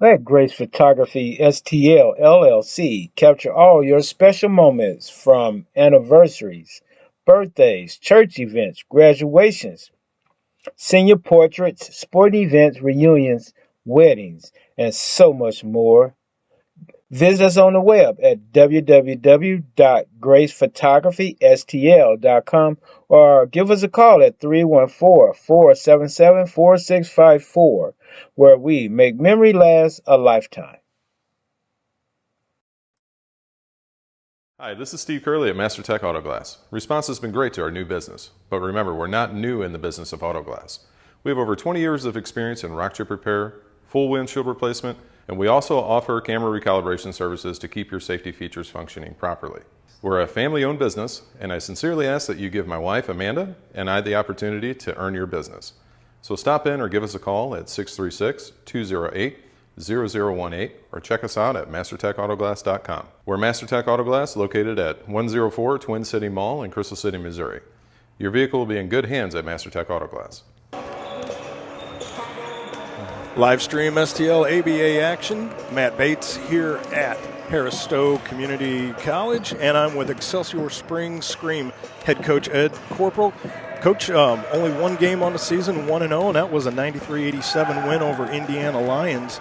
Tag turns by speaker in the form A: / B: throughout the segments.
A: Let Grace Photography STL LLC capture all your special moments from anniversaries, birthdays, church events, graduations, senior portraits, sporting events, reunions, weddings, and so much more. Visit us on the web at www.gracephotographystl.com or give us a call at 314-477-4654, where we make memory last a lifetime.
B: Hi, this is Steve Curley at MasterTech Auto Glass. Response has been great to our new business, but remember, we're not new in the business of auto glass. We have over 20 years of experience in rock chip repair, full windshield replacement, and we also offer camera recalibration services to keep your safety features functioning properly. We're a family-owned business, and I sincerely ask that you give my wife, Amanda, and I the opportunity to earn your business. So stop in or give us a call at 636-208-0018 or check us out at mastertechautoglass.com. We're MasterTech Auto Glass, located at 104 Twin City Mall in Crystal City, Missouri. Your vehicle will be in good hands at MasterTech Auto Glass.
C: Live stream STL ABA action. Matt Bates here at Harris Stowe Community College, and I'm with Excelsior Spring Scream head coach Ed Corporal. Coach, only one game on the season, 1-0, and that was a 93-87 win over Indiana Lions.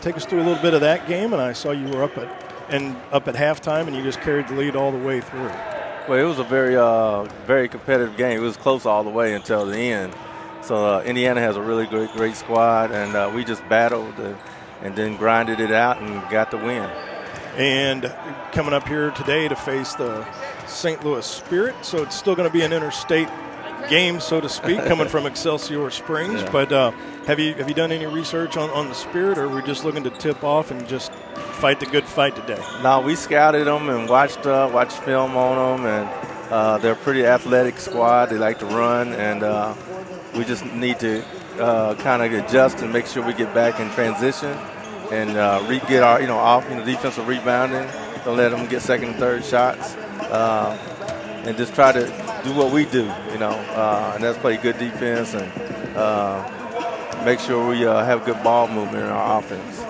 C: Take us through a little bit of that game, and I saw you were up at halftime, and you just carried the lead all the way through.
D: Well, it was a very competitive game. It was close all the way until the end. So Indiana has a really great squad, and we just battled and then grinded it out and got the win.
C: And coming up here today to face the St. Louis Spirit, so it's still going to be an interstate game, so to speak, coming from Excelsior Springs. Yeah. But have you done any research on the Spirit, or are we just looking to tip off and just fight the good fight today?
D: No, we scouted them and watched film on them, and they're a pretty athletic squad. They like to run, and we just need to kind of adjust and make sure we get back in transition and get our defensive rebounding. Don't let them get second and third shots, and just try to do what we do, and that's play good defense and make sure we have good ball movement in our offense.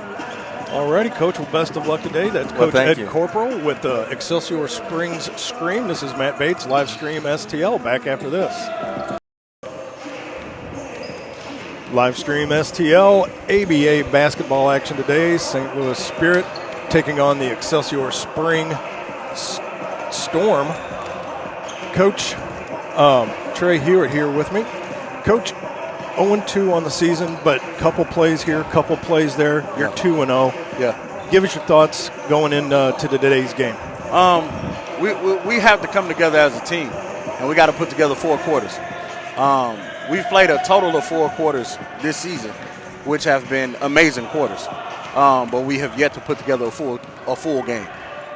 C: All righty, Coach. Well, best of luck today. That's Coach Ed Corporal with Excelsior Springs Scream. This is Matt Bates, live stream STL. Back after this. Live stream STL, ABA basketball action today. St. Louis Spirit taking on the Excelsior Spring Storm. Coach Trey Hewitt here with me. Coach, 0-2 on the season, but couple plays here, couple plays there. You're 2-0.
E: Yeah.
C: Give us your thoughts going into today's game.
E: We have to come together as a team, and we got to put together 4 quarters. We've played a total of 4 quarters this season, which have been amazing quarters. But we have yet to put together a full game.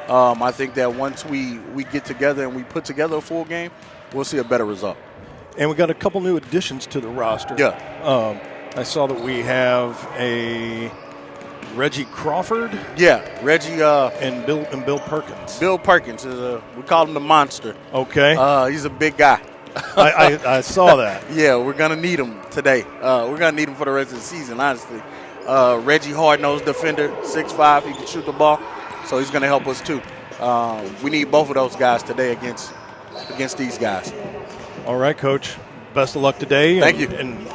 E: I think that once we get together and we put together a full game, we'll see a better result.
C: And we got a couple new additions to the roster.
E: Yeah.
C: I saw that we have a Reggie Crawford.
E: Yeah, Reggie.
C: And Bill Perkins.
E: Bill Perkins is we call him the monster.
C: Okay.
E: He's a big guy.
C: I saw that.
E: Yeah, we're gonna need him today. We're gonna need him for the rest of the season, honestly. Reggie, hard-nosed defender, 6'5", he can shoot the ball, so he's gonna help us too. We need both of those guys today against these guys.
C: All right, Coach. Best of luck today.
E: Thank you.
C: And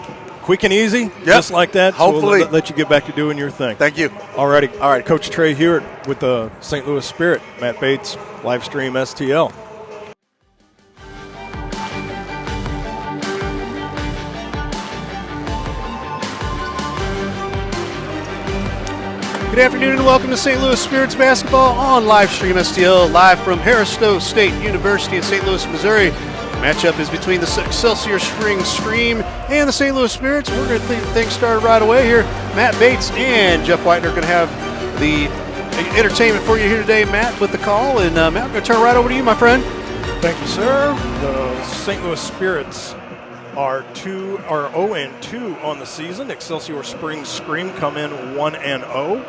C: quick and easy,
E: Yep.
C: just like that.
E: Hopefully.
C: So we'll let you get back to doing your thing.
E: Thank you.
C: All righty.
E: All right.
C: Coach Trey Hewitt with the St. Louis Spirit. Matt Bates, live stream STL.
F: Good afternoon and welcome to St. Louis Spirits basketball on live stream STL, live from Harris-Stowe State University in St. Louis, Missouri. The matchup is between the Excelsior Spring Scream and the St. Louis Spirits. We're going to get things started right away here. Matt Bates and Jeff Whitener are going to have the entertainment for you here today, Matt, with the call. And Matt, I'm going to turn right over to you, my friend.
C: Thank you, sir. The St. Louis Spirits are 0-2 on the season. Excelsior Spring Scream come in 1-0.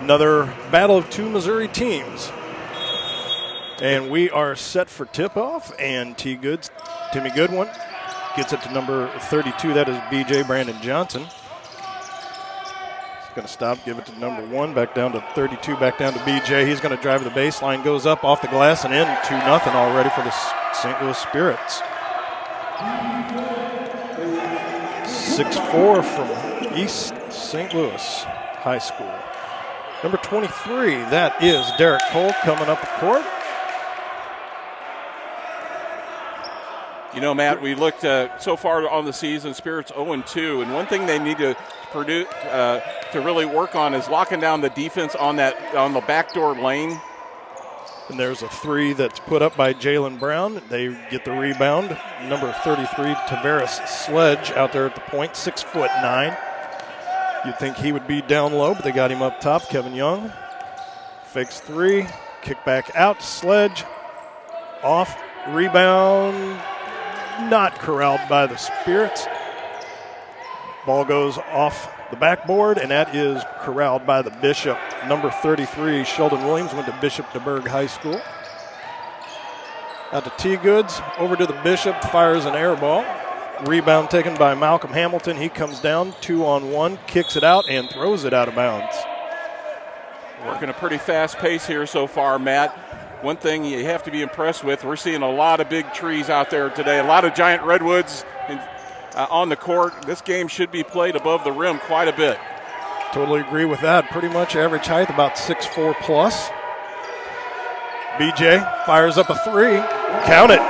C: Another battle of two Missouri teams. And we are set for tip-off, and Timmy Goodwin gets it to number 32. That is B.J. Brandon Johnson. He's going to stop, give it to number 1, back down to 32, back down to B.J. He's going to drive the baseline, goes up off the glass and in, 2-0 already for the St. Louis Spirits. 6'4" from East St. Louis High School. Number 23, that is Derek Cole coming up the court.
G: You know, Matt, we looked so far on the season, Spirits 0-2, and one thing they need to produce to really work on is locking down the defense on the backdoor lane.
C: And there's a 3 that's put up by Jalen Brown. They get the rebound. Number 33, Tavares Sledge out there at the point, 6'9". You'd think he would be down low, but they got him up top. Kevin Young fakes 3, kick back out, Sledge, off, rebound, not corralled by the Spirits. Ball goes off the backboard, and that is corralled by the Bishop. Number 33, Sheldon Williams, went to Bishop DeBerg High School. Out to T-Goods, over to the Bishop, fires an air ball. Rebound taken by Malcolm Hamilton. He comes down 2-on-1, kicks it out, and throws it out of bounds.
G: Working a pretty fast pace here so far, Matt. One thing you have to be impressed with, we're seeing a lot of big trees out there today, a lot of giant redwoods on the court. This game should be played above the rim quite a bit.
C: Totally agree with that. Pretty much average height, about 6'4 plus. BJ fires up a 3. Count it.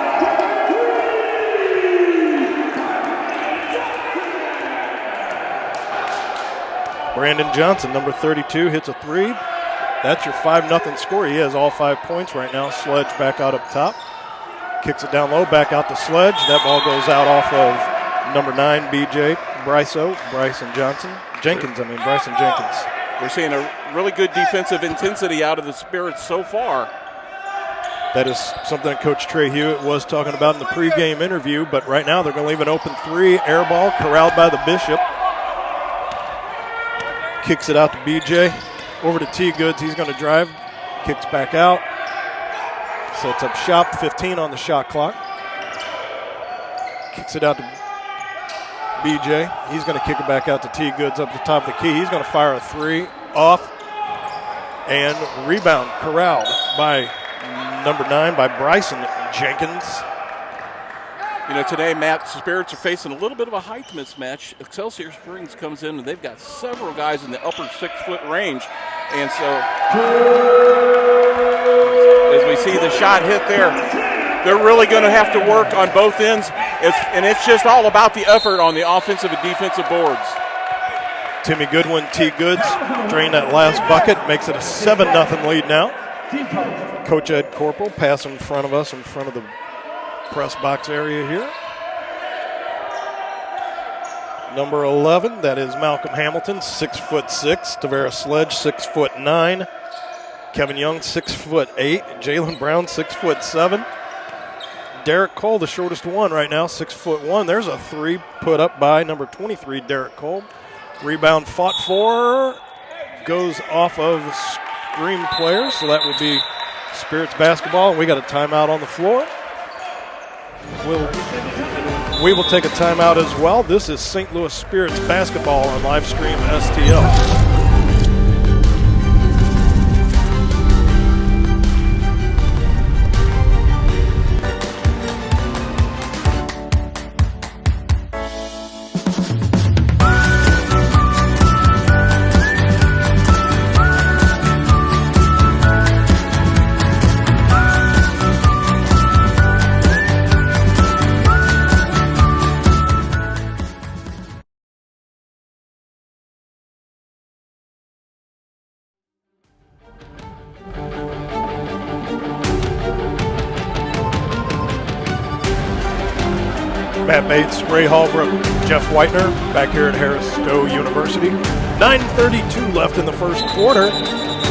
C: Brandon Johnson, number 32, hits a 3. That's your 5-0 score. He has all 5 points right now. Sledge back out up top. Kicks it down low, back out to Sledge. That ball goes out off of number 9, BJ, Bryson Jenkins.
G: We're seeing a really good defensive intensity out of the Spirits so far.
C: That is something that Coach Trey Hewitt was talking about in the pregame interview, but right now they're going to leave an open 3, air ball, corralled by the Bishop. Kicks it out to BJ. Over to T-Goods. He's going to drive. Kicks back out. Sets up shop. 15 on the shot clock. Kicks it out to BJ. He's going to kick it back out to T-Goods up the top of the key. He's going to fire a 3 off. And rebound corralled by number 9 by Bryson Jenkins.
G: You know, today, Matt, Spirits are facing a little bit of a height mismatch. Excelsior Springs comes in, and they've got several guys in the upper 6-foot range. And so, as we see the shot hit there, they're really going to have to work on both ends. It's just all about the effort on the offensive and defensive boards.
C: Timmy Goodwin, T-Goods, drain that last bucket, makes it a 7-0 lead now. Coach Ed Corporal pass in front of us, in front of the press box area here. Number 11, that is Malcolm Hamilton, 6'6". Tavares Sledge, 6'9". Kevin Young, 6'8". Jalen Brown, 6'7". Derek Cole, the shortest one right now, 6'1". There's a 3 put up by number 23, Derek Cole. Rebound fought for, goes off of screen player, so that will be Spirits basketball. We got a timeout on the floor. We will take a timeout as well. This is St. Louis Spirits basketball on live stream STL. Matt Bates, Ray Hallbrook, Jeff Whitener back here at Harris-Stowe University. 9:32 left in the first quarter,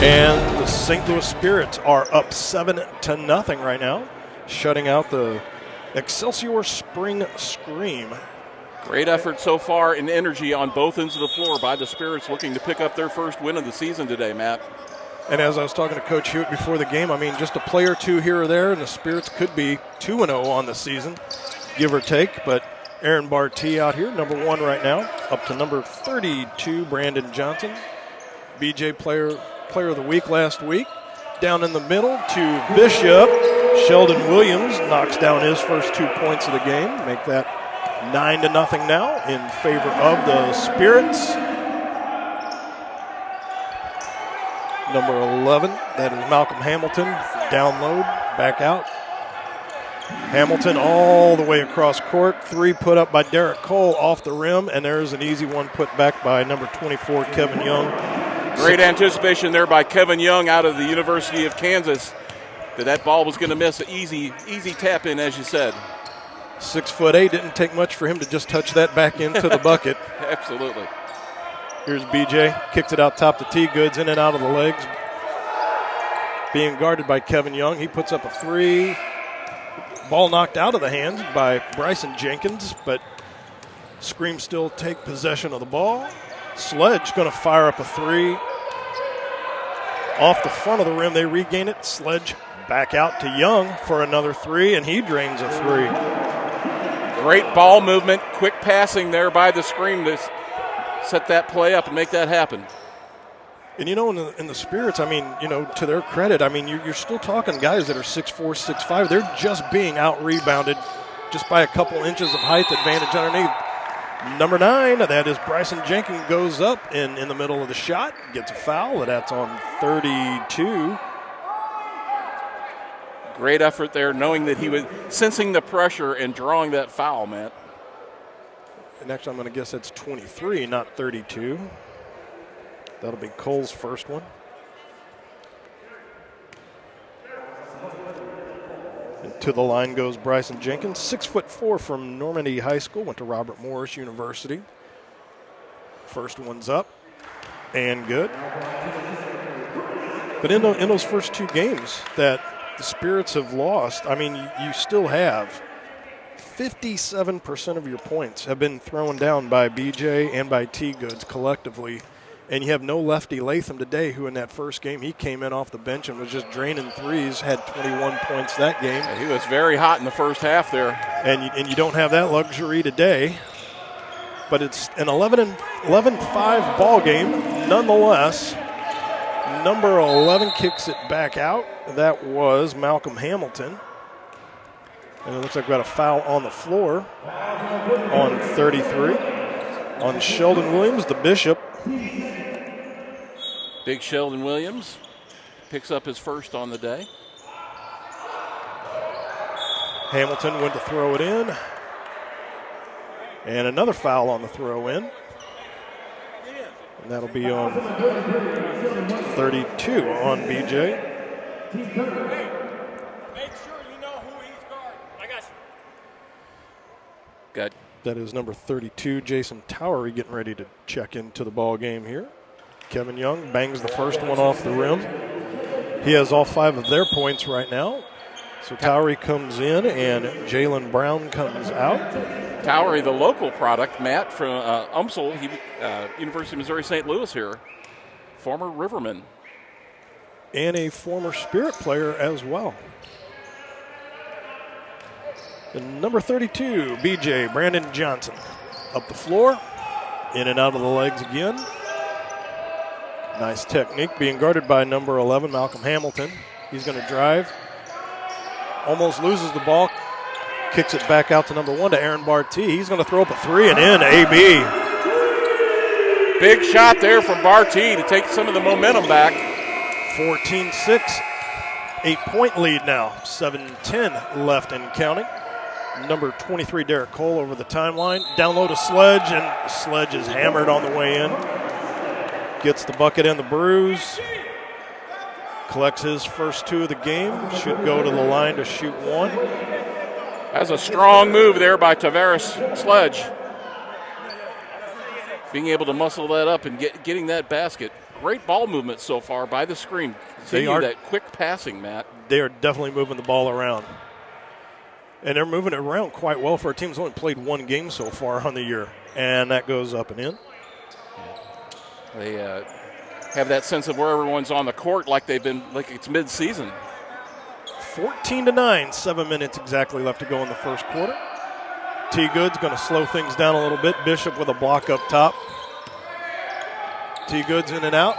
C: and the St. Louis Spirits are up 7-0 right now, shutting out the Excelsior Spring Scream.
G: Great effort so far in energy on both ends of the floor by the Spirits, looking to pick up their first win of the season today, Matt.
C: And as I was talking to Coach Hewitt before the game, I mean, just a play or two here or there, and the Spirits could be 2-0 on the season, give or take. But Aaron Barty out here, number 1 right now, up to number 32, Brandon Johnson. BJ player of the week last week. Down in the middle to Bishop. Sheldon Williams knocks down his first 2 points of the game. Make that 9-0 now in favor of the Spirits. Number 11, that is Malcolm Hamilton. Download, back out. Hamilton all the way across court. 3 put up by Derek Cole off the rim, and there's an easy one put back by number 24, Kevin Young.
G: Great anticipation there by Kevin Young out of the University of Kansas. That ball was going to miss an easy tap in, as you said.
C: 6'8", didn't take much for him to just touch that back into the bucket.
G: Absolutely.
C: Here's BJ, kicks it out top to T. Goods, in and out of the legs. Being guarded by Kevin Young, he puts up a 3. Ball knocked out of the hands by Bryson Jenkins, but Scream still take possession of the ball. Sledge going to fire up a 3. Off the front of the rim, they regain it. Sledge back out to Young for another 3, and he drains a 3.
G: Great ball movement, quick passing there by the Scream to set that play up and make that happen.
C: And, in the Spirits, I mean, to their credit, I mean, you're still talking guys that are 6'4", 6'5". They're just being out-rebounded just by a couple inches of height advantage underneath. Number 9, that is Bryson Jenkins, goes up in the middle of the shot, gets a foul. That's on 32.
G: Great effort there, knowing that he was sensing the pressure and drawing that foul, Matt.
C: And actually, I'm going to guess that's 23, not 32. That'll be Cole's first one. And to the line goes Bryson Jenkins, 6'4" from Normandy High School, went to Robert Morris University. First one's up and good. But in those first 2 games that the Spirits have lost, I mean, you still have 57% of your points have been thrown down by BJ and by T. Goods collectively. And you have no lefty Latham today, who in that first game, he came in off the bench and was just draining 3s, had 21 points that game.
G: Yeah, he was very hot in the first half there.
C: And you don't have that luxury today. But it's an 11-5 ball game nonetheless. Number 11 kicks it back out. That was Malcolm Hamilton. And it looks like we got a foul on the floor on 33. On Sheldon Williams, the Bishop.
G: Big Sheldon Williams picks up his first on the day.
C: Hamilton went to throw it in. And another foul on the throw in. And that'll be on 32 on BJ.
H: Make sure you know who he's guarding. I got you.
G: Good.
C: That is number 32, Jason Towery, getting ready to check into the ball game here. Kevin Young bangs the first one off the rim. He has all 5 of their points right now. So Towery comes in and Jalen Brown comes out.
G: Towery, the local product, Matt, from UMSL, University of Missouri St. Louis here. former Riverman.
C: And a former Spirit player as well. And number 32, BJ, Brandon Johnson. Up the floor, in and out of the legs again. Nice technique, being guarded by number 11, Malcolm Hamilton. He's going to drive, almost loses the ball, kicks it back out to number 1 to Aaron Bartee. He's going to throw up a 3 and in, AB.
G: Big shot there from Bartee to take some of the momentum back.
C: 14-6, 8-point lead now, 7:10 left and counting. Number 23, Derek Cole over the timeline. Down low to Sledge, and Sledge is hammered on the way in. Gets the bucket and the bruise. Collects his first 2 of the game. Should go to the line to shoot 1.
G: That's a strong move there by Tavares Sledge. Being able to muscle that up and getting that basket. Great ball movement so far by the screen. Continue that quick passing, Matt.
C: They are definitely moving the ball around. And they're moving it around quite well for a team that's only played 1 game so far on the year. And that goes up and in.
G: They have that sense of where everyone's on the court like they've been, like it's mid-season.
C: 14-9, 7 minutes exactly left to go in the first quarter. T. Good's going to slow things down a little bit. Bishop with a block up top. T. Good's in and out,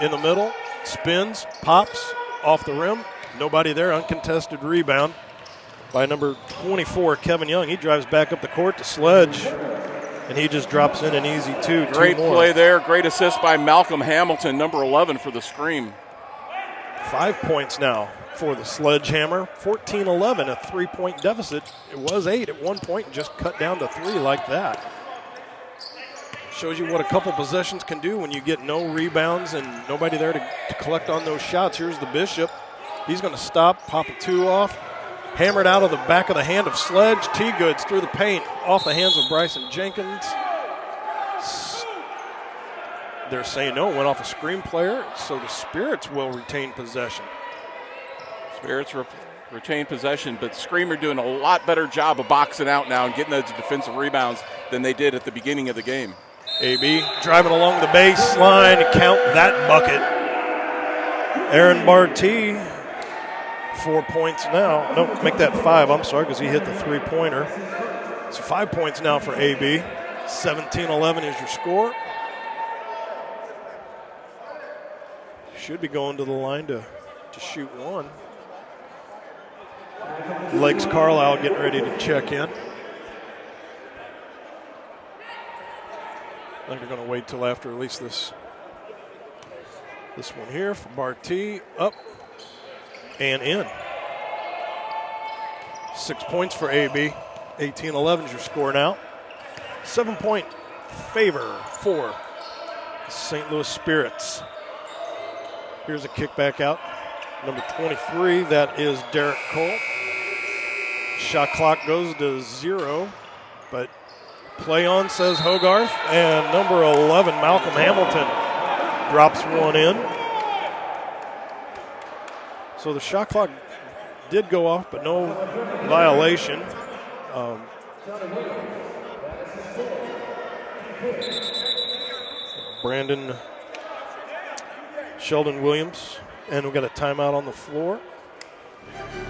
C: in the middle, spins, pops, off the rim. Nobody there, uncontested rebound by number 24, Kevin Young. He drives back up the court to Sledge, and he just drops in an easy 2.
G: Great play there. Great assist by Malcolm Hamilton, number 11 for the Scream.
C: 5 points now for the Sledgehammer. 14-11, a 3-point deficit. It was 8 at one point, and just cut down to 3 like that. Shows you what a couple possessions can do when you get no rebounds and nobody there to collect on those shots. Here's the Bishop. He's going to stop, pop a 2 off. Hammered out of the back of the hand of Sledge. T-Goods through the paint, off the hands of Bryson Jenkins. They're saying no, went off a screen player, so the Spirits will retain possession.
G: Spirits retain possession, but Scream are doing a lot better job of boxing out now and getting those defensive rebounds than they did at the beginning of the game.
C: AB driving along the baseline, count that bucket. Aaron Bartee, 4 points now. No, make that 5, I'm sorry, because he hit the 3-pointer. So 5 points now for AB. 17-11 is your score. Should be going to the line to shoot 1. Lakes Carlisle getting ready to check in. I think they're going to wait till after at least this one here for Bartee. Up and in. 6 points for AB. 18-11 is your score now. 7-point favor for St. Louis Spirits. Here's a kick back out. Number 23, that is Derek Cole. Shot clock goes to 0, but play on, says Hogarth. And number 11, Malcolm Hamilton, drops one in. So the shot clock did go off, but no violation. Brandon Sheldon Williams, and we've got a timeout on the floor.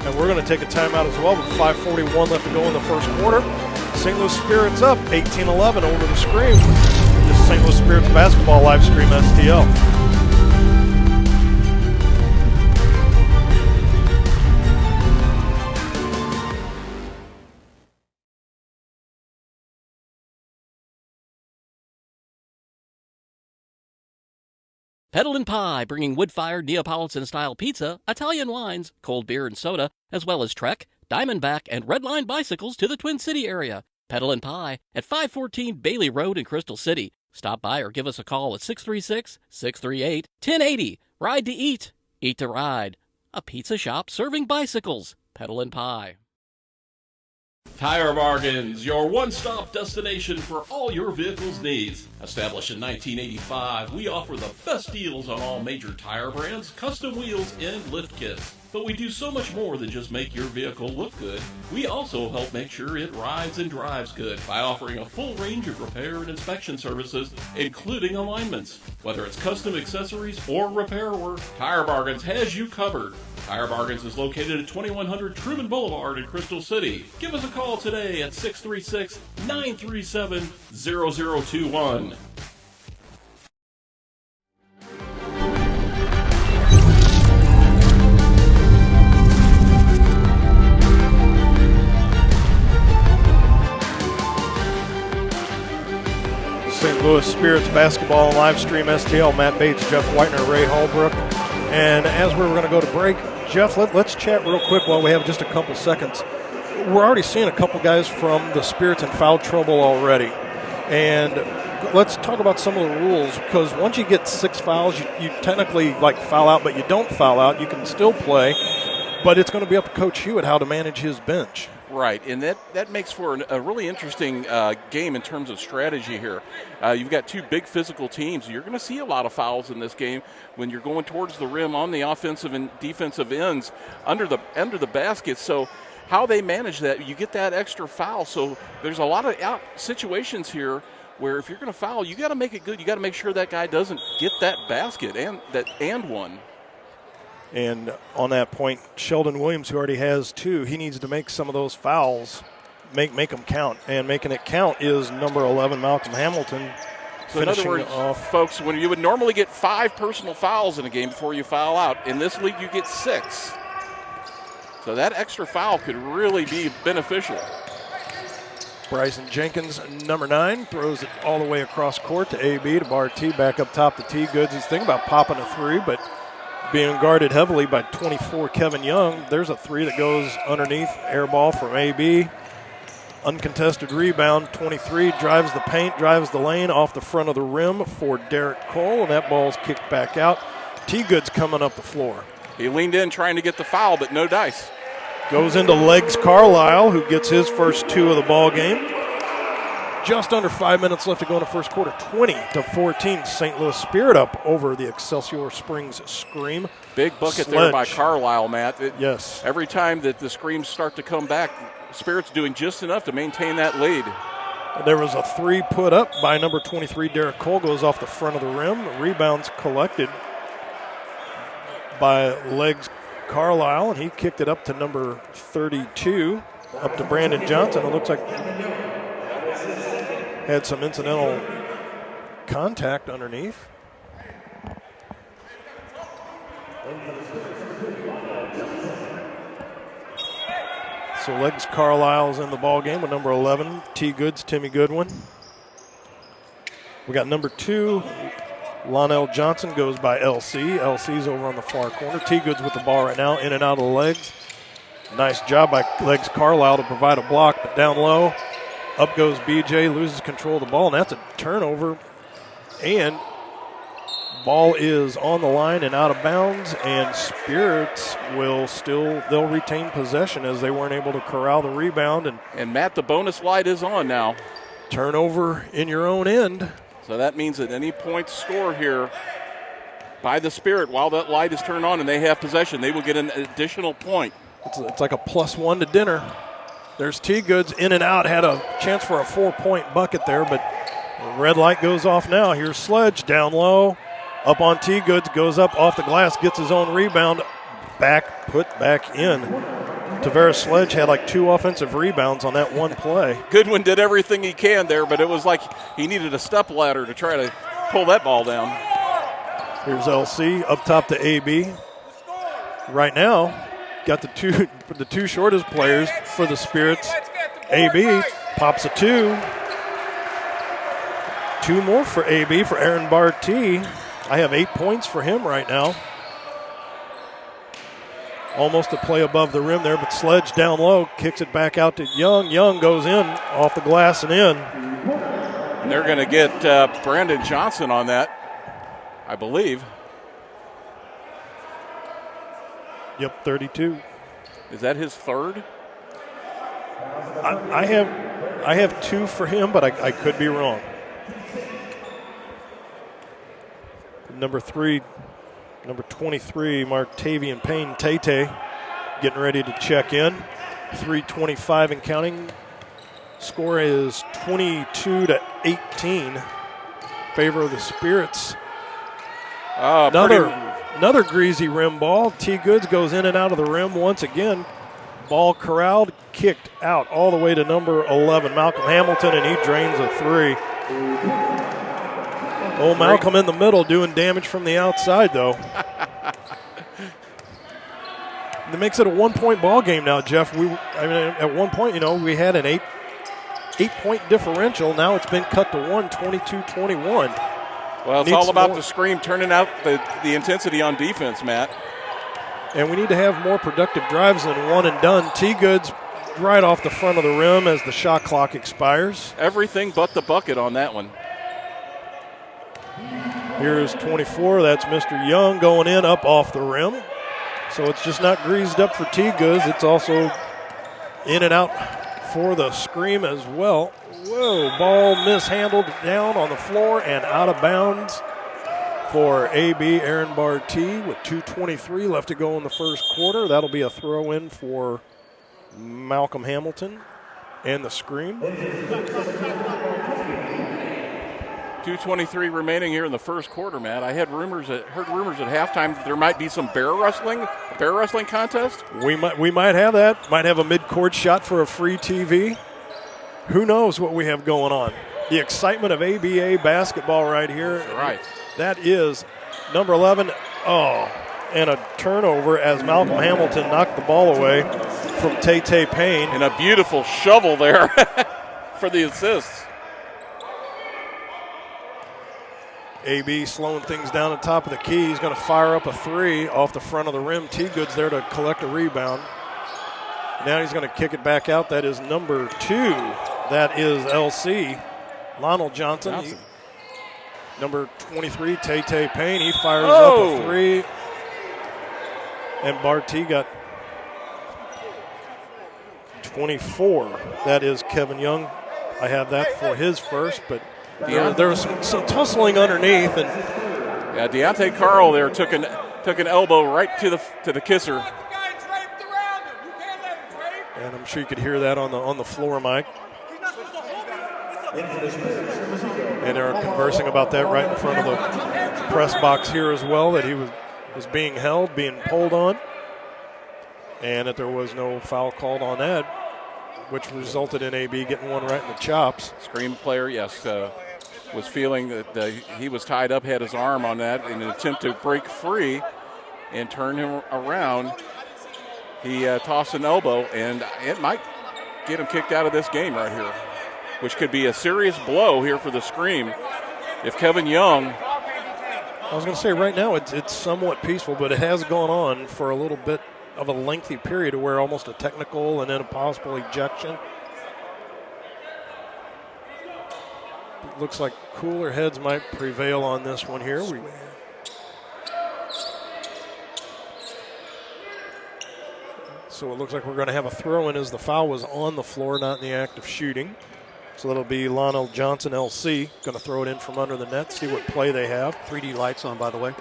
C: And we're going to take a timeout as well with 5:41 left to go in the first quarter. St. Louis Spirits up 18-11 over the Scream. This is St. Louis Spirits basketball live stream STL.
I: Pedal and Pie, bringing wood-fired Neapolitan-style pizza, Italian wines, cold beer and soda, as well as Trek, Diamondback, and Redline bicycles to the Twin City area. Pedal and Pie at 514 Bailey Road in Crystal City. Stop by or give us a call at 636-638-1080. Ride to eat, eat to ride. A pizza shop serving bicycles. Pedal and Pie. Tire Bargains, your one-stop destination for all your vehicle's needs. Established in 1985, we offer the best deals on all major tire brands, custom wheels, and lift kits. But we do so much more than just make your vehicle look good. We also help make sure it rides and drives good by offering a full range of repair and inspection services, including alignments. Whether it's custom accessories or repair work, Tire Bargains has you covered. Tire Bargains is located at 2100 Truman Boulevard in Crystal City. Give us a call today at 636-937-0021.
C: St. Louis Spirits basketball live stream STL. Matt Bates, Jeff Whitener, Ray Hallbrook. And as we're going to go to break, Jeff, let's chat real quick while we have just a couple seconds. We're already seeing a couple guys from the Spirits in foul trouble already. And let's talk about some of the rules, because once you get 6 fouls, you technically foul out, but you don't foul out. You can still play, but it's going to be up to Coach Hewitt how to manage his bench.
G: Right, and that makes for a really interesting game in terms of strategy here. You've got two big physical teams. You're going to see a lot of fouls in this game when you're going towards the rim on the offensive and defensive ends under the basket. So how they manage that, you get that extra foul. So there's a lot of situations here where if you're going to foul, you got to make it good. You got to make sure that guy doesn't get that basket and one.
C: And on that point, Sheldon Williams, who already has 2, he needs to make some of those fouls, make them count. And making it count is number 11, Malcolm Hamilton.
G: So in other words, folks, when you would normally get 5 personal fouls in a game before you foul out, in this league you get 6. So that extra foul could really be beneficial.
C: Bryson Jenkins, number 9, throws it all the way across court to AB, to Bar T, back up top to T. Goods. He's thinking about popping a 3, but being guarded heavily by 24 Kevin Young. There's a 3 that goes underneath, air ball from AB. Uncontested rebound, 23 drives the paint, drives the lane off the front of the rim for Derek Cole, and that ball's kicked back out. T-Goods coming up the floor.
G: He leaned in trying to get the foul, but no dice.
C: Goes into Legs Carlisle, who gets his first 2 of the ball game. Just under 5 minutes left to go in the first quarter. 20-14, St. Louis Spirit up over the Excelsior Springs Scream.
G: Big bucket there by Carlisle, Matt.
C: Yes.
G: Every time that the Screams start to come back, Spirit's doing just enough to maintain that lead.
C: There was a 3 put up by number 23, Derek Cole, goes off the front of the rim. The rebound's collected by Legs Carlisle, and he kicked it up to number 32, up to Brandon Johnson. It looks like had some incidental contact underneath. So Legs Carlisle's in the ball game with number 11, T. Goods, Timmy Goodwin. We got number 2, Lonell Johnson, goes by LC. LC's over on the far corner. T. Goods with the ball right now, in and out of the legs. Nice job by Legs Carlisle to provide a block, but down low. Up goes BJ, loses control of the ball, and that's a turnover. And ball is on the line and out of bounds, and Spirits they'll retain possession as they weren't able to corral the rebound.
G: And Matt, the bonus light is on now.
C: Turnover in your own end.
G: So that means that any points scored here by the Spirit while that light is turned on and they have possession, they will get an additional point.
C: It's like a +1 to dinner. There's T-Goods in and out, had a chance for a 4-point bucket there, but the red light goes off now. Here's Sledge down low, up on T-Goods, goes up off the glass, gets his own rebound, put back in. Tavares Sledge had 2 offensive rebounds on that one play.
G: Goodwin did everything he can there, but it was like he needed a step ladder to try to pull that ball down.
C: Here's LC up top to AB. Right now, got the two shortest players for the Spirits. AB pops a 2. 2 more for AB for Aaron Barty. I have 8 points for him right now. Almost a play above the rim there, but Sledge down low, kicks it back out to Young. Young goes in, off the glass and in.
G: And they're going to get Brandon Johnson on that, I believe.
C: Yep, 32.
G: Is that his third?
C: I have 2 for him, but I could be wrong. Number 23, Martavian Payne Tate, getting ready to check in. 3:25 and counting. Score is 22-18. Favor of the Spirits. Another greasy rim ball. T. Goods goes in and out of the rim once again. Ball corralled, kicked out all the way to number 11, Malcolm Hamilton, and he drains a 3. Old Malcolm in the middle doing damage from the outside, though. It makes it a 1-point ball game now, Jeff. At one point, we had an 8-point differential. Now it's been cut to 1, 22-21.
G: Well, it's all about the scream, turning out the intensity on defense, Matt.
C: And we need to have more productive drives than one and done. T-Goods right off the front of the rim as the shot clock expires.
G: Everything but the bucket on that one.
C: Here's 24. That's Mr. Young going in up off the rim. So it's just not greased up for T-Goods. It's also in and out for the scream as well. Whoa, ball mishandled down on the floor and out of bounds for AB Aaron Barty with 2:23 left to go in the first quarter. That'll be a throw in for Malcolm Hamilton and the scream.
G: 2:23 remaining here in the first quarter, Matt. I heard rumors at halftime that there might be some bear wrestling contest.
C: We might have that. Might have a mid-court shot for a free TV. Who knows what we have going on? The excitement of ABA basketball right here.
G: That's right.
C: That is number 11. Oh, and a turnover as Malcolm Hamilton knocked the ball away from Tate Payne.
G: And a beautiful shovel there for the assists.
C: AB slowing things down at the top of the key. He's going to fire up a 3 off the front of the rim. T-Goods there to collect a rebound. Now he's going to kick it back out. That is number 2. That is LC, Lionel Johnson. Number 23, Tate Payne. He fires up a 3. And Barty got 24. That is Kevin Young. I have that for his first, but there was some tussling underneath. And
G: Deontay Carl there took an elbow right to the kisser.
C: And I'm sure you could hear that on the floor mic. And they're conversing about that right in front of the press box here as well, that he was being held, being pulled on, and that there was no foul called on that, which resulted in AB getting one right in the chops.
G: Scream player, yes, was feeling that he was tied up, had his arm on that in an attempt to break free and turn him around. He tossed an elbow, and it might get him kicked out of this game right here, which could be a serious blow here for the scream. If Kevin Young...
C: I was going to say right now it's somewhat peaceful, but it has gone on for a little bit of a lengthy period where almost a technical and then a possible ejection. It looks like cooler heads might prevail on this one here. So it looks like we're going to have a throw-in as the foul was on the floor, not in the act of shooting. So that'll be Lionel Johnson, LC, going to throw it in from under the net, see what play they have.
F: 3D lights on, by the way.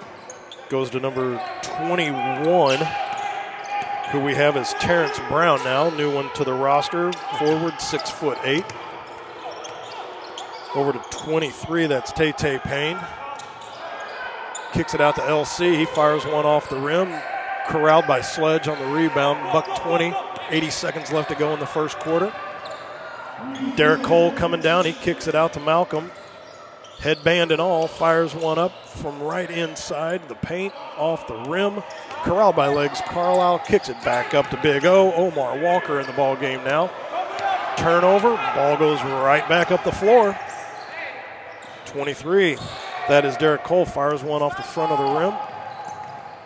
C: Goes to number 21, who we have as Terrence Brown now, new one to the roster, forward, 6'8". Over to 23, that's Tate Payne. Kicks it out to LC, he fires one off the rim. Corralled by Sledge on the rebound, $1:20, 80 seconds left to go in the first quarter. Derek Cole coming down, he kicks it out to Malcolm. Headband and all, fires one up from right inside the paint, off the rim. Corralled by legs, Carlisle kicks it back up to Big O. Omar Walker in the ball game now. Turnover, ball goes right back up the floor. 23, that is Derek Cole, fires one off the front of the rim.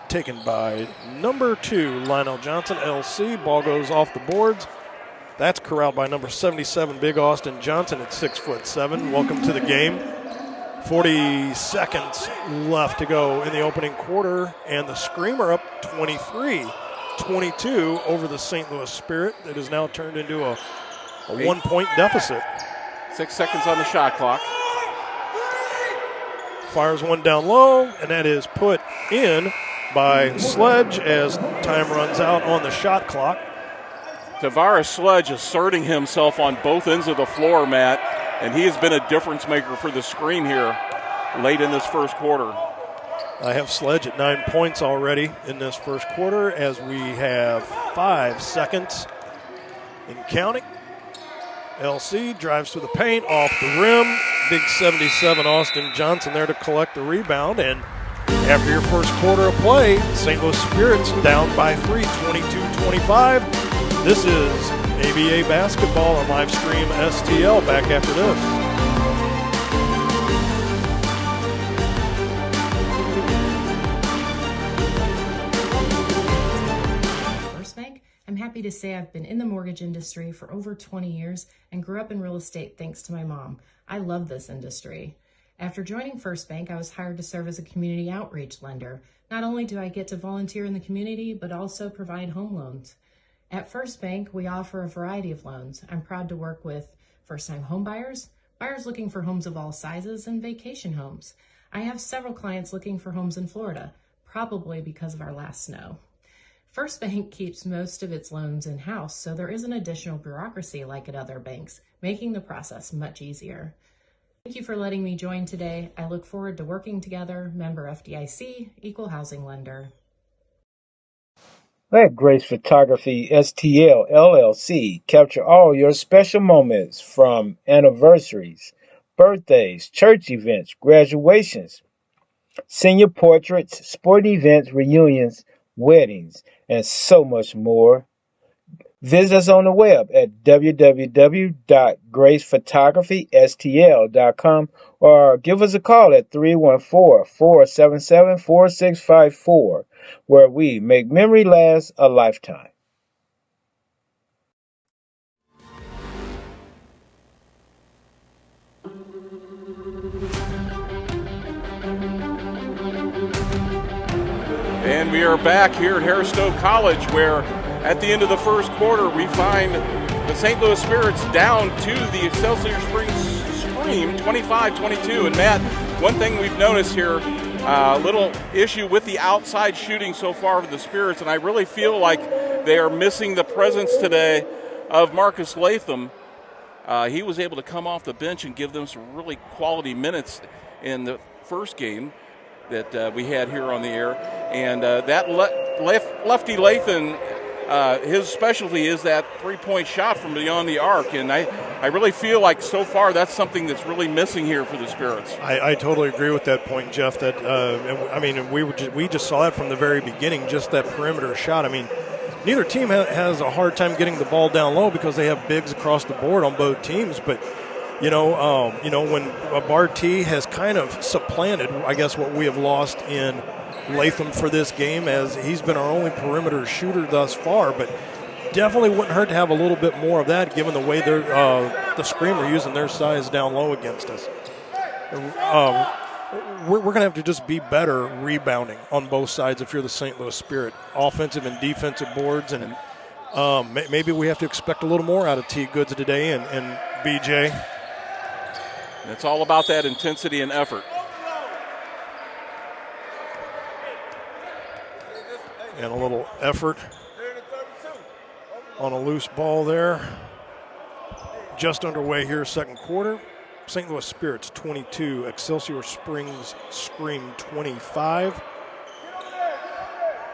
C: Taken by number 2, Lionel Johnson, LC. Ball goes off the boards. That's corralled by number 77, Big Austin Johnson at 6'7". Welcome to the game. 40 seconds left to go in the opening quarter, and the Screamer up 23-22 over the St. Louis Spirit. It has now turned into a a 1-point deficit.
G: 6 seconds on the shot clock.
C: Fires one down low, and that is put in by Sledge as time runs out on the shot clock.
G: Tavares Sledge asserting himself on both ends of the floor, Matt, and he has been a difference maker for the Scream here late in this first quarter.
C: I have Sledge at 9 points already in this first quarter as we have 5 seconds and counting. LC drives to the paint, off the rim. Big 77 Austin Johnson there to collect the rebound. And after your first quarter of play, St. Louis Spirits down by 3, 22-25. This is ABA basketball on live stream STL. Back after this.
J: I'm happy to say I've been in the mortgage industry for over 20 years and grew up in real estate thanks to my mom. I love this industry. After joining First Bank, I was hired to serve as a community outreach lender. Not only do I get to volunteer in the community, but also provide home loans. At First Bank, we offer a variety of loans. I'm proud to work with first-time home buyers, buyers looking for homes of all sizes, and vacation homes. I have several clients looking for homes in Florida, probably because of our last snow. First Bank keeps most of its loans in-house, so there isn't additional bureaucracy like at other banks, making the process much easier. Thank you for letting me join today. I look forward to working together. Member FDIC, Equal Housing Lender.
A: Let Grace Photography STL LLC capture all your special moments from anniversaries, birthdays, church events, graduations, senior portraits, sporting events, reunions, weddings, and so much more. Visit us on the web at www.gracephotographystl.com or give us a call at 314-477-4654, where we make memory last a lifetime.
G: And we are back here at Harris-Stowe College, where at the end of the first quarter we find the St. Louis Spirits down to the Excelsior Springs Scream 25-22. And Matt, one thing we've noticed here, a little issue with the outside shooting so far for the Spirits, and I really feel like they are missing the presence today of Marcus Latham. He was able to come off the bench and give them some really quality minutes in the first game that we had here on the air. And that lefty Latham, his specialty is that three-point shot from beyond the arc. And I really feel like so far that's something that's really missing here for the Spirits.
C: I totally agree with that point, Jeff. That we just saw it from the very beginning, just that perimeter shot. I mean, neither team has a hard time getting the ball down low because they have bigs across the board on both teams. But when Barty has kind of supplanted, I guess, what we have lost in Latham for this game, as he's been our only perimeter shooter thus far, but definitely wouldn't hurt to have a little bit more of that given the way the Scream are using their size down low against us. We're going to have to just be better rebounding on both sides if you're the St. Louis Spirit, offensive and defensive boards, and maybe we have to expect a little more out of T. Goods today and BJ.
G: It's all about that intensity and effort.
C: And a little effort on a loose ball there. Just underway here, second quarter. St. Louis Spirits 22, Excelsior Springs Scream 25.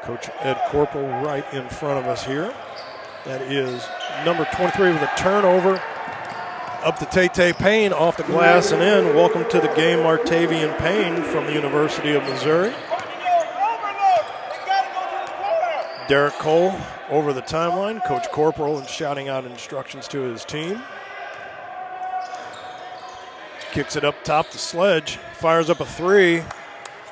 C: Coach Ed Corporal right in front of us here. That is number 23 with a turnover. Up to Tay Payne, off the glass and in. Welcome to the game, Martavian Payne from the University of Missouri. Derek Cole over the timeline. Coach Corporal and shouting out instructions to his team. Kicks it up top to Sledge. Fires up a three.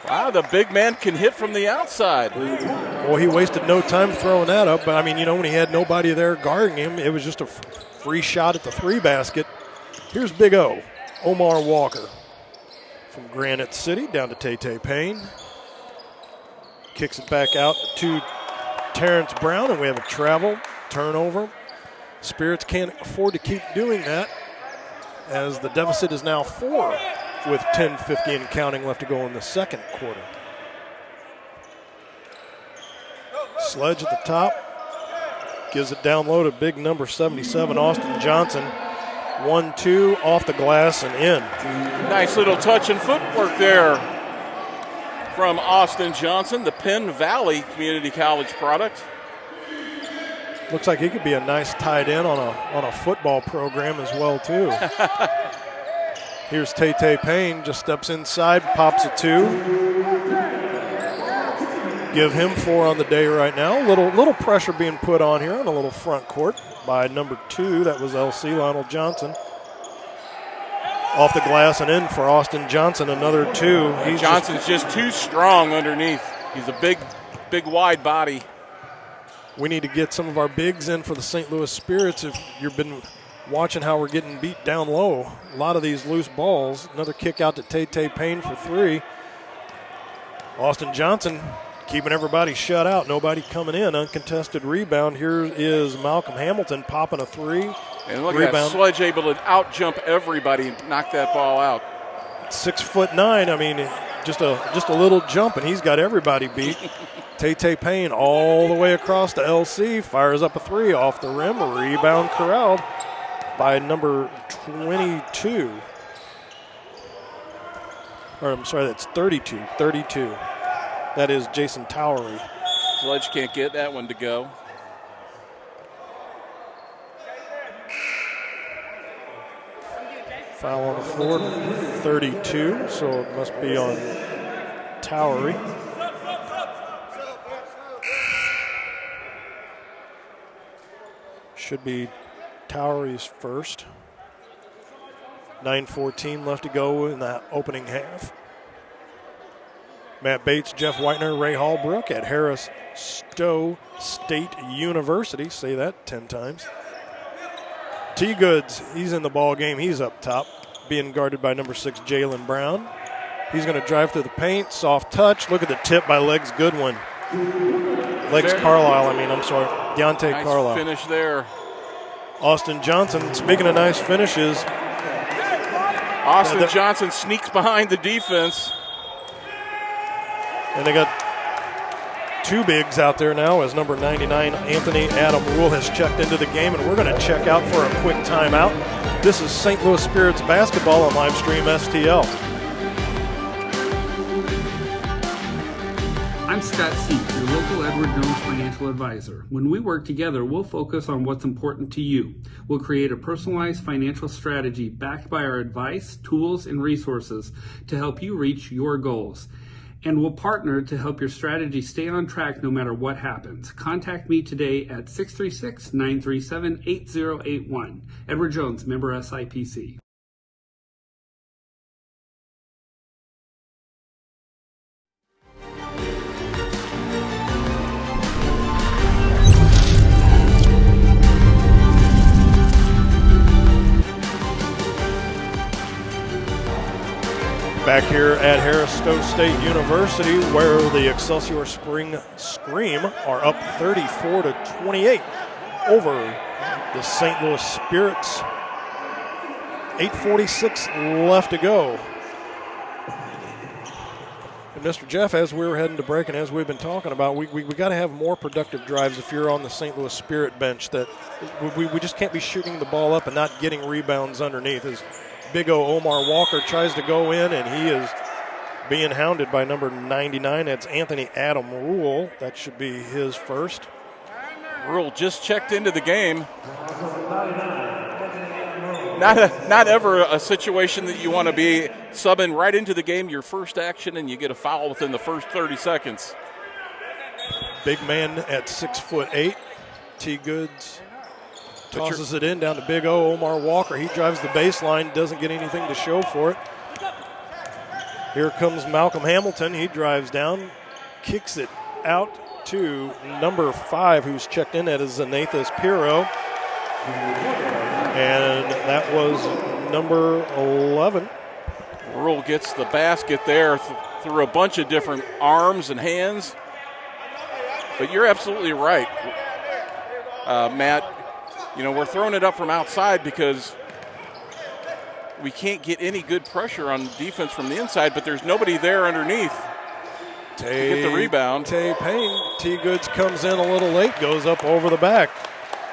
G: Wow, the big man can hit from the outside.
C: Well, he wasted no time throwing that up. But, I mean, when he had nobody there guarding him, it was just a free shot at the three basket. Here's Big O, Omar Walker from Granite City down to Tay Payne. Kicks it back out to Terrence Brown, and we have a travel turnover. Spirits can't afford to keep doing that, as the deficit is now 4 with 10:50 and counting left to go in the second quarter. Sledge at the top. Gives it down low to big number 77, Austin Johnson. 1-2 off the glass and in.
G: Nice little touch and footwork there from Austin Johnson, the Penn Valley Community College product.
C: Looks like he could be a nice tight end on a football program as well, too. Here's Tay Payne, just steps inside, pops a 2. Give him 4 on the day right now. Little pressure being put on here on a little front court by number 2. That was LC, Lionel Johnson. Off the glass and in for Austin Johnson, another 2.
G: Johnson's just too strong underneath. He's a big, wide body.
C: We need to get some of our bigs in for the St. Louis Spirits. If you've been watching how we're getting beat down low, a lot of these loose balls. Another kick out to Tay Payne for 3. Austin Johnson keeping everybody shut out. Nobody coming in. Uncontested rebound. Here is Malcolm Hamilton popping a 3.
G: And look at that, Sledge able to out-jump everybody and knock that ball out.
C: 6'9". I mean, just a little jump, and he's got everybody beat. Tay Payne all the way across to LC. Fires up a 3 off the rim. A rebound corralled by number 22. Or I'm sorry, that's 32. 32. That is Jason Towery.
G: Sledge can't get that one to go.
C: Foul on the floor, 32, so it must be on Towery. Should be Towery's first. 9:14 left to go in that opening half. Matt Bates, Jeff Whitener, Ray Hallbrook at Harris Stowe State University. Say that 10 times. T. Goods, he's in the ball game. He's up top, being guarded by number 6, Jalen Brown. He's going to drive through the paint. Soft touch. Look at the tip by Legs Goodwin. Legs Carlisle, Deontay
G: nice
C: Carlisle.
G: Finish there.
C: Austin Johnson, speaking of nice finishes.
G: Austin Johnson sneaks behind the defense.
C: And they got 2 bigs out there now as number 99, Anthony Adam Rule, has checked into the game, and we're going to check out for a quick timeout. This is St. Louis Spirits basketball on Livestream STL.
K: I'm Scott Seek, your local Edward Jones financial advisor. When we work together, we'll focus on what's important to you. We'll create a personalized financial strategy backed by our advice, tools, and resources to help you reach your goals. And we'll partner to help your strategy stay on track no matter what happens. Contact me today at 636-937-8081. Edward Jones, member SIPC.
C: Back here at Harris Stowe State University, where the Excelsior Spring Scream are up 34-28 over the St. Louis Spirits. 8:46 left to go. And Mr. Jeff, as we were heading to break and as we've been talking about, we got to have more productive drives if you're on the St. Louis Spirit bench. That we just can't be shooting the ball up and not getting rebounds underneath. As Big O Omar Walker tries to go in, and he is being hounded by number 99. That's Anthony Adam Rule. That should be his first.
G: Rule just checked into the game. Not ever a situation that you want to be subbing right into the game, your first action, and you get a foul within the first 30 seconds.
C: Big man at 6'8". T. Goods tosses it in down to Big O Omar Walker. He drives the baseline, doesn't get anything to show for it. Here comes Malcolm Hamilton. He drives down, kicks it out to number 5, who's checked in. That is Zenathas Piro. And that was number 11.
G: Rule gets the basket there through a bunch of different arms and hands. But you're absolutely right, Matt. we're throwing it up from outside because we can't get any good pressure on defense from the inside, but there's nobody there underneath to get the rebound.
C: Tay Payne, T. Goods comes in a little late, goes up over the back.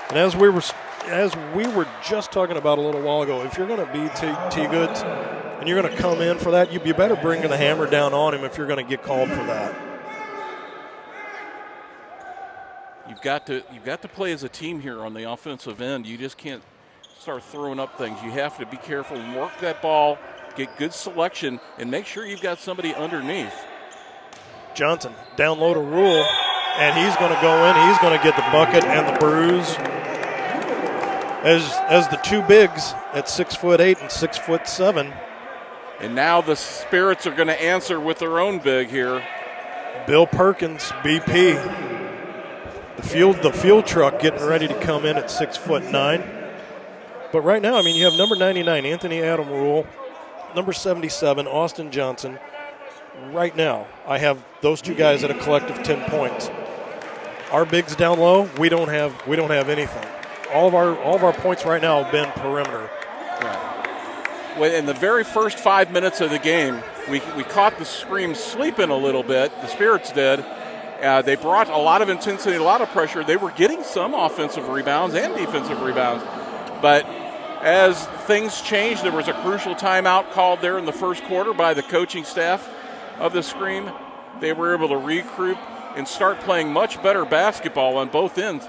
C: And as we were just talking about a little while ago, if you're going to be T. Goods and you're going to come in for that, you better bring the hammer down on him if you're going to get called for that.
G: You've got to play as a team here on the offensive end. You just can't start throwing up things. You have to be careful and work that ball, get good selection, and make sure you've got somebody underneath.
C: Johnson down low to Rule, and he's going to go in. He's going to get the bucket and the bruise. As the two bigs at 6'8" and 6'7".
G: And now the Spirits are going to answer with their own big here.
C: Bill Perkins, BP. The field truck getting ready to come in at 6'9". But right now, you have number 99, Anthony Adam Rule, number 77, Austin Johnson. Right now, I have those two guys at a collective 10 points. Our bigs down low, we don't have anything. All of our points right now have been perimeter.
G: Right. Well, in the very first 5 minutes of the game, we caught the Scream sleeping a little bit. The Spirits did. They brought a lot of intensity, a lot of pressure. They were getting some offensive rebounds and defensive rebounds. But as things changed, there was a crucial timeout called there in the first quarter by the coaching staff of the Scream. They were able to regroup and start playing much better basketball on both ends.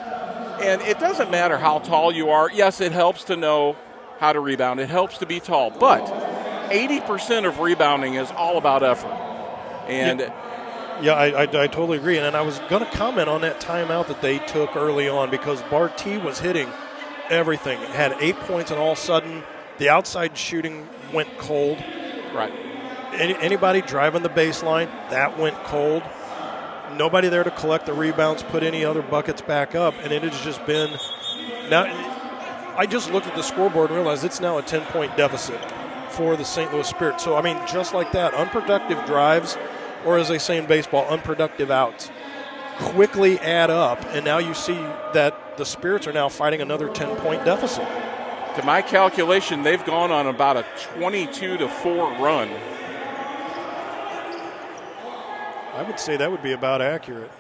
G: And it doesn't matter how tall you are. Yes, it helps to know how to rebound. It helps to be tall. But 80% of rebounding is all about effort. And
C: yeah, I totally agree. And I was going to comment on that timeout that they took early on because Barty was hitting everything. Had 8 points, and all of a sudden the outside shooting went cold.
G: Right.
C: Anybody driving the baseline, that went cold. Nobody there to collect the rebounds, put any other buckets back up, and it has just been – now, I just looked at the scoreboard and realized it's now a 10-point deficit for the St. Louis Spirit. So, just like that, unproductive drives, or as they say in baseball, unproductive outs, quickly add up, and now you see that the Spirits are now fighting another 10-point deficit.
G: To my calculation, they've gone on about a 22-4 run.
C: I would say that would be about accurate.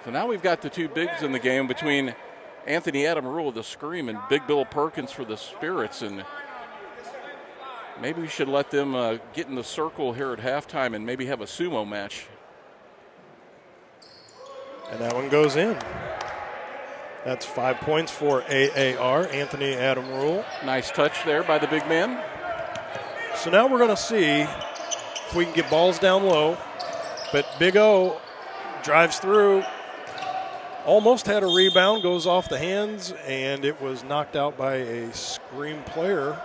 G: So now we've got the two bigs in the game between Anthony Adam Rule of the Scream and Big Bill Perkins for the Spirits. And maybe we should let them get in the circle here at halftime and maybe have a sumo match.
C: And that one goes in. That's 5 points for AAR, Anthony Adam Rule.
G: Nice touch there by the big man.
C: So now we're going to see if we can get balls down low. But Big O drives through, almost had a rebound, goes off the hands, and it was knocked out by a Scream player.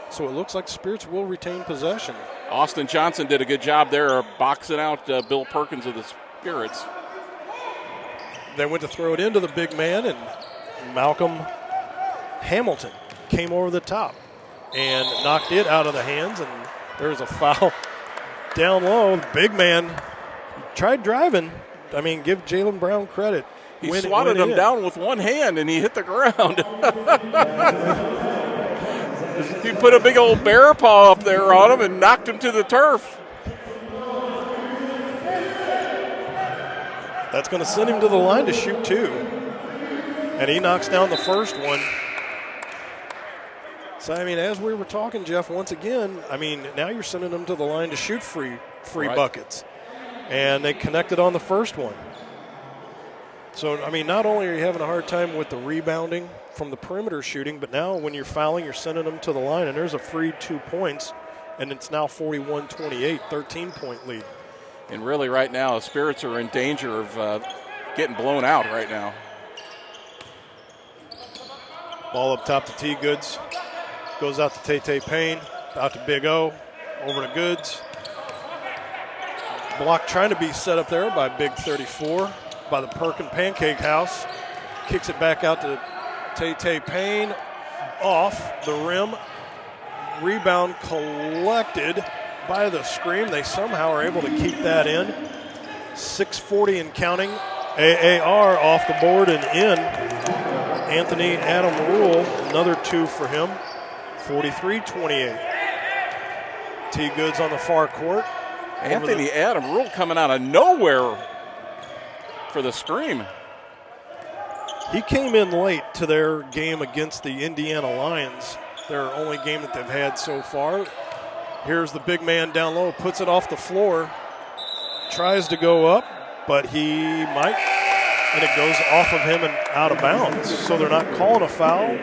C: So it looks like the Spirits will retain possession.
G: Austin Johnson did a good job there boxing out Bill Perkins of the Spirits.
C: They went to throw it into the big man, and Malcolm Hamilton came over the top and knocked it out of the hands, and there's a foul down low. Big man tried driving. Give Jalen Brown credit.
G: He swatted him down with one hand, and he hit the ground. He put a big old bear paw up there on him and knocked him to the turf.
C: That's going to send him to the line to shoot two. And he knocks down the first one. So, as we were talking, Jeff, once again, now you're sending them to the line to shoot free right. Buckets. And they connected on the first one. So, not only are you having a hard time with the rebounding from the perimeter shooting, but now when you're fouling, you're sending them to the line, and there's a free 2 points, and it's now 41-28, 13-point lead.
G: And really right now, the Spirits are in danger of getting blown out right now.
C: Ball up top to T. Goods. Goes out to Tay Payne. Out to Big O. Over to Goods. Block trying to be set up there by Big 34 by the Perkin Pancake House. Kicks it back out to Tay Payne. Off the rim. Rebound collected by the Scream. They somehow are able to keep that in. 6:40 and counting. AAR off the board and in. Anthony Adam Rule, another 2 for him, 43-28. T. Goods on the far court.
G: Anthony Adam Rule coming out of nowhere for the scream.
C: He came in late to their game against the Indiana Lions, their only game that they've had so far. Here's the big man down low, puts it off the floor, tries to go up, but he might, and it goes off of him and out of bounds. So they're not calling a foul.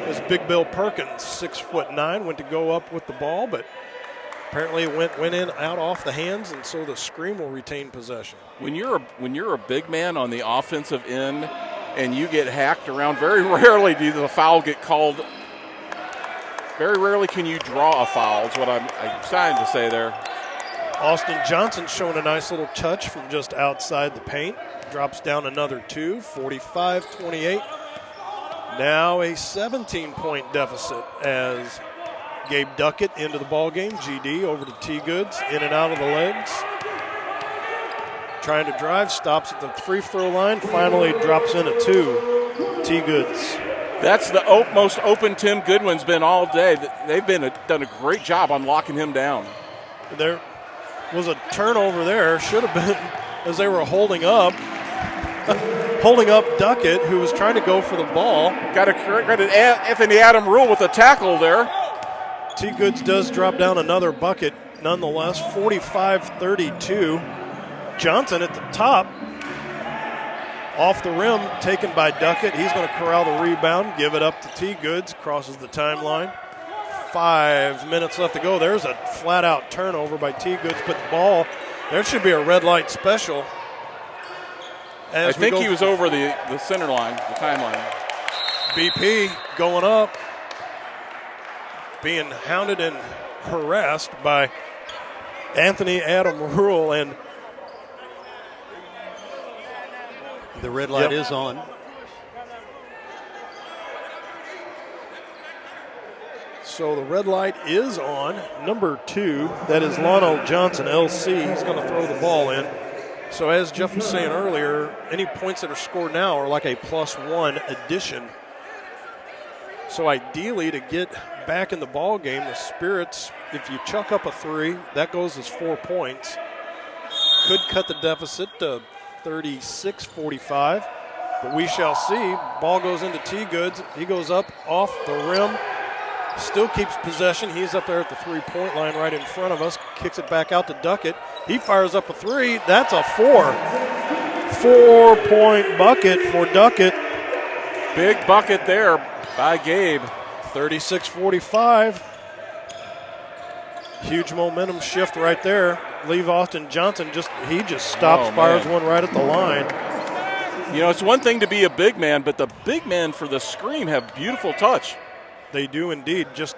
C: As Big Bill Perkins, 6'9", went to go up with the ball, but apparently it went in, out off the hands, and so the scream will retain possession.
G: When you're a big man on the offensive end and you get hacked around, very rarely does the foul get called. Very rarely can you draw a foul, is what I'm trying to say there.
C: Austin Johnson showing a nice little touch from just outside the paint. Drops down another 2, 45-28. Now a 17-point deficit as Gabe Duckett into the ball game. GD over to T. Goods, in and out of the legs. Trying to drive, stops at the free throw line, finally drops in a 2. T. Goods.
G: That's the most open Tim Goodwin's been all day. They've done a great job on locking him down.
C: There was a turnover there. Should have been as they were holding up Duckett, who was trying to go for the ball.
G: Got to credit Anthony Adam Rule with a tackle there.
C: T. Goods does drop down another bucket nonetheless, 45-32. Johnson at the top. Off the rim, taken by Duckett. He's going to corral the rebound, give it up to T. Goods, crosses the timeline. 5 minutes left to go. There's a flat-out turnover by T. Goods, but the ball, there should be a red light special.
G: I think he was over the center line, the timeline.
C: BP going up, being hounded and harassed by Anthony Adam Rule, and
F: the red light is on.
C: So the red light is on. Number 2, that is Lionel Johnson, LC. He's going to throw the ball in. So as Jeff was saying earlier, any points that are scored now are like a +1 addition. So ideally, to get back in the ball game, the Spirits, if you chuck up a 3, that goes as 4 points. Could cut the deficit to 36-45, but we shall see. Ball goes into T. Goods. He goes up off the rim, still keeps possession. He's up there at the three-point line right in front of us, kicks it back out to Duckett. He fires up a 3. That's a 4. 4-point bucket for Duckett.
G: Big bucket there by Gabe.
C: 36-45. Huge momentum shift right there. Leave Austin Johnson just stops, fires one right at the line.
G: You know, it's one thing to be a big man, but the big men for the scream have beautiful touch.
C: They do indeed. Just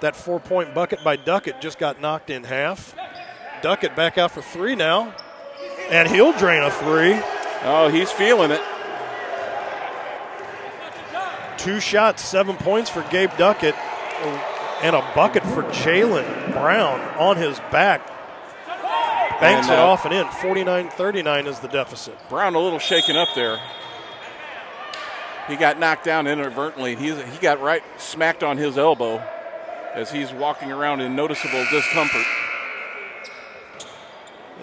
C: that 4-point bucket by Duckett just got knocked in half. Duckett back out for 3 now, and he'll drain a 3.
G: Oh, he's feeling it.
C: 2 shots, 7 points for Gabe Duckett, and a bucket for Jalen Brown on his back. Banks it off and in. 49-39 is the deficit.
G: Brown a little shaken up there. He got knocked down inadvertently. He got right smacked on his elbow as he's walking around in noticeable discomfort.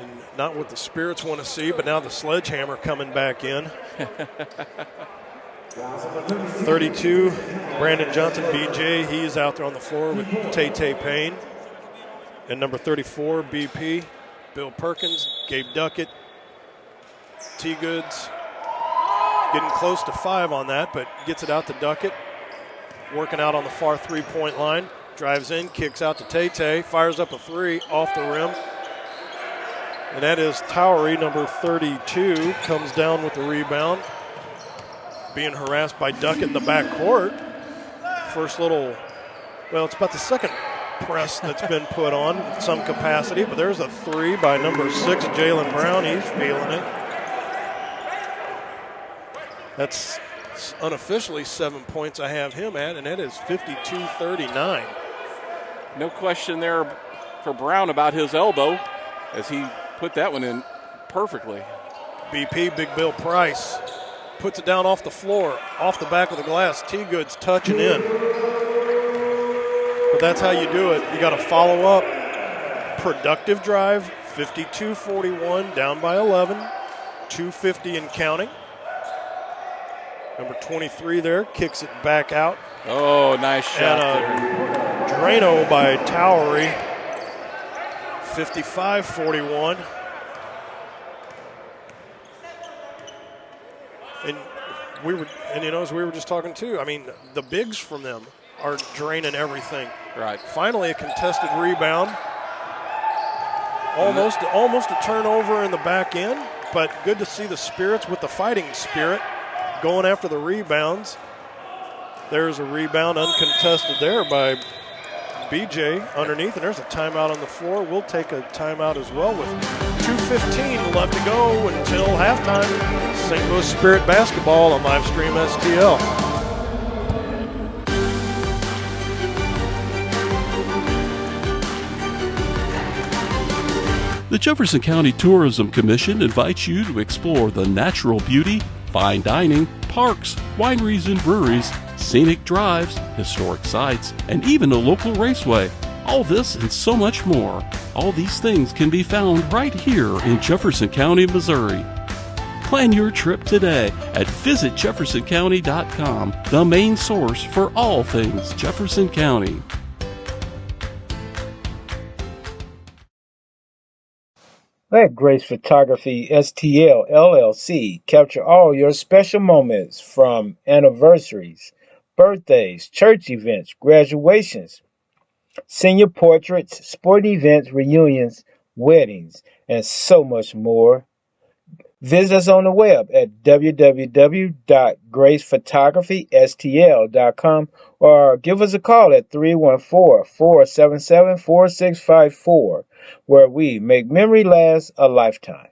C: And not what the Spirits want to see, but now the sledgehammer coming back in. 32, Brandon Johnson, BJ. He's out there on the floor with Tay Payne. And number 34, BP, Bill Perkins, Gabe Duckett, T. Goods. Getting close to 5 on that, but gets it out to Duckett. Working out on the far three-point line. Drives in, kicks out to Tay, fires up a 3 off the rim. And that is Towery, number 32, comes down with the rebound. Being harassed by Duckett in the backcourt. First little, well, it's about the second press that's been put on in some capacity, but there's a 3 by number 6, Jalen Brown. He's feeling it. That's unofficially 7 points I have him at, and that is 52-39.
G: No question there for Brown about his elbow as he put that one in perfectly.
C: BP, Big Bill Price puts it down off the floor, off the back of the glass. T-Goods touching in. But that's how you do it. You got to follow up. Productive drive, 52-41, down by 11, 2:50 and counting. Number 23 there kicks it back out.
G: Oh, nice shot
C: and
G: there.
C: Drano by Towery, 55-41. And as we were just talking too, I mean, the bigs from them are draining everything.
G: Right.
C: Finally, a contested rebound. Almost a turnover in the back end, but good to see the Spirits with the fighting spirit going after the rebounds. There's a rebound uncontested there by BJ underneath, and there's a timeout on the floor. We'll take a timeout as well with 2:15 left to go until halftime. St. Louis Spirit basketball on Livestream STL.
L: The Jefferson County Tourism Commission invites you to explore the natural beauty, fine dining, parks, wineries and breweries, scenic drives, historic sites, and even a local raceway. All this and so much more. All these things can be found right here in Jefferson County, Missouri. Plan your trip today at visitjeffersoncounty.com, the main source for all things Jefferson County.
A: Let Grace Photography STL LLC capture all your special moments from anniversaries, birthdays, church events, graduations, senior portraits, sporting events, reunions, weddings, and so much more. Visit us on the web at www.gracephotographystl.com or give us a call at 314-477-4654, where we make memory last a lifetime.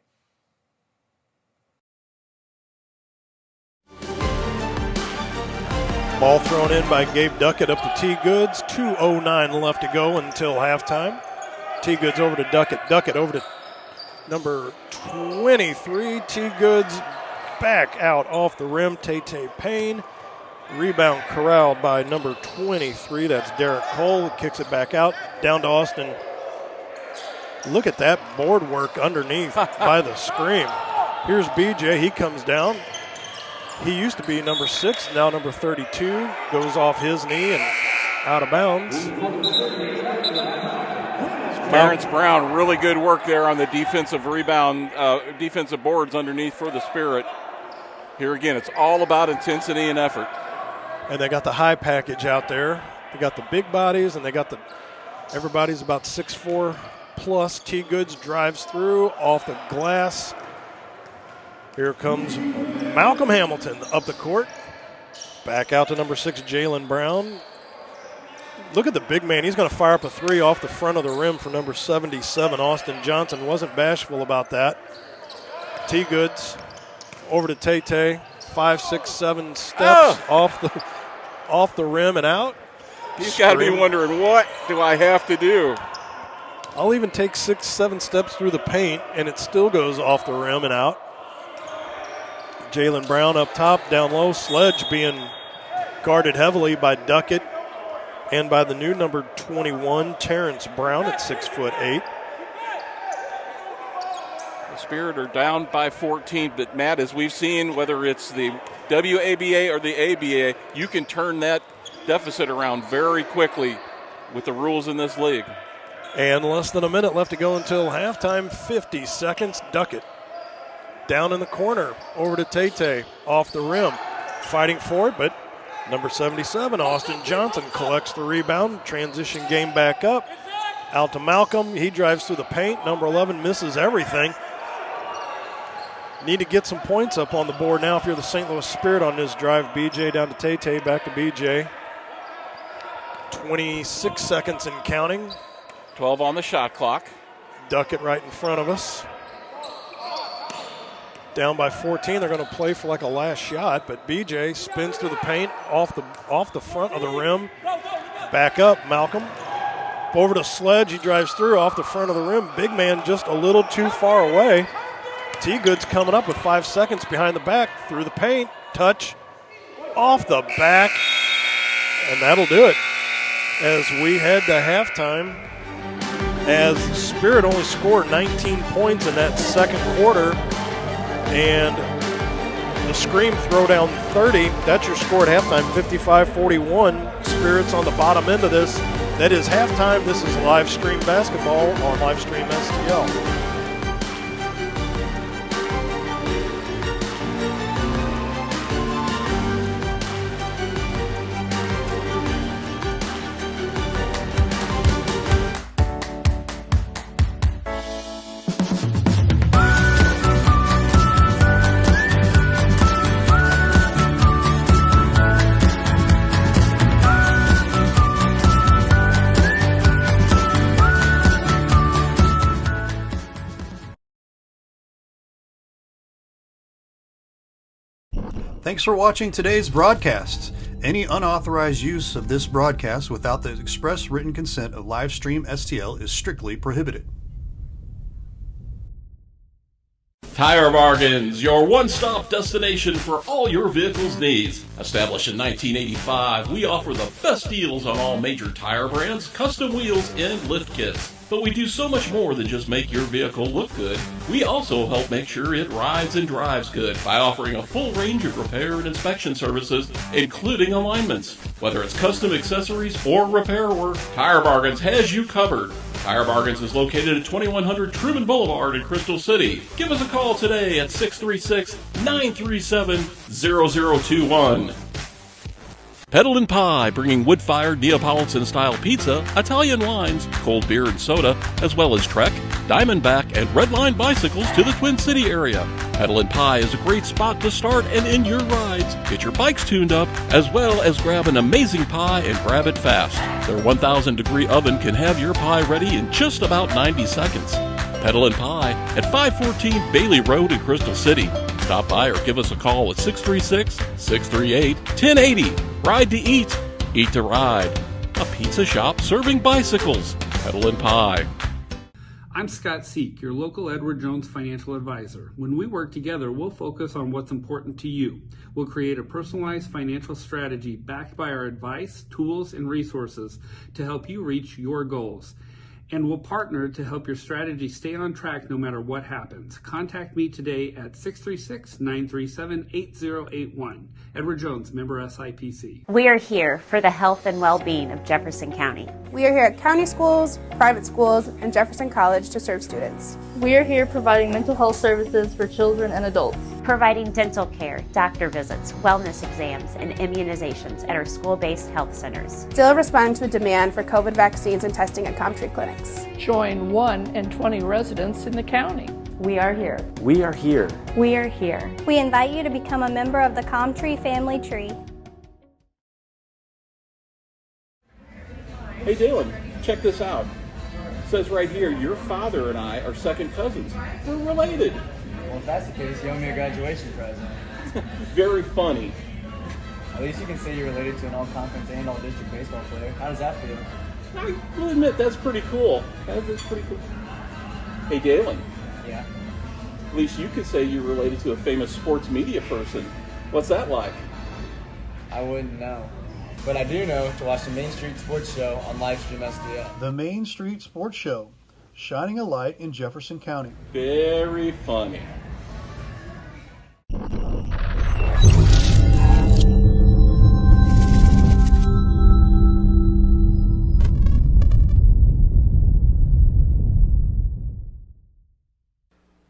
C: Ball thrown in by Gabe Duckett up to T-Goods. 2:09 left to go until halftime. T-Goods over to Duckett. Duckett over to number 23. T-Goods back out off the rim. Tay-Tay Payne. Rebound corralled by number 23. That's Derek Cole. Kicks it back out. Down to Austin. Look at that board work underneath by the screen. Here's BJ. He comes down. He used to be number 6, now number 32. Goes off his knee and out of bounds.
G: Terrence Brown, really good work there on the defensive rebound, defensive boards underneath for the Spirit. Here again, it's all about intensity and effort.
C: And they got the high package out there. They got the big bodies, and they got everybody's about 6'4" plus. T-Goods drives through off the glass. Here comes Malcolm Hamilton up the court. Back out to number 6, Jalen Brown. Look at the big man. He's going to fire up a three off the front of the rim for number 77, Austin Johnson. Wasn't bashful about that. T-Goods over to Tay-Tay. 5, 6, 7 steps off the rim and out.
G: He's got to be wondering, what do I have to do?
C: I'll even take 6, 7 steps through the paint, and it still goes off the rim and out. Jalen Brown up top, down low. Sledge being guarded heavily by Duckett and by the new number 21, Terrence Brown at 6'8".
G: The Spirit are down by 14, but Matt, as we've seen, whether it's the WABA or the ABA, you can turn that deficit around very quickly with the rules in this league.
C: And less than a minute left to go until halftime, 50 seconds. Duckett down in the corner, over to Tay-Tay, off the rim. Fighting for it, but number 77, Austin Johnson, collects the rebound. Transition game back up. Out to Malcolm. He drives through the paint. Number 11 misses everything. Need to get some points up on the board now if you're the St. Louis Spirit on this drive. BJ down to Tay-Tay, back to BJ. 26 seconds and counting.
G: 12 on the shot clock.
C: Duckett right in front of us. Down by 14, they're going to play for like a last shot, but BJ spins through the paint, off the front of the rim. Back up, Malcolm. Over to Sledge, he drives through, off the front of the rim. Big man just a little too far away. T-Good's coming up with 5 seconds behind the back, through the paint, touch, off the back, and that'll do it. As we head to halftime, as Spirit only scored 19 points in that second quarter, and the Scream throw down 30. That's your score at halftime, 55-41. Spirit's on the bottom end of this. That is halftime. This is live stream basketball on Livestream STL.
F: Thanks for watching today's broadcast. Any unauthorized use of this broadcast without the express written consent of Livestream STL is strictly prohibited.
L: Tire Bargains, your one-stop destination for all your vehicle's needs. Established in 1985, we offer the best deals on all major tire brands, custom wheels, and lift kits. But we do so much more than just make your vehicle look good. We also help make sure it rides and drives good by offering a full range of repair and inspection services, including alignments. Whether it's custom accessories or repair work, Tire Bargains has you covered. Tire Bargains is located at 2100 Truman Boulevard in Crystal City. Give us a call today at 636-937-0021. Pedal and Pie, bringing wood-fired Neapolitan-style pizza, Italian wines, cold beer and soda, as well as Trek, Diamondback, and Redline bicycles to the Twin City area. Pedal and Pie is a great spot to start and end your rides. Get your bikes tuned up, as well as grab an amazing pie and grab it fast. Their 1,000-degree oven can have your pie ready in just about 90 seconds. Pedal and Pie at 514 Bailey Road in Crystal City. Stop by or give us a call at 636-638-1080. Ride to eat, eat to ride. A pizza shop serving bicycles. Pedal and Pie.
K: I'm Scott Seek, your local Edward Jones financial advisor. When we work together, we'll focus on what's important to you. We'll create a personalized financial strategy backed by our advice, tools, and resources to help you reach your goals. And we'll partner to help your strategy stay on track no matter what happens. Contact me today at 636-937-8081. Edward Jones, member SIPC.
M: We are here for the health and well-being of Jefferson County.
N: We are here at county schools, private schools, and Jefferson College to serve students.
O: We are here providing mental health services for children and adults.
M: Providing dental care, doctor visits, wellness exams, and immunizations at our school-based health centers.
N: Still respond to the demand for COVID vaccines and testing at ComTree clinics.
O: Join 1 in 20 residents in the county.
P: We are here.
Q: We are here.
P: We are here.
R: We invite you to become a member of the ComTree family tree.
G: Hey Dalen, check this out. It says right here, your father and I are second cousins. We're related.
Q: Well, if that's the case, you owe me a graduation present.
G: Very funny.
Q: At least you can say you're related to an all-conference and all-district baseball player. How does that feel?
G: I will admit, that's pretty cool. That's pretty cool. Hey, Dalen.
Q: Yeah?
G: At least you could say you're related to a famous sports media person. What's that like?
Q: I wouldn't know. But I do know to watch the Main Street Sports Show on Livestream STL.
F: The Main Street Sports Show, shining a light in Jefferson County.
G: Very funny.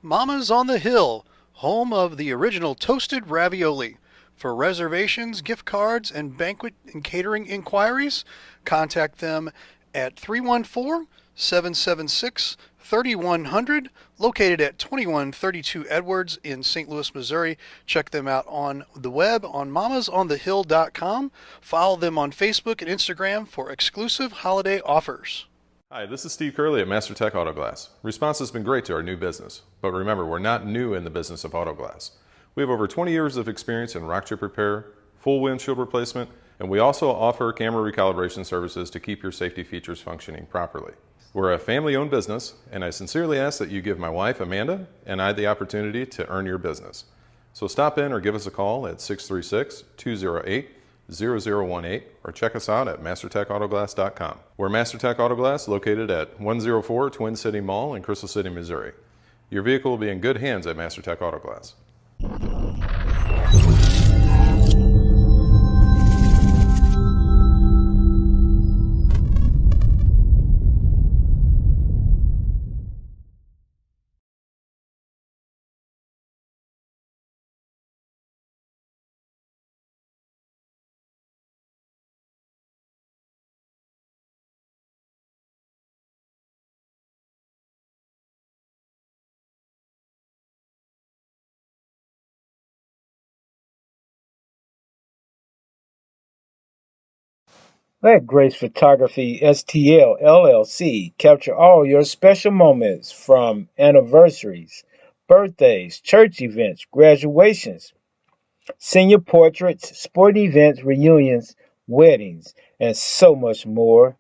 F: Mama's on the Hill, home of the original toasted ravioli. For reservations, gift cards, and banquet and catering inquiries, contact them at 314-776-3100, located at 2132 Edwards in St. Louis, Missouri. Check them out on the web on mamasonthehill.com. Follow them on Facebook and Instagram for exclusive holiday offers.
B: Hi, this is Steve Curley at Master Tech Auto Glass. Response has been great to our new business, but remember, we're not new in the business of auto glass. We have over 20 years of experience in rock chip repair, full windshield replacement, and we also offer camera recalibration services to keep your safety features functioning properly. We're a family-owned business, and I sincerely ask that you give my wife, Amanda, and I the opportunity to earn your business. So stop in or give us a call at 636-208-0018 or check us out at mastertechautoglass.com. We're MasterTech Auto Glass, located at 104 Twin City Mall in Crystal City, Missouri. Your vehicle will be in good hands at MasterTech Auto Glass.
A: Let Grace Photography STL LLC capture all your special moments from anniversaries, birthdays, church events, graduations, senior portraits, sporting events, reunions, weddings, and so much more.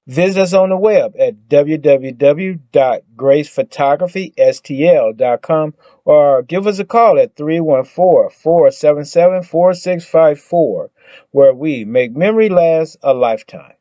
A: Visit us on the web at www.gracephotography.stl.com or give us a call at 314-477-4654, where we make memory last a lifetime.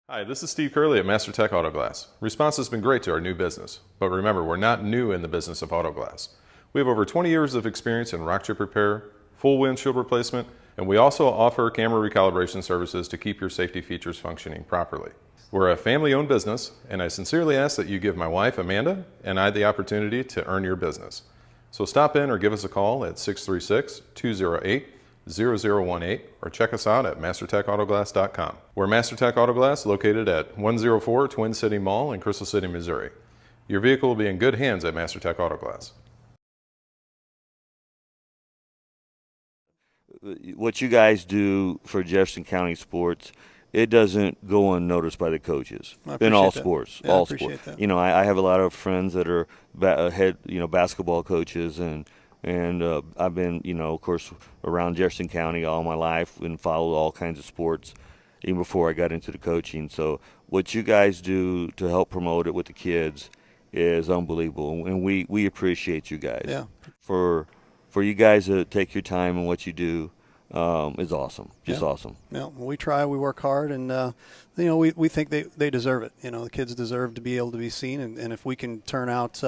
B: Hi, this is Steve Curley at MasterTech Auto Glass. Response has been great to our new business, but remember, we're not new in the business of auto glass. We have over 20 years of experience in rock chip repair, full windshield replacement, and we also offer camera recalibration services to keep your safety features functioning properly. We're a family-owned business, and I sincerely ask that you give my wife, Amanda, and I the opportunity to earn your business. So stop in or give us a call at 636-208-0018 or check us out at mastertechautoglass.com. We're MasterTech Auto Glass, located at 104 Twin City Mall in Crystal City, Missouri. Your vehicle will be in good hands at MasterTech Auto Glass.
P: What you guys do for Jefferson County sports, it doesn't go unnoticed by the coaches in all sports.
C: Yeah,
P: all
C: I appreciate
P: sports.
C: that.
P: You know, I have a lot of friends that are head basketball coaches, and I've been, of course, around Jefferson County all my life and followed all kinds of sports even before I got into the coaching. So what you guys do to help promote it with the kids is unbelievable, and we appreciate you guys.
C: Yeah.
P: For you guys to take your time and what you do is awesome. Just awesome.
C: Yeah, we try, we work hard, and we think they deserve it. The kids deserve to be able to be seen, and if we can turn out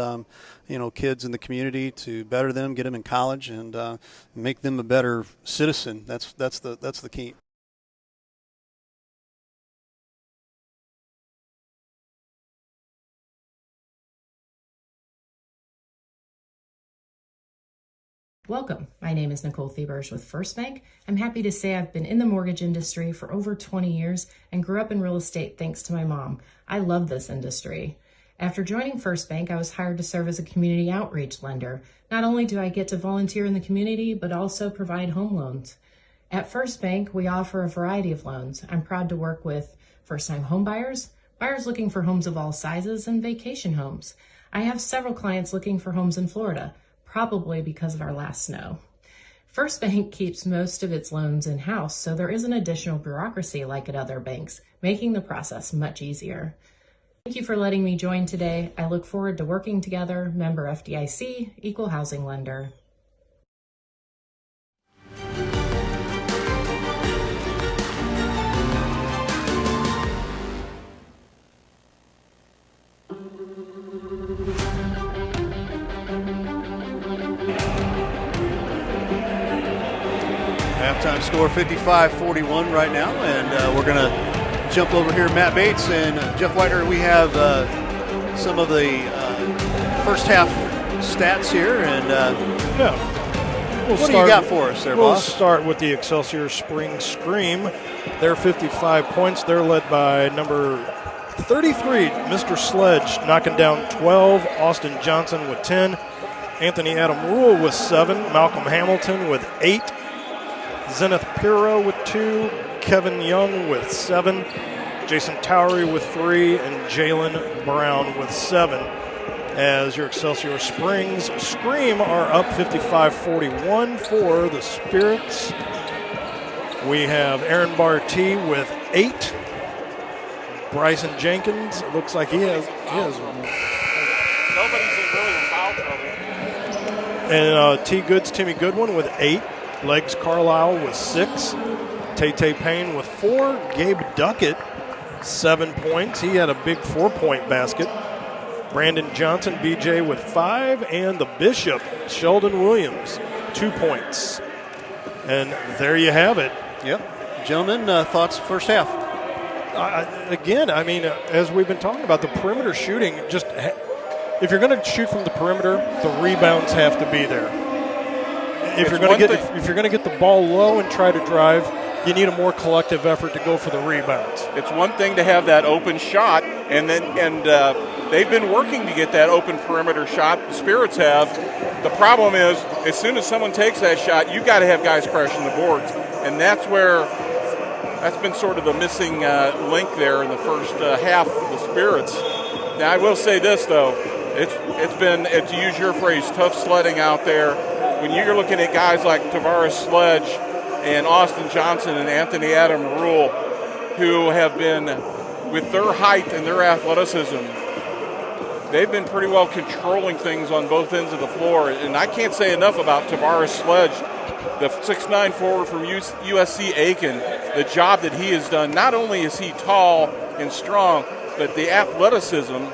C: kids in the community to better them, get them in college, and make them a better citizen, that's the key.
J: Welcome. My name is Nicole Thieberge with First Bank. I'm happy to say I've been in the mortgage industry for over 20 years and grew up in real estate thanks to my mom. I love this industry. After joining First Bank, I was hired to serve as a community outreach lender. Not only do I get to volunteer in the community, but also provide home loans. At First Bank, we offer a variety of loans. I'm proud to work with first-time home buyers, buyers looking for homes of all sizes, and vacation homes. I have several clients looking for homes in Florida, probably because of our last snow. First Bank keeps most of its loans in-house, so there isn't additional bureaucracy like at other banks, making the process much easier. Thank you for letting me join today. I look forward to working together. Member FDIC, Equal Housing Lender.
F: Halftime score 55-41 right now, and we're going to jump over here. Matt Bates and Jeff Whitener, we have some of the first half stats here, and what do you got for us there,
C: We'll
F: boss?
C: start with the Excelsior Spring Scream. They're 55 points. They're led by number 33, Mr. Sledge, knocking down 12. Austin Johnson with 10. Anthony Adam Rule with 7. Malcolm Hamilton with 8. Zenith Piro with 2. Kevin Young with 7. Jason Towery with 3. And Jalen Brown with 7. As your Excelsior Springs Scream are up 55-41 for the Spirits. We have Aaron Barty with 8. Bryson Jenkins, it looks like he has
G: Nobody's really in foul trouble.
C: And T. Goods, Timmy Goodwin with 8. Legs Carlisle with 6. Tay Payne with 4. Gabe Duckett, 7 points. He had a big 4-point basket. Brandon Johnson, BJ with 5. And the Bishop, Sheldon Williams, 2 points. And there you have it.
F: Yep. Gentlemen, thoughts first half?
C: Again, I mean, as we've been talking about, the perimeter shooting, just if you're going to shoot from the perimeter, the rebounds have to be there. If you're going to get the ball low and try to drive, you need a more collective effort to go for the rebounds.
G: It's one thing to have that open shot, and they've been working to get that open perimeter shot. The Spirits have. The problem is, as soon as someone takes that shot, you've got to have guys crashing the boards, and that's been sort of the missing link there in the first half of the Spirits. Now, I will say this, though. It's been, to use your phrase, tough sledding out there. When you're looking at guys like Tavares Sledge and Austin Johnson and Anthony Adam Rule, who have been, with their height and their athleticism, they've been pretty well controlling things on both ends of the floor. And I can't say enough about Tavares Sledge, the 6'9" forward from USC Aiken, the job that he has done. Not only is he tall and strong, but the athleticism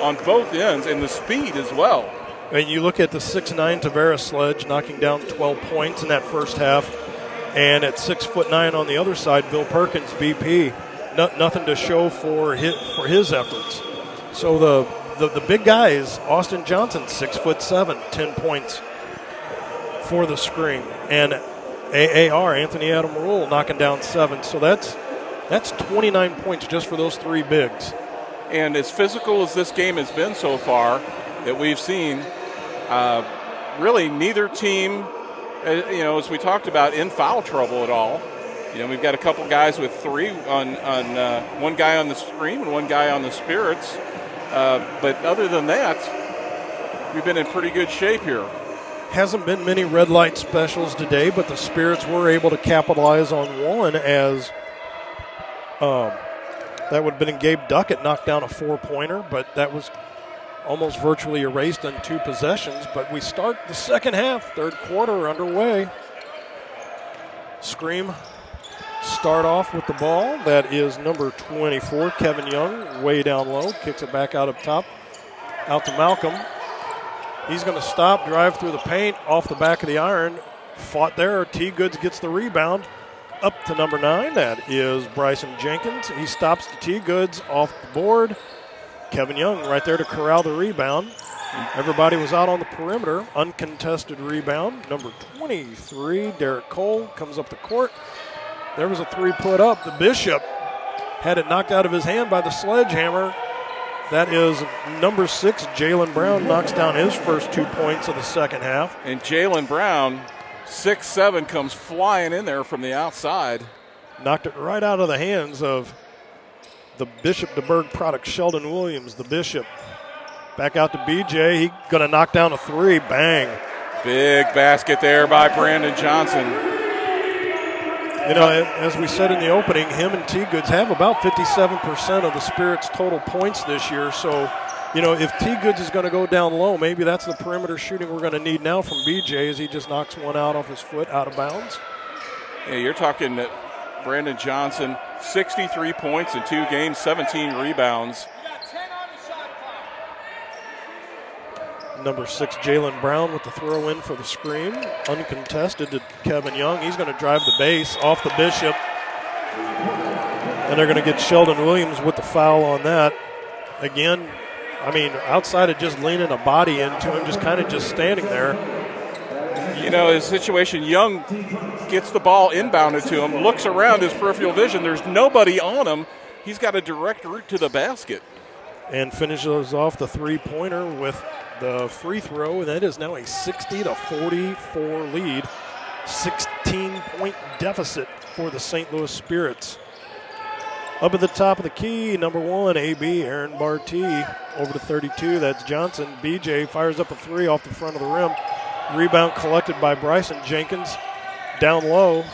G: on both ends and the speed as well.
C: And you look at the 6'9" Tavares Sledge knocking down 12 points in that first half. And at 6'9" on the other side, Bill Perkins, BP, nothing to show for his efforts. So the big guys, Austin Johnson, 6'7", 10 points for the Scream. And AAR, Anthony Adam Rule, knocking down 7. So that's 29 points just for those 3 bigs.
G: And as physical as this game has been so far that we've seen, really neither team, as we talked about, in foul trouble at all. We've got a couple guys with 3 on one guy on the Scream and one guy on the Spirits. But other than that, we've been in pretty good shape here.
C: Hasn't been many red light specials today, but the Spirits were able to capitalize on one as that would have been Gabe Duckett knocked down a 4-pointer, but that was almost virtually erased in 2 possessions. But we start the second half, third quarter underway. Scream start off with the ball. That is number 24, Kevin Young, way down low, kicks it back out up top, out to Malcolm. He's going to stop, drive through the paint, off the back of the iron. Fought there. T. Goods gets the rebound. Up to number 9. That is Bryson Jenkins. He stops the T. Goods off the board. Kevin Young right there to corral the rebound. Everybody was out on the perimeter. Uncontested rebound. Number 23, Derek Cole, comes up the court. There was a 3 put up. The Bishop had it knocked out of his hand by the sledgehammer. That is number 6, Jalen Brown, knocks down his first 2 points of the second half.
G: And Jalen Brown, 6'7", comes flying in there from the outside.
C: Knocked it right out of the hands of the Bishop DeBerg product, Sheldon Williams, the Bishop. Back out to BJ. He's going to knock down a 3. Bang.
G: Big basket there by Brandon Johnson.
C: As we said in the opening, him and T. Goods have about 57% of the Spirits' total points this year. So, if T. Goods is going to go down low, maybe that's the perimeter shooting we're going to need now from BJ as he just knocks one out off his foot out of bounds.
G: Yeah, you're talking Brandon Johnson, 63 points in 2 games, 17 rebounds.
C: Number 6, Jalen Brown with the throw in for the Scream. Uncontested to Kevin Young. He's going to drive the base off the Bishop. And they're going to get Sheldon Williams with the foul on that. Again, outside of just leaning a body into him, just standing there.
G: His situation, Young gets the ball inbounded to him, looks around his peripheral vision. There's nobody on him. He's got a direct route to the basket.
C: And finishes off the 3-pointer with the free throw, and that is now a 60-44 lead. 16-point deficit for the St. Louis Spirits. Up at the top of the key, number 1, AB, Aaron Barty. Over to 32, that's Johnson. BJ fires up a three off the front of the rim. Rebound collected by Bryson Jenkins. Down low,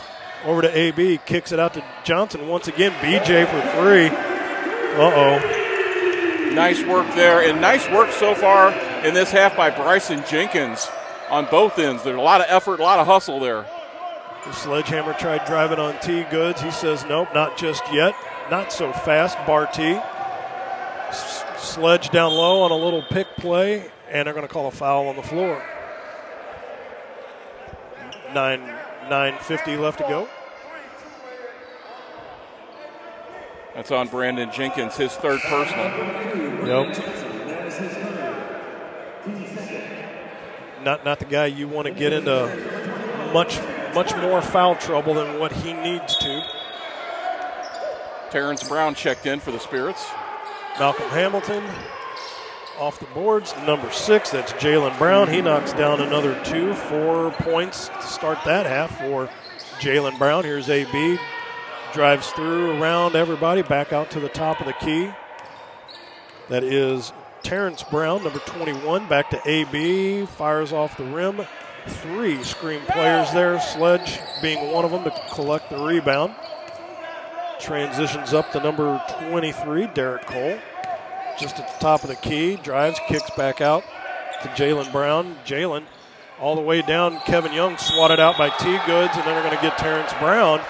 C: over to AB, kicks it out to Johnson once again. BJ for three.
G: Nice work there, and nice work so far in this half by Bryson Jenkins on both ends. There's a lot of effort, a lot of hustle there.
C: The Sledgehammer tried driving on T. Goods. He says, nope, not just yet. Not so fast, Barty. Sledge down low on a little pick play, and they're going to call a foul on the floor. 9:50 left to go.
G: That's on Brandon Jenkins, his third personal.
C: Yep. Not the guy you want to get into much more foul trouble than what he needs to.
G: Terrence Brown checked in for the Spirits.
C: Malcolm Hamilton off the boards. Number 6, that's Jalen Brown. He knocks down another 2, 4 points to start that half for Jalen Brown. Here's AB. Drives through, around everybody, back out to the top of the key. That is Terrence Brown, number 21, back to AB. Fires off the rim. 3 screen players there, Sledge being one of them to collect the rebound. Transitions up to number 23, Derek Cole. Just at the top of the key, drives, kicks back out to Jalen Brown. Jalen all the way down. Kevin Young swatted out by T. Goods, and then they're going to get Terrence Brown.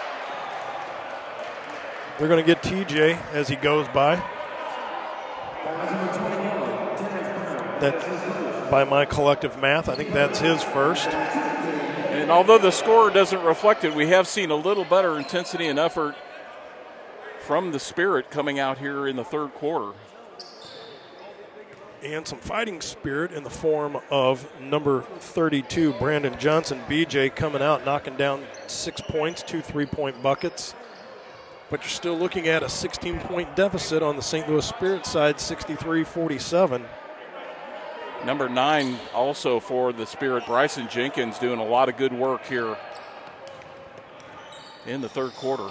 C: They're going to get TJ as he goes by. That, by my collective math, I think that's his first.
G: And although the score doesn't reflect it, we have seen a little better intensity and effort from the Spirit coming out here in the third quarter.
C: And some fighting spirit in the form of number 32, Brandon Johnson. BJ coming out, knocking down 6 points, 2 3-point buckets. But you're still looking at a 16-point deficit on the St. Louis Spirit side, 63-47.
G: Number 9 also for the Spirit, Bryson Jenkins, doing a lot of good work here in the third quarter.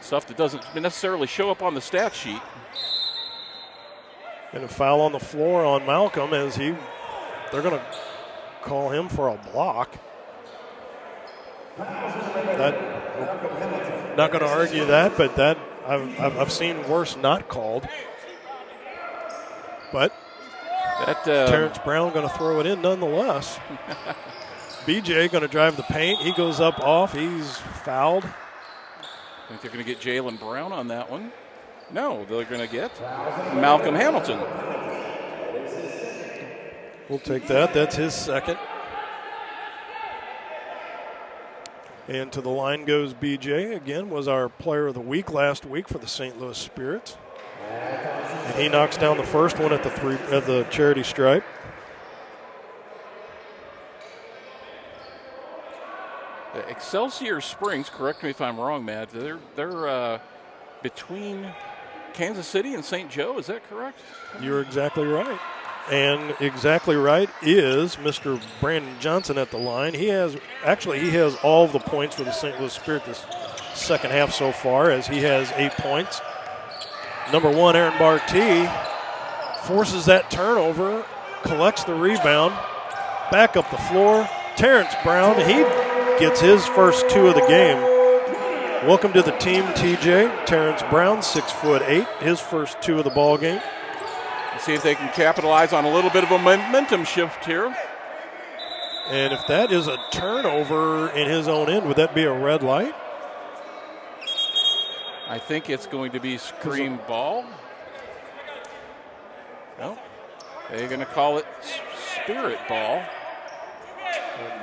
G: Stuff that doesn't necessarily show up on the stat sheet.
C: And a foul on the floor on Malcolm as they're going to call him for a block. Not going to argue that, but that I've seen worse not called. But Terrence Brown going to throw it in nonetheless. BJ going to drive the paint. He goes up off. He's fouled.
G: I think they're going to get Jalen Brown on that one. No, they're going to get Malcolm Hamilton.
C: We'll take that. That's his second. And to the line goes BJ. Again, was our player of the week last week for the St. Louis Spirits. And he knocks down the first one at the charity stripe.
G: The Excelsior Springs, correct me if I'm wrong, Matt, they're between Kansas City and St. Joe, is that correct?
C: You're exactly right. And exactly right is Mr. Brandon Johnson at the line. He has all of the points for the St. Louis Spirit this second half so far, as he has 8 points. Number 1, Aaron Barty, forces that turnover, collects the rebound, back up the floor. Terrence Brown, he gets his first 2 of the game. Welcome to the team, TJ. Terrence Brown, 6'8", his first 2 of the ball game.
G: Let's see if they can capitalize on a little bit of a momentum shift here.
C: And if that is a turnover in his own end, would that be a red light?
G: I think it's going to be screen ball. No, they're going to call it Spirit ball.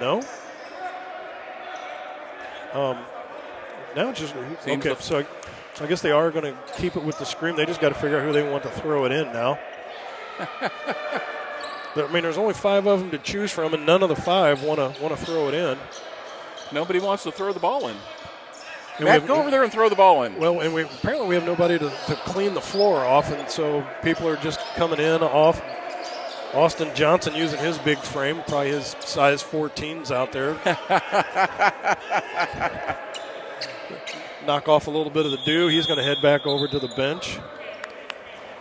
C: No. Now it's just okay. So I guess they are going to keep it with the screen. They just got to figure out who they want to throw it in now. I mean, there's only 5 of them to choose from, and none of the 5 want to throw it in.
G: Nobody wants to throw the ball in. Matt, go over there and throw the ball in.
C: Well, and apparently we have nobody to clean the floor off, and so people are just coming in off Austin Johnson using his big frame, probably his size 14s out there. Knock off a little bit of the dew. He's going to head back over to the bench.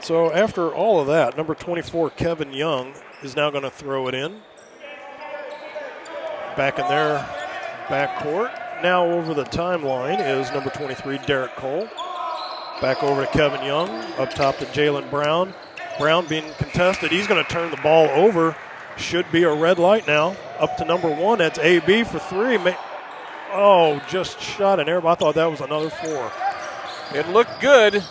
C: So after all of that, number 24, Kevin Young, is now going to throw it in. Back in their backcourt. Now over the timeline is number 23, Derek Cole. Back over to Kevin Young. Up top to Jalen Brown. Brown being contested. He's going to turn the ball over. Should be a red light now. Up to number 1. That's AB for 3. Oh, just shot an air. I thought that was another 4.
G: It looked good.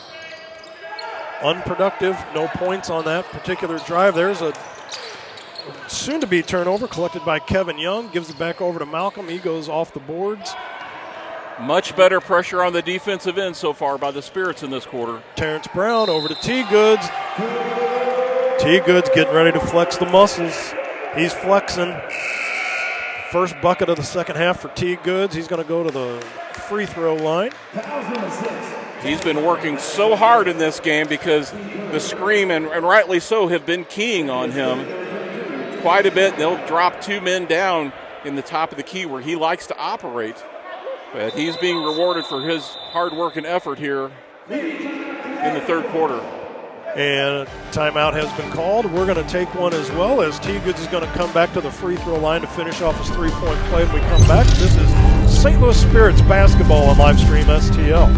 C: Unproductive. No points on that particular drive. There's a soon-to-be turnover collected by Kevin Young. Gives it back over to Malcolm. He goes off the boards.
G: Much better pressure on the defensive end so far by the Spirits in this quarter.
C: Terrence Brown over to T. Goods. T. Goods getting ready to flex the muscles. He's flexing. First bucket of the second half for T. Goods. He's going to go to the free throw line.
G: He's been working so hard in this game because the Scream, and rightly so, have been keying on him quite a bit. They'll drop 2 men down in the top of the key where he likes to operate. But he's being rewarded for his hard work and effort here in the third quarter.
C: And timeout has been called. We're going to take one as well, as T. Goods is going to come back to the free throw line to finish off his three-point play when we come back. This is St. Louis Spirits basketball on Livestream STL.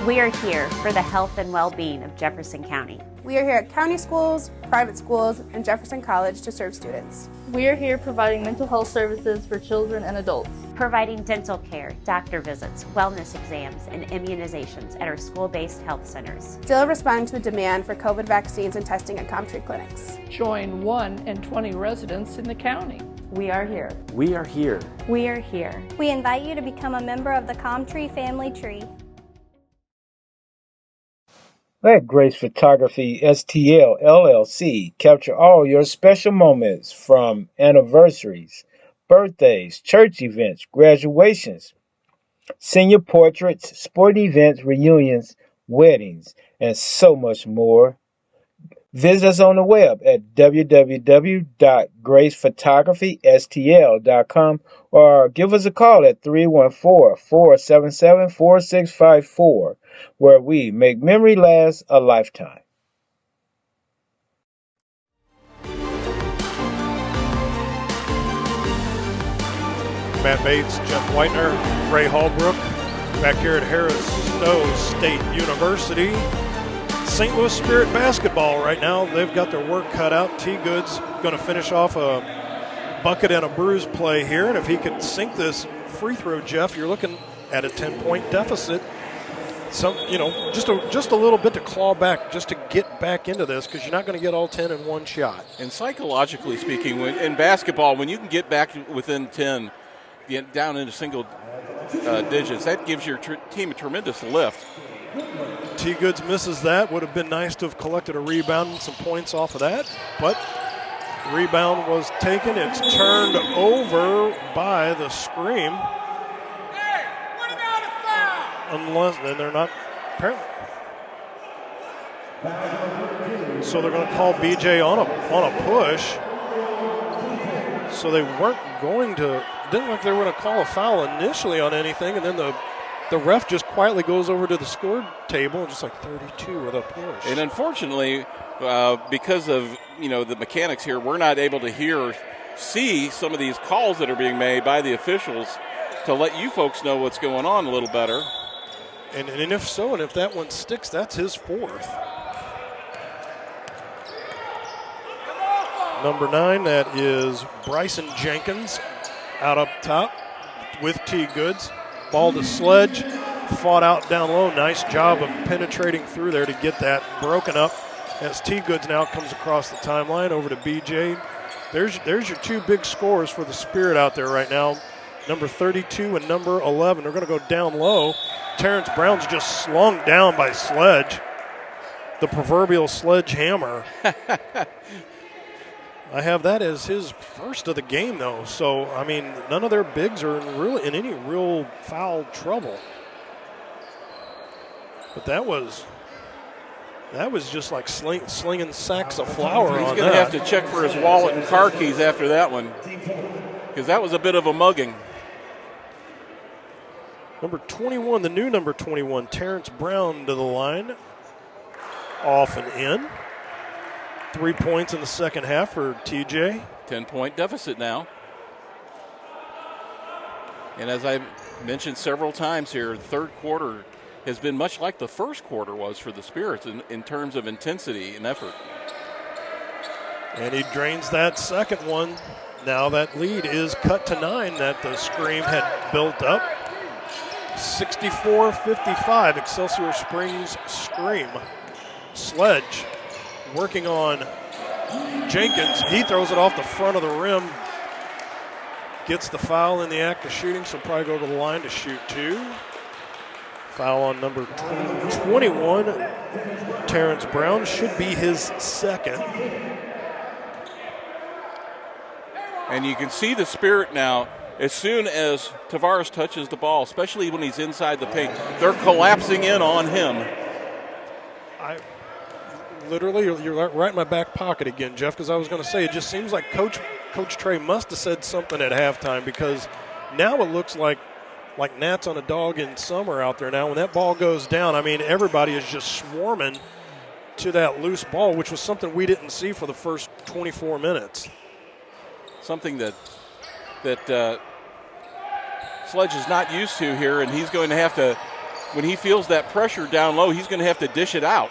M: We are here for the health and well-being of Jefferson County.
N: We are here at county schools, private schools, and Jefferson College to serve students.
O: We are here providing mental health services for children and adults.
M: Providing dental care, doctor visits, wellness exams, and immunizations at our school-based health centers.
N: Still respond to the demand for COVID vaccines and testing at ComTree clinics.
S: Join 1 in 20 residents in the county.
T: We are here.
U: We are here.
T: We are here.
R: We invite you to become a member of the ComTree family tree.
A: Let Grace Photography STL LLC capture all your special moments from anniversaries, birthdays, church events, graduations, senior portraits, sporting events, reunions, weddings, and so much more. Visit us on the web at www.gracephotographystl.com or give us a call at 314-477-4654, where we make memory last a lifetime.
C: Matt Bates, Jeff Whitener, Ray Hallbrook, back here at Harris Stowe State University. St. Louis Spirit basketball right now. They've got their work cut out. T. Goods going to finish off a bucket and a bruise play here, and if he can sink this free throw, Jeff, you're looking at a 10-point deficit. Just a little bit to claw back, just to get back into this, because you're not going to get all 10 in one shot.
G: And psychologically speaking, in basketball, when you can get back within 10, get down into single digits, that gives your team a tremendous lift.
C: T. Goods misses that. Would have been nice to have collected a rebound and some points off of that, but rebound was taken. It's turned over by the Scream. Unless, then they're not, apparently. So they're going to call BJ on a push. So they weren't going to, didn't look like they were going to call a foul initially on anything, and then the ref just quietly goes over to the score table and just like 32 with a push.
G: And unfortunately, because of the mechanics here, we're not able to see some of these calls that are being made by the officials to let you folks know what's going on a little better.
C: And if so, and if that one sticks, that's his fourth. Number 9, that is Bryson Jenkins out up top with T. Goods. Ball to Sledge, fought out down low. Nice job of penetrating through there to get that broken up as T. Goods now comes across the timeline over to BJ. There's your 2 big scores for the Spirit out there right now. Number 32 and number 11. They're going to go down low. Terrence Brown's just slung down by Sledge, the proverbial sledgehammer. I have that as his first of the game, though. So, I mean, none of their bigs are in any real foul trouble. But that was just like slinging sacks of flour on that.
G: He's going to have to check for his wallet and car keys after that one, because that was a bit of a mugging.
C: Number 21, the new number 21, Terrence Brown to the line. Off and in. 3 points in the second half for TJ.
G: 10-point deficit now. And as I mentioned several times here, the third quarter has been much like the first quarter was for the Spirits in terms of intensity and effort.
C: And he drains that second one. Now that lead is cut to 9 that the Scream had built up. 64-55, Excelsior Springs Scream. Sledge working on Jenkins. He throws it off the front of the rim. Gets the foul in the act of shooting, so probably go to the line to shoot 2. Foul on number 21, Terrence Brown. Should be his second.
G: And you can see the Spirit now. As soon as Tavares touches the ball, especially when he's inside the paint, they're collapsing in on him.
C: Literally, you're right in my back pocket again, Jeff, because I was going to say, it just seems like Coach Trey must have said something at halftime, because now it looks like gnats on a dog in summer out there now. When that ball goes down, I mean, everybody is just swarming to that loose ball, which was something we didn't see for the first 24 minutes.
G: Something that Sledge is not used to here, and he's going to have to, when he feels that pressure down low, he's going to have to dish it out.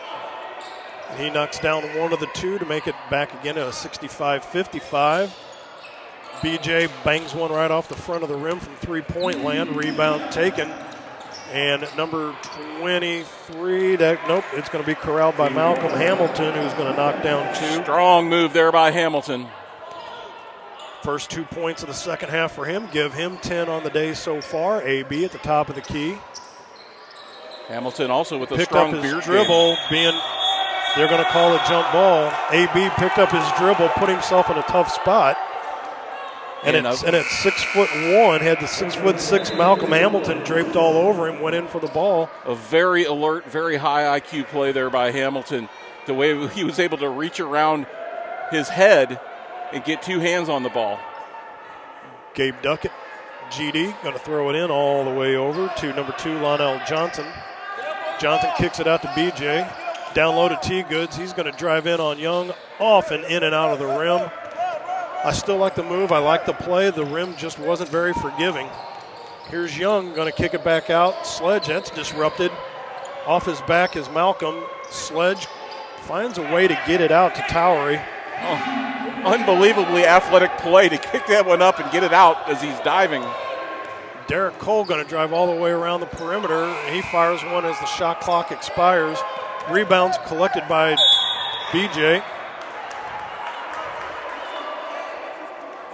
C: He knocks down one of the two to make it back again at a 65-55. BJ bangs one right off the front of the rim from three-point land. Rebound taken. And number 23, it's going to be corralled by Malcolm Hamilton, who's going to knock down 2.
G: Strong move there by Hamilton.
C: First 2 points of the second half for him. Give him 10 on the day so far. AB at the top of the key.
G: Hamilton also with a
C: picked
G: strong
C: up his
G: beard
C: dribble, they're going to call a jump ball. AB picked up his dribble, put himself in a tough spot. And at 6'1", had the 6'6" Malcolm Hamilton draped all over him, went in for the ball.
G: A very alert, very high IQ play there by Hamilton. The way he was able to reach around his head and get 2 hands on the ball.
C: Gabe Duckett, GD, going to throw it in all the way over to number 2, Lonell Johnson. Johnson kicks it out to BJ. Down low to T-Goods. He's going to drive in on Young, off and in and out of the rim. I still like the move. I like the play. The rim just wasn't very forgiving. Here's Young going to kick it back out. Sledge, that's disrupted. Off his back is Malcolm. Sledge finds a way to get it out to Towery.
G: Oh, unbelievably athletic play to kick that one up and get it out as he's diving.
C: Derek Cole going to drive all the way around the perimeter. He fires one as the shot clock expires. Rebounds collected by BJ.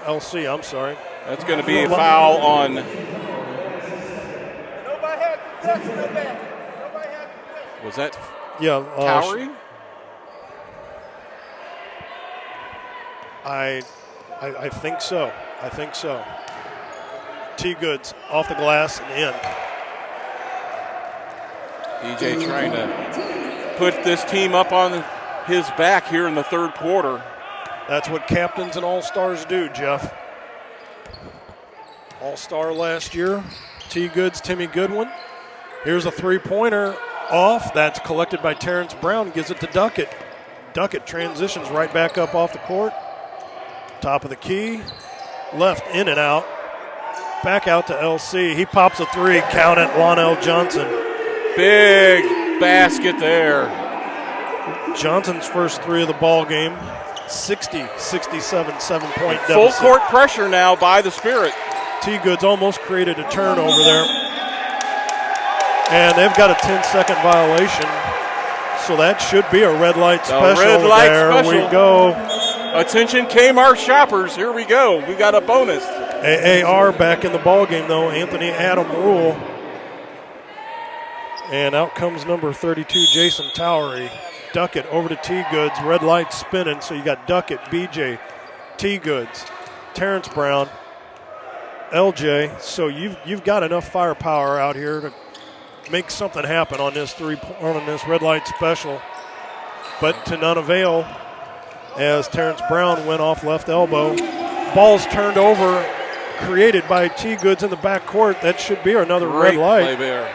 C: LC, I'm sorry.
G: That's going to be a foul on. Was that Towery?
C: I think so. I think so. T-Goods off the glass and in.
G: DJ trying to put this team up on his back here in the third quarter.
C: That's what captains and all-stars do, Jeff. All-star last year, T-Goods, Timmy Goodwin. Here's a three-pointer off. That's collected by Terrence Brown. Gives it to Duckett. Duckett transitions right back up off the court. Top of the key. Left in and out. Back out to LC. He pops a three. Count it, Lonell Johnson.
G: Big basket there.
C: Johnson's first three of the ball game. 60-67, 7-point deficit.
G: Full court pressure now by the Spirit.
C: T-Goods almost created a turnover there. And they've got a 10-second violation. So that should be a red light special.
G: Red light
C: there
G: special.
C: We go.
G: Attention Kmart shoppers, here we go. We got a bonus.
C: AAR back in the ball game though, Anthony Adam Rule. And out comes number 32, Jason Towery. Duckett over to T-Goods, red light spinning, so you got Duckett, BJ, T-Goods, Terrence Brown, LJ. So you've got enough firepower out here make something happen on this on this red light special, but to none avail as Terrence Brown went off left elbow. Ball's turned over, created by T. Goods in the backcourt. That should be another
G: Great
C: red light.
G: play there.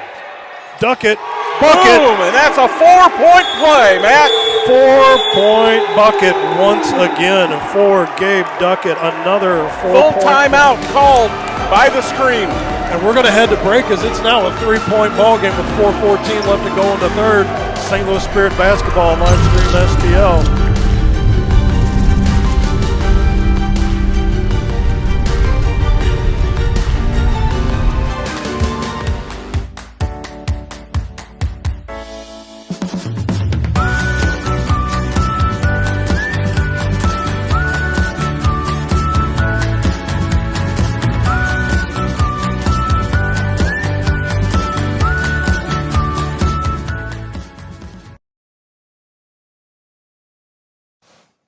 C: Duck it, bucket.
G: Boom, and that's a 4-point play, Matt.
C: 4-point bucket once again for Gabe Duckett. Another 4-point.
G: Full timeout called by the Scream.
C: And we're going to head to break as it's now a 3-point ball game with 4:14 left to go in the third. St. Louis Spirit basketball on live stream STL.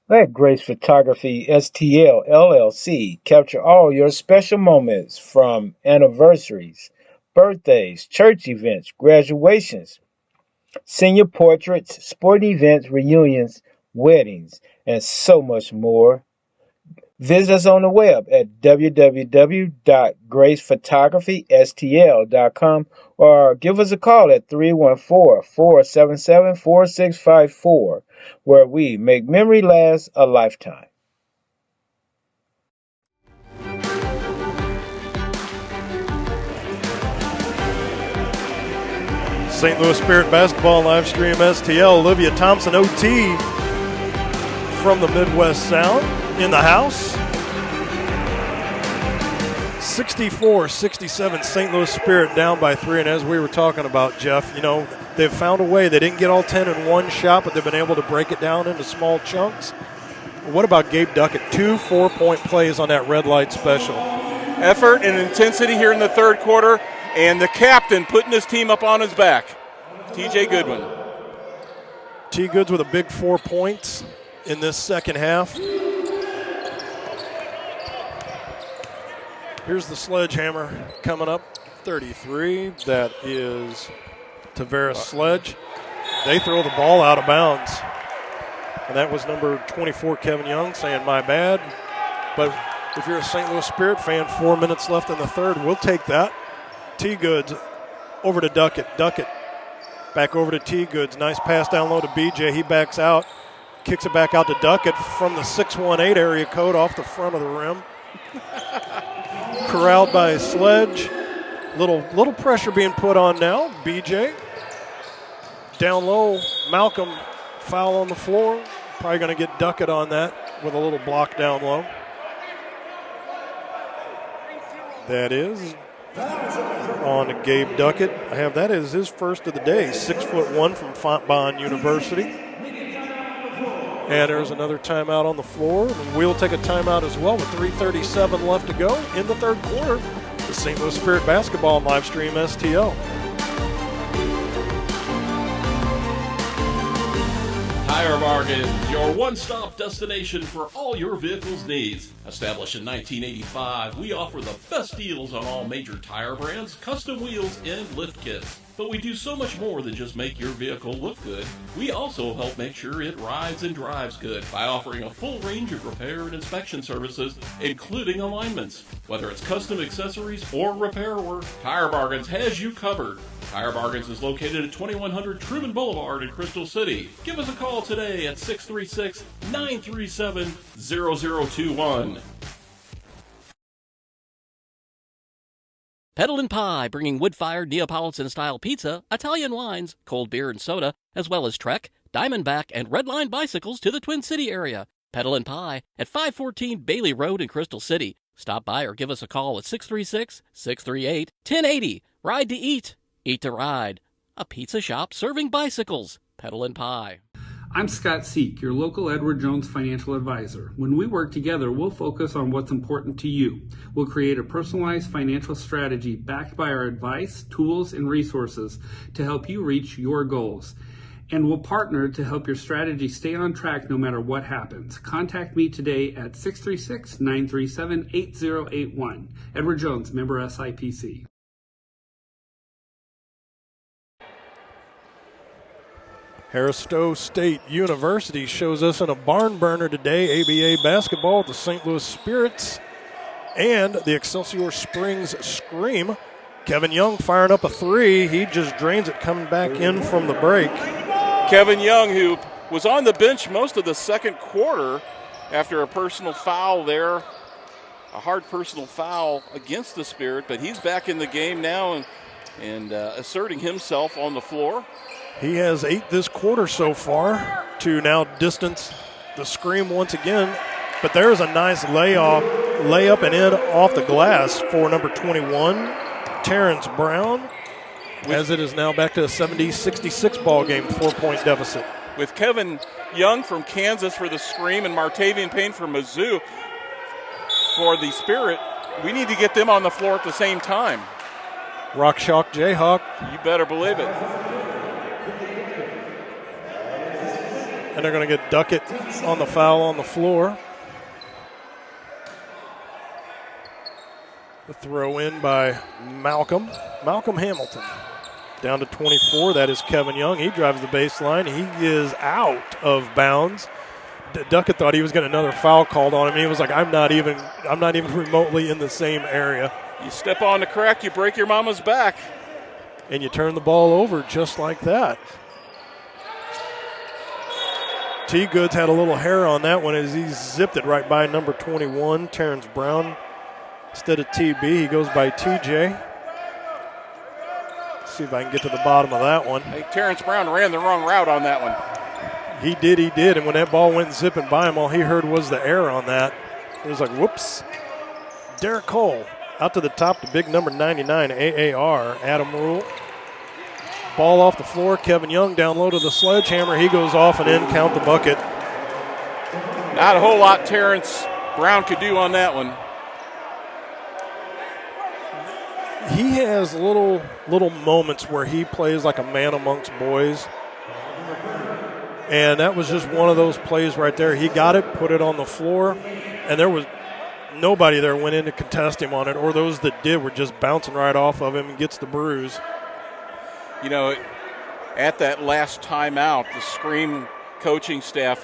A: Let Grace Photography STL LLC capture all your special moments from anniversaries, birthdays, church events, graduations, senior portraits, sporting events, reunions, weddings, and so much more. Visit us on the web at www.gracephotographystl.com or give us a call at 314-477-4654, where we make memory last a lifetime.
C: St. Louis Spirit basketball live stream STL. Olivia Thompson, OT from the Midwest Sound in the house. 64-67, St. Louis Spirit down by 3. And as we were talking about, Jeff, you know, they've found a way. They didn't get all 10 in one shot, but they've been able to break it down into small chunks. What about Gabe Duckett? 2 4-point plays on that red light special.
G: Effort and intensity here in the third quarter, and the captain putting his team up on his back, T.J. Goodwin.
C: T. Goods with a big 4 points in this second half. Here's the sledgehammer coming up, 33. That is Tavares Sledge. They throw the ball out of bounds. And that was number 24, Kevin Young, saying, my bad. But if you're a St. Louis Spirit fan, 4 minutes left in the third, we'll take that. T. Goods over to Duckett. Duckett back over to T. Goods. Nice pass down low to BJ. He backs out, kicks it back out to Duckett from the 618 area code off the front of the rim. Corralled by Sledge. Little pressure being put on now. BJ down low. Malcolm foul on the floor. Probably going to get Duckett on that with a little block down low. That is on Gabe Duckett. I have that as his first of the day. 6'1" from Fontbonne University. And there's another timeout on the floor. And we'll take a timeout as well with 3:37 left to go in the third quarter. The St. Louis Spirit basketball on live stream STL.
L: Tire Bargain, your one-stop destination for all your vehicle's needs. Established in 1985, we offer the best deals on all major tire brands, custom wheels, and lift kits. But we do so much more than just make your vehicle look good. We also help make sure it rides and drives good by offering a full range of repair and inspection services, including alignments. Whether it's custom accessories or repair work, Tire Bargains has you covered. Tire Bargains is located at 2100 Truman Boulevard in Crystal City. Give us a call today at 636-937-0021.
I: Petalin Pie, bringing wood-fired Neapolitan-style pizza, Italian wines, cold beer and soda, as well as Trek, Diamondback, and Redline bicycles to the Twin City area. Petalin Pie at 514 Bailey Road in Crystal City. Stop by or give us a call at 636-638-1080. Ride to eat, eat to ride. A pizza shop serving bicycles. Petalin Pie.
K: I'm Scott Seek, your local Edward Jones financial advisor. When we work together, we'll focus on what's important to you. We'll create a personalized financial strategy backed by our advice, tools, and resources to help you reach your goals. And we'll partner to help your strategy stay on track no matter what happens. Contact me today at 636-937-8081. Edward Jones, member SIPC.
C: Harris-Stowe State University shows us in a barn burner today, ABA basketball with the St. Louis Spirits and the Excelsior Springs Scream. Kevin Young firing up a three. He just drains it coming back in from the break.
G: Kevin Young, who was on the bench most of the second quarter after a personal foul there, a hard personal foul against the Spirit, but he's back in the game now and asserting himself on the floor.
C: He has 8 this quarter so far to now distance the Scream once again. But there's a nice layup and in off the glass for number 21, Terrence Brown, as it is now back to a 70-66 ball game, 4-point deficit.
G: With Kevin Young from Kansas for the Scream and Martavian Payne from Mizzou for the Spirit, we need to get them on the floor at the same time.
C: Rock Chalk Jayhawk.
G: You better believe it.
C: And they're going to get Duckett on the foul on the floor. The throw in by Malcolm Hamilton. Down to 24, that is Kevin Young. He drives the baseline. He is out of bounds. Duckett thought he was getting another foul called on him. He was like, I'm not even remotely in the same area.
G: You step on the crack, you break your mama's back.
C: And you turn the ball over just like that. T. Goods had a little hair on that one as he zipped it right by number 21, Terrence Brown. Instead of TB, he goes by TJ. See if I can get to the bottom of that one.
G: Hey, Terrence Brown ran the wrong route on that one.
C: He did. And when that ball went zipping by him, all he heard was the air on that. It was like, whoops. Derek Cole out to the top, the big number 99, AAR, Adam Rule. Ball off the floor. Kevin Young down low to the sledgehammer. He goes off and in, count the bucket.
G: Not a whole lot Terrence Brown could do on that one.
C: He has little moments where he plays like a man amongst boys. And that was just one of those plays right there. He got it, put it on the floor, and there was nobody there went in to contest him on it, or those that did were just bouncing right off of him and gets the bruise.
G: You know, at that last timeout, the Scream coaching staff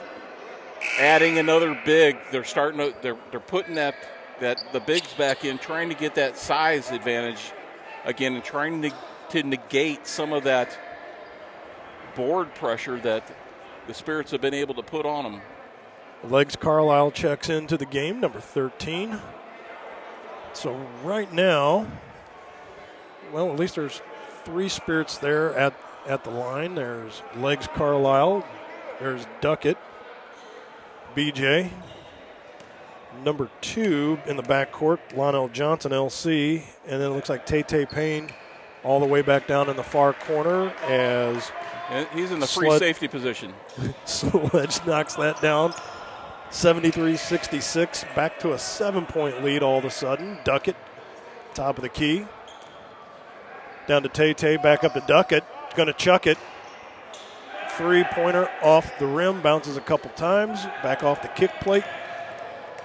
G: adding another big. They're starting to they're putting the bigs back in, trying to get that size advantage again, and trying to negate some of that board pressure that the Spirits have been able to put on them.
C: Legs Carlisle checks into the game, number 13. So right now, well, at least there's 3 Spirits there at the line. There's Legs Carlisle, there's Duckett, BJ. Number 2 in the backcourt, Lionel Johnson, LC. And then it looks like Tay Payne all the way back down in the far corner as
G: he's in the free safety position.
C: Sledge knocks that down. 73-66, back to a 7-point lead all of a sudden. Duckett, top of the key. Down to Tay, back up to Duckett. Going to chuck it. 3-pointer off the rim, bounces a couple times, back off the kick plate.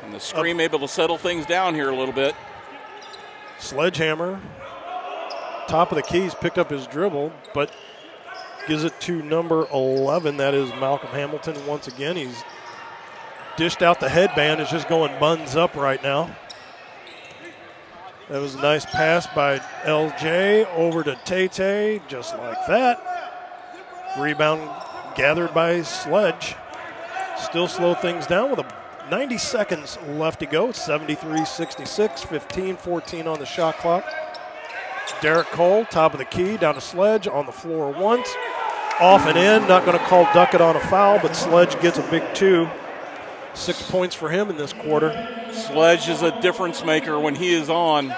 G: And the Scream able to settle things down here a little bit.
C: Sledgehammer, top of the keys, picked up his dribble, but gives it to number 11. That is Malcolm Hamilton once again. He's dished out the headband. It's just going buns up right now. That was a nice pass by LJ over to Tay, just like that. Rebound gathered by Sledge. Still slow things down with 90 seconds left to go. 73-66, 15-14 on the shot clock. Derek Cole, top of the key, down to Sledge, on the floor once. Off and in, not going to call Duckett on a foul, but Sledge gets a big 2. 6 points for him in this quarter.
G: Sledge is a difference maker when he is on.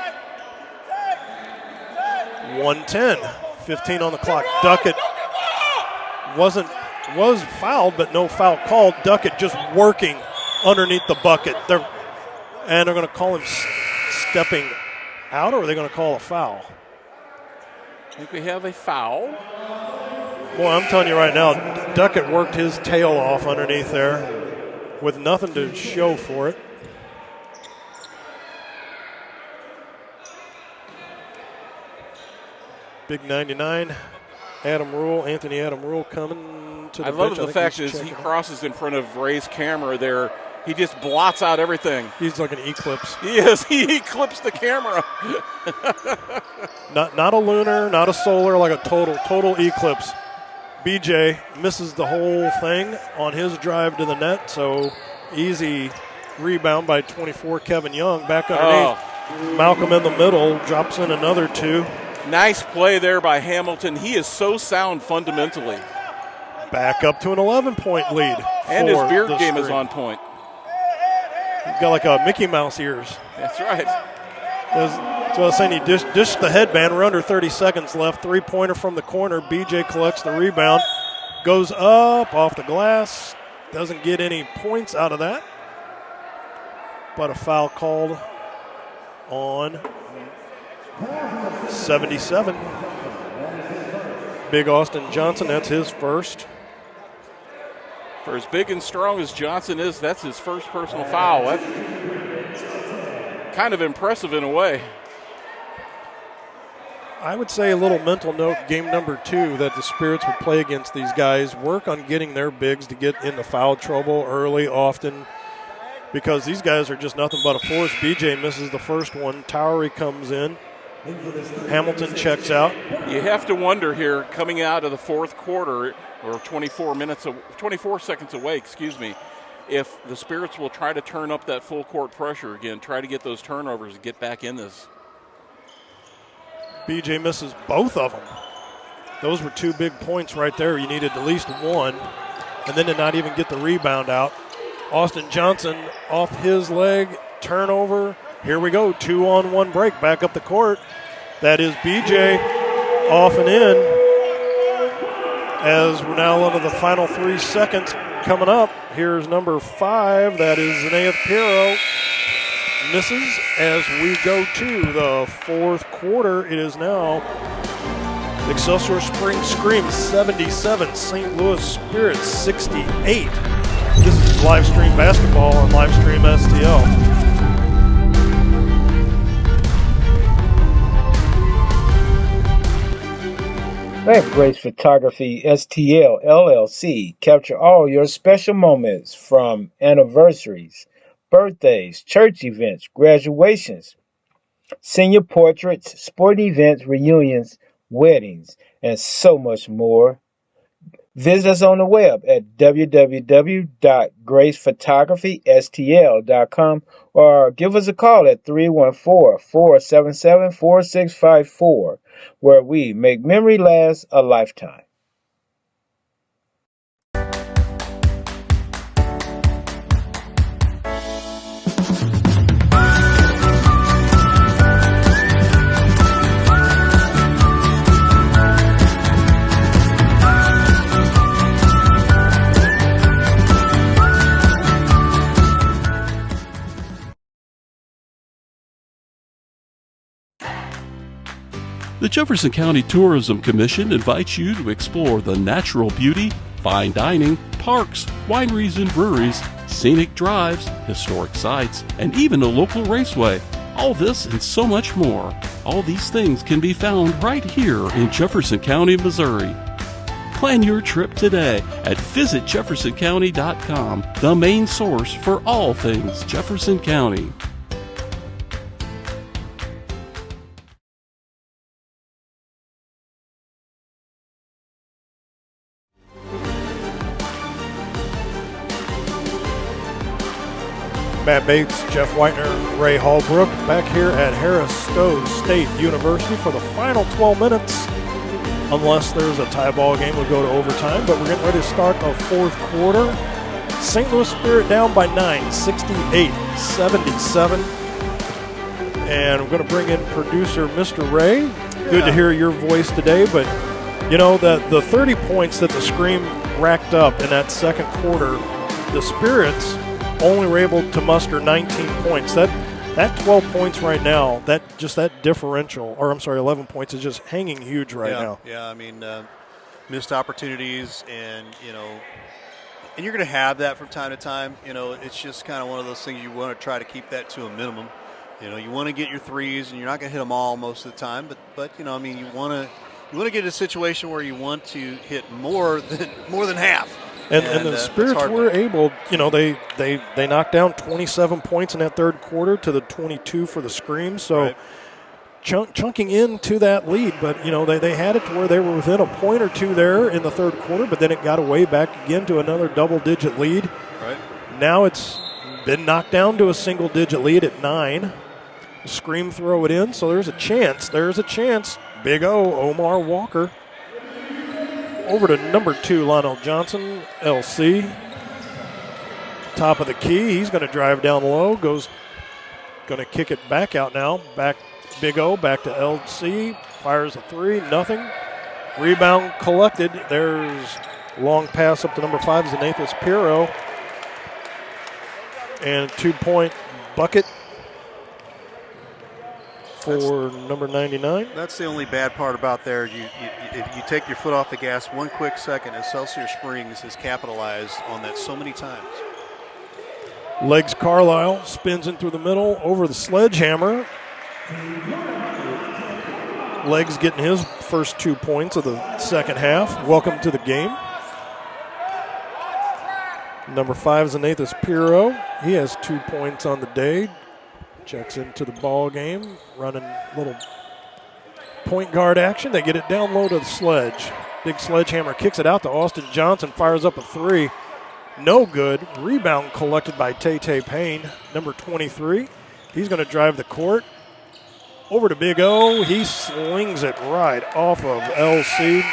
C: 1:10, 15 on the clock. Duckett was fouled, but no foul called. Duckett just working underneath the bucket. They're going to call him stepping out, or are they going to call a foul?
G: I think we have a foul.
C: Boy, I'm telling you right now, Duckett worked his tail off underneath there with nothing to show for it. Big 99 Anthony Adam Rule coming to the
G: I love
C: bench.
G: the fact is he crosses in front of Ray's camera there. He just blots out everything.
C: He's like an eclipse.
G: He is. He eclipsed the camera.
C: Not a lunar, not a solar, like a total eclipse. BJ misses the whole thing on his drive to the net, so easy rebound by 24 Kevin Young. Back underneath. Malcolm in the middle, drops in another 2.
G: Nice play there by Hamilton. He is so sound fundamentally.
C: Back up to an 11-point lead.
G: And his beard game is on point.
C: He's got like a Mickey Mouse ears.
G: That's right.
C: So I was saying he dished the headband. We're under 30 seconds left. 3-pointer from the corner. BJ collects the rebound. Goes up off the glass. Doesn't get any points out of that. But a foul called on 77. Big Austin Johnson, that's his first.
G: For as big and strong as Johnson is, that's his first personal foul. That's kind of impressive in a way.
C: I would say a little mental note, game number 2, that the Spirits would play against these guys, work on getting their bigs to get into foul trouble early, often, because these guys are just nothing but a force. BJ misses the first one. Towery comes in. Hamilton checks out.
G: You have to wonder here, coming out of the fourth quarter, or 24 seconds away, if the Spirits will try to turn up that full court pressure again, try to get those turnovers and get back in this.
C: BJ misses both of them. Those were 2 big points right there. You needed at least one, and then to not even get the rebound out. Austin Johnson off his leg, turnover. Here we go, 2-on-1 break, back up the court. That is BJ off and in. As we're now into the final 3 seconds coming up. Here's number 5, that is Zenea Pirro. Misses as we go to the fourth quarter. It is now Excelsior Spring Scream 77, St. Louis Spirits 68. This is live stream basketball on Livestream STL.
A: Let Grace Photography STL LLC capture all your special moments from anniversaries, birthdays, church events, graduations, senior portraits, sporting events, reunions, weddings, and so much more. Visit us on the web at www.gracephotography.stl.com or give us a call at 314-477-4654, where we make memory last a lifetime.
L: The Jefferson County Tourism Commission invites you to explore the natural beauty, fine dining, parks, wineries and breweries, scenic drives, historic sites, and even a local raceway. All this and so much more. All these things can be found right here in Jefferson County, Missouri. Plan your trip today at visitjeffersoncounty.com, the main source for all things Jefferson County.
C: Matt Bates, Jeff Whitener, Ray Hallbrook back here at Harris Stowe State University for the final 12 minutes. Unless there's a tie ball game, we'll go to overtime, but we're getting ready to start the fourth quarter. St. Louis Spirit down by 9, 68-77. And we're going to bring in producer Mr. Ray. Good to hear your voice today, but you know that the 30 points that the Scream racked up in that second quarter, the Spirits only were able to muster 19 points. That 12 points right now, that differential, or I'm sorry, 11 points is just hanging huge right now.
F: Yeah, I mean, missed opportunities, and and you're going to have that from time to time. It's just kind of one of those things you want to try to keep that to a minimum. You want to get your threes, and you're not going to hit them all most of the time, but you want to You want to get in a situation where you want to hit more than half.
C: And the Spirits were able, they knocked down 27 points in that third quarter to the 22 for the Scream. So
F: right.
C: chunking into that lead, but, they had it to where they were within a point or two there in the third quarter, but then it got away back again to another double-digit lead.
F: Right.
C: Now it's been knocked down to a single-digit lead at 9. The Scream throw it in, so there's a chance. Big O, Omar Walker. Over to number 2, Lionel Johnson, LC. Top of the key. He's going to drive down low. Going to kick it back out now. Back Big O, back to LC. Fires a 3, nothing. Rebound collected. There's long pass up to number 5, Zenathus Pirro. And a 2-point bucket for number 99.
F: That's the only bad part about there. If you take your foot off the gas 1 quick second, Excelsior Springs has capitalized on that so many times.
C: Legs Carlisle spins in through the middle over the sledgehammer. Legs getting his first 2 points of the second half. Welcome to the game. Number 5 is Zenathus Pirro. He has 2 points on the day. Checks into the ball game, running little point guard action. They get it down low to the sledge. Big sledgehammer kicks it out to Austin Johnson, fires up a 3. No good. Rebound collected by Tay Payne, number 23. He's going to drive the court. Over to Big O. He slings it right off of LC.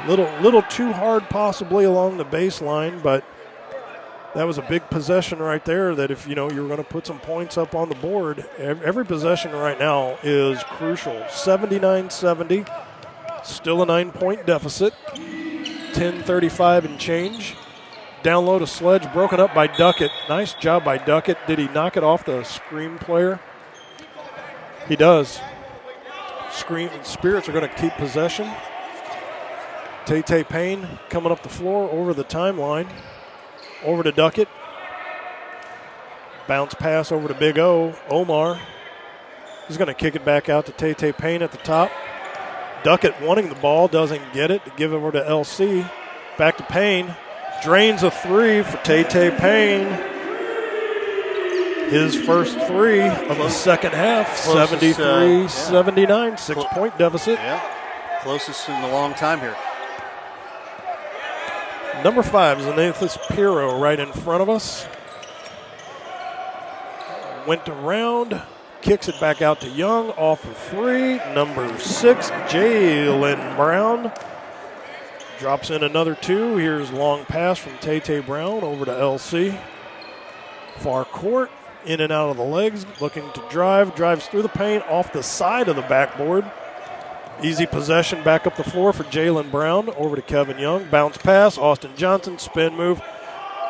C: Little too hard possibly along the baseline, but that was a big possession right there that if, you were going to put some points up on the board, every possession right now is crucial. 79-70, still a 9-point deficit, 10:35 and change. Down low to Sledge, broken up by Duckett. Nice job by Duckett. Did he knock it off the Scream player? He does. Spirits are going to keep possession. Tay Payne coming up the floor over the timeline. Over to Duckett. Bounce pass over to Big O. Omar. He's going to kick it back out to Tay Payne at the top. Duckett wanting the ball, doesn't get it. To give it over to LC. Back to Payne. Drains a 3 for Tay Payne. His first 3 of the second half. 73-79, 6-point deficit.
F: Yeah, closest in a long time here.
C: Number 5 is Zenathus Pirro right in front of us. Went around, kicks it back out to Young off of 3. Number 6, Jalen Brown. Drops in another 2. Here's long pass from Tay Brown over to LC. Far court, in and out of the legs, looking to drive. Drives through the paint, off the side of the backboard. Easy possession back up the floor for Jalen Brown. Over to Kevin Young. Bounce pass. Austin Johnson. Spin move.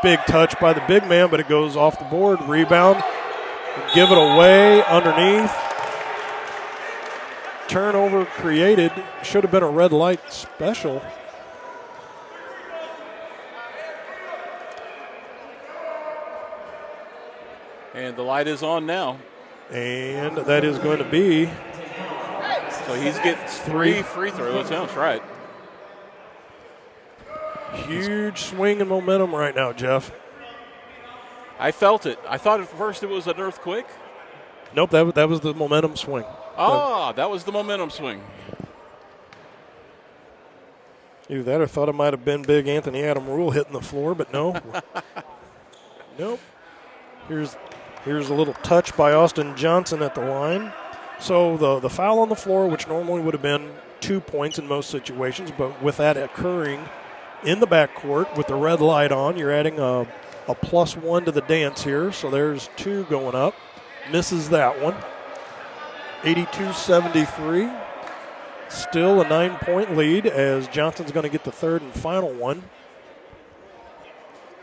C: Big touch by the big man, but it goes off the board. Rebound. Give it away underneath. Turnover created. Should have been a red light special.
G: And the light is on now.
C: And that is going to be...
G: So he's getting 3 free throws. That's right.
C: Huge swing in momentum right now, Jeff.
G: I felt it. I thought at first it was an earthquake.
C: Nope, that was the momentum swing.
G: That was the momentum swing.
C: Either that or thought it might have been big Anthony Adam Rule hitting the floor, but no. Nope. Here's a little touch by Austin Johnson at the line. So the foul on the floor, which normally would have been 2 points in most situations, but with that occurring in the backcourt with the red light on, you're adding a +1 to the dance here. So there's 2 going up. Misses that one. 82-73. Still a 9-point lead as Johnson's going to get the third and final one.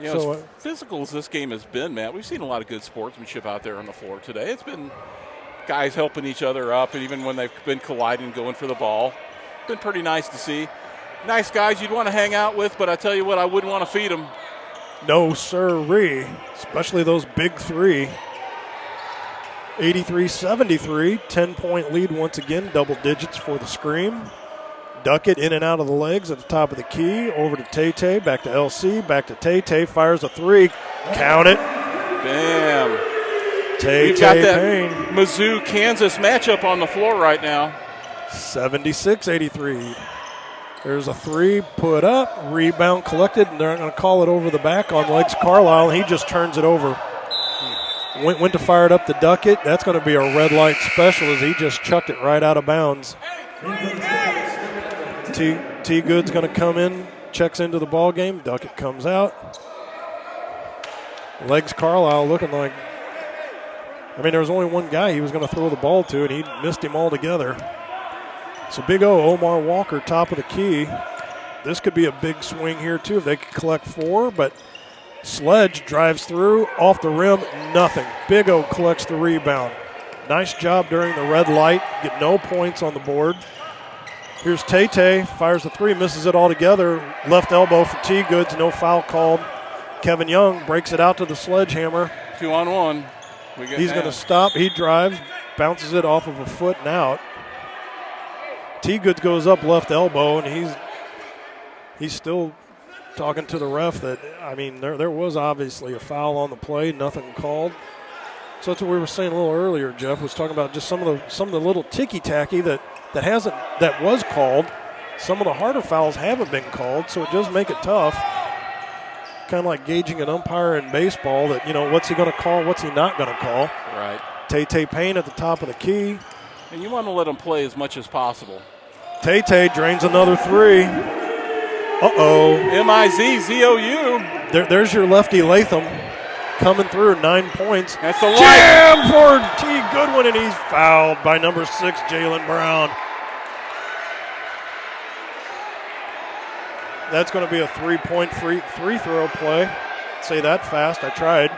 G: As physical as this game has been, Matt, we've seen a lot of good sportsmanship out there on the floor today. It's been guys helping each other up, and even when they've been colliding, going for the ball. Been pretty nice to see. Nice guys you'd want to hang out with, but I tell you what, I wouldn't want to feed them.
C: No, sirree. Especially those big 3. 83-73, 10-point lead once again, double digits for the Scream. Duckett in and out of the legs at the top of the key, over to Tay-Tay, back to LC, back to Tay-Tay, fires a three, count it.
G: Bam.
C: We've
G: got that Mizzou, Kansas matchup on the floor right now.
C: 76-83. There's a three put up, rebound collected, and they're going to call it over the back on Legs Carlisle, and he just turns it over. Went to fire it up to Duckett. That's going to be a red light special as he just chucked it right out of bounds. T. Good's going to come in, checks into the ball game. Duckett comes out. Legs Carlisle looking like, there was only one guy he was going to throw the ball to, and he missed him altogether. So Big O, Omar Walker, top of the key. This could be a big swing here, too, if they could collect four, but Sledge drives through, off the rim, nothing. Big O collects the rebound. Nice job during the red light, get no points on the board. Here's Tay-Tay, fires the three, misses it altogether. Left elbow for T. Goods, no foul called. Kevin Young breaks it out to the sledgehammer.
G: 2-on-1.
C: He's going to stop, he drives, bounces it off of a foot and out. T. Goods goes up left elbow, and he's still talking to the ref that, there was obviously a foul on the play, nothing called. So that's what we were saying a little earlier, Jeff, was talking about just some of the little ticky-tacky that was called. Some of the harder fouls haven't been called, so it does make it tough. Kind of like gauging an umpire in baseball that, what's he going to call, what's he not going to call.
G: Right.
C: Tay-Tay Payne at the top of the key.
G: And you want to let him play as much as possible.
C: Tay-Tay drains another three. Uh-oh.
G: M-I-Z-Z-O-U.
C: There's your lefty Latham coming through, 9 points.
G: That's the light.
C: Jam for T. Goodwin, and he's fouled by number 6, Jalen Brown. That's going to be a 3-point free throw play. Say that fast. I tried.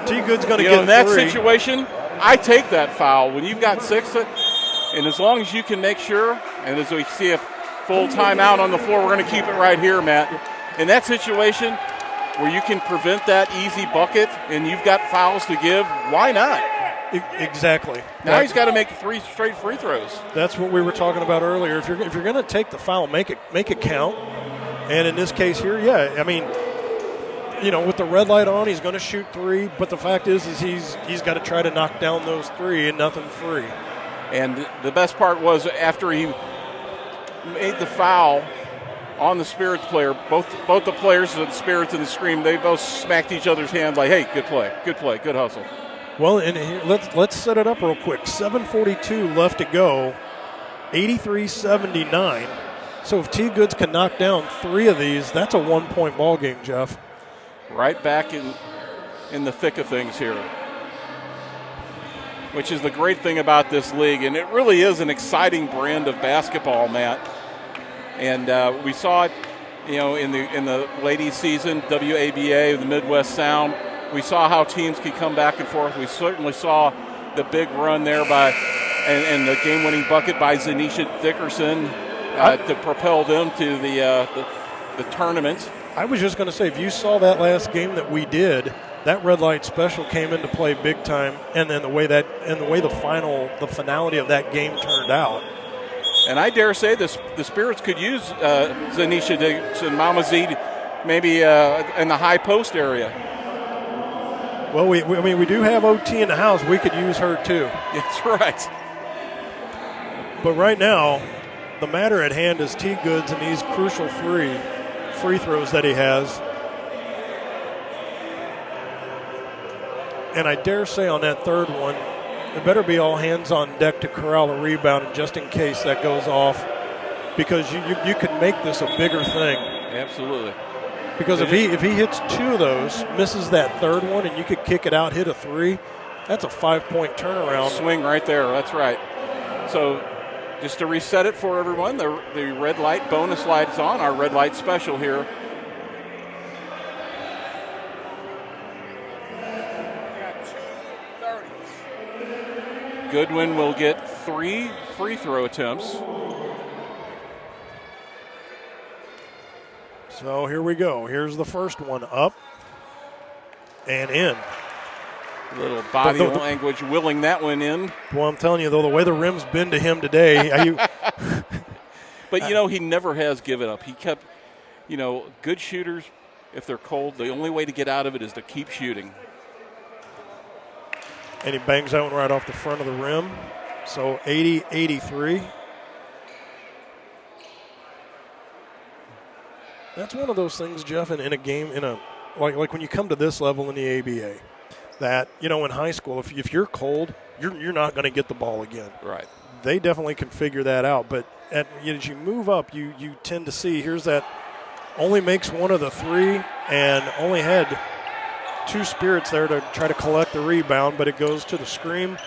C: T. Good's going to get
G: in that
C: three.
G: situation, I take that foul. When you've got 6, and as long as you can make sure, and as we see a full timeout on the floor, we're going to keep it right here, Matt. In that situation where you can prevent that easy bucket and you've got fouls to give, why not?
C: Exactly.
G: Now he's got to make 3 straight free throws.
C: That's what we were talking about earlier. If you're going to take the foul, make it count. And in this case here, with the red light on, he's going to shoot 3. But the fact is he's got to try to knock down those 3 and nothing free.
G: And the best part was after he made the foul on the Spirits player, both the players, the Spirits and the Scream, they both smacked each other's hand like, hey, good play, good hustle.
C: Well, and here, let's set it up real quick. 7:42 left to go, 83-79. So if T. Goods can knock down 3 of these, that's a 1-point ball game, Jeff.
G: Right back in the thick of things here, which is the great thing about this league, and it really is an exciting brand of basketball, Matt. And we saw it, in the ladies' season, WABA, the Midwest Sound. We saw how teams could come back and forth. We certainly saw the big run there and the game-winning bucket by Zanisha Dickerson to propel them to the tournament.
C: I was just going to say, if you saw that last game that we did, that red light special came into play big time, and then the way the finality of that game turned out.
G: And I dare say the Spirits could use Zanisha Dickerson, Mama Z, maybe in the high post area.
C: Well, we do have OT in the house. We could use her too.
G: That's right.
C: But right now, the matter at hand is T. Goods and these crucial free throws that he has. And I dare say on that third one, it better be all hands on deck to corral a rebound just in case that goes off, because you could make this a bigger thing.
G: Absolutely.
C: Because if he hits 2 of those, misses that third one, and you could kick it out, hit a 3, that's a 5-point turnaround.
G: Swing right there. That's right. So just to reset it for everyone, the red light bonus light's on, our red light special here. Goodwin will get 3 free throw attempts.
C: So here we go. Here's the first one, up and in.
G: A little body language willing that one in.
C: Well, I'm telling you, though, the way the rim's been to him today.
G: But, he never has given up. He kept, good shooters, if they're cold, the only way to get out of it is to keep shooting.
C: And he bangs that one right off the front of the rim. So 80-83. That's one of those things, Jeff, in a game, like when you come to this level in the ABA, that, in high school, if you're cold, you're not going to get the ball again.
G: Right.
C: They definitely can figure that out. But as you move up, you tend to see, here's that only makes one of the three and only had two Spirits there to try to collect the rebound, but it goes to the screen.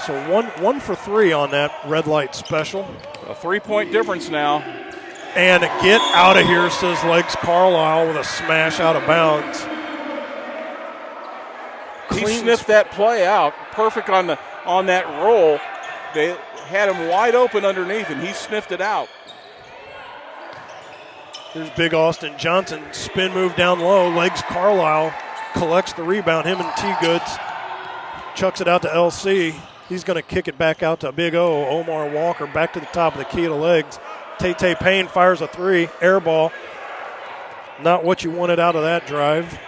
C: So one for three on that red light special.
G: A 3-point difference now.
C: And get out of here, says Legs Carlisle with a smash out of bounds.
G: He sniffed that play out. Perfect on that roll. They had him wide open underneath, and he sniffed it out.
C: Here's Big Austin Johnson. Spin move down low. Legs Carlisle collects the rebound. Him and T-Goods chucks it out to LC. He's going to kick it back out to Big O. Omar Walker back to the top of the key to Legs. Tay Payne fires a three. Air ball. Not what you wanted out of that drive.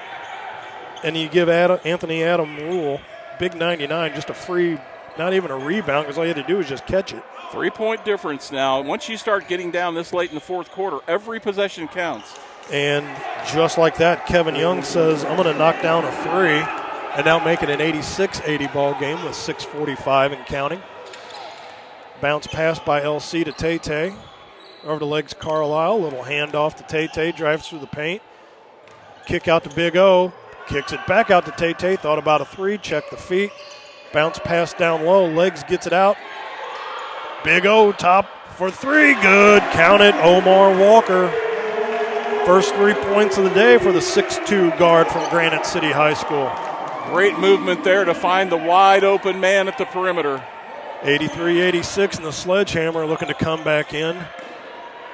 C: And you give Anthony Adam Rule, big 99, just a free, not even a rebound, because all you had to do was just catch it.
G: 3-point difference now. Once you start getting down this late in the fourth quarter, every possession counts.
C: And just like that, Kevin Young says, I'm going to knock down a three, and now make it an 86-80 ball game with 6:45 and counting. Bounce pass by LC to Tay. Over to Legs Carlisle, little handoff to Tay, drives through the paint. Kick out to Big O, kicks it back out to Tay, thought about a three, checked the feet. Bounce pass down low, Legs gets it out. Big O top for three, good, count it, Omar Walker. First 3 points of the day for the 6'2 guard from Granite City High School.
G: Great movement there to find the wide open man at the perimeter.
C: 83-86, and the Sledgehammer looking to come back in,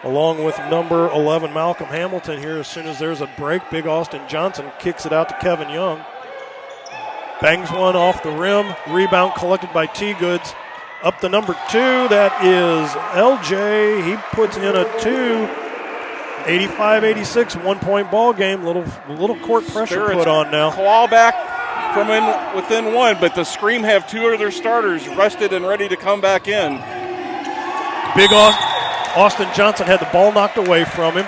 C: along with number 11, Malcolm Hamilton here. As soon as there's a break, Big Austin Johnson kicks it out to Kevin Young. Bangs one off the rim. Rebound collected by T-Goods. Up to number 2, that is LJ. He puts in a 2. 85-86, 1-point ball game. Little court pressure
G: Spirits
C: put on now.
G: Claw back from within one, but the Scream have 2 of their starters rested and ready to come back in.
C: Big Austin Johnson had the ball knocked away from him.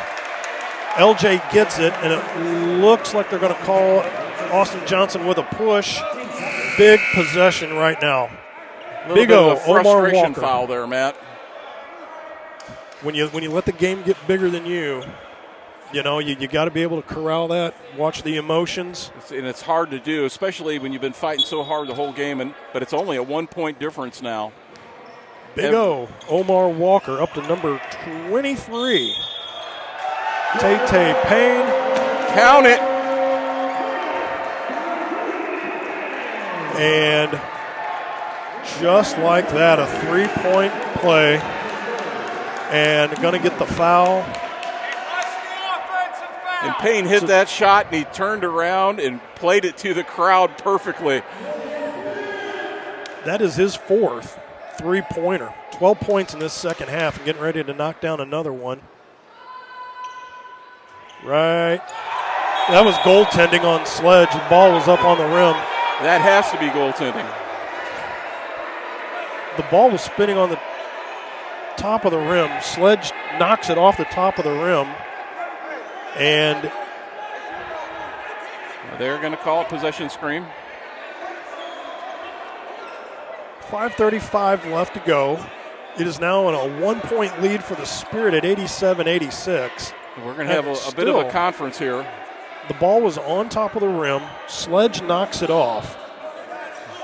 C: LJ gets it, and it looks like they're going to call Austin Johnson with a push. Big possession right now. Big O, Omar Walker.
G: Foul there, Matt.
C: When you let the game get bigger than you got to be able to corral that, watch the emotions.
G: And it's hard to do, especially when you've been fighting so hard the whole game, but it's only a 1-point difference now.
C: Big O, Omar Walker up to number 23. Tay Payne.
G: Count it.
C: And just like that, a 3-point play. And going to get the foul.
G: And Payne hit that shot, and he turned around and played it to the crowd perfectly.
C: That is his 4th 3-pointer. 12 points in this second half, and getting ready to knock down another one. Right. That was goaltending on Sledge. The ball was up on the rim.
G: That has to be goaltending.
C: The ball was spinning on the top of the rim. Sledge knocks it off the top of the rim. And
G: they're going to call it possession Scream.
C: 5:35 left to go. It is now in a 1-point lead for the Spirit at 87-86.
G: We're going to have a bit of a conference here.
C: The ball was on top of the rim. Sledge knocks it off.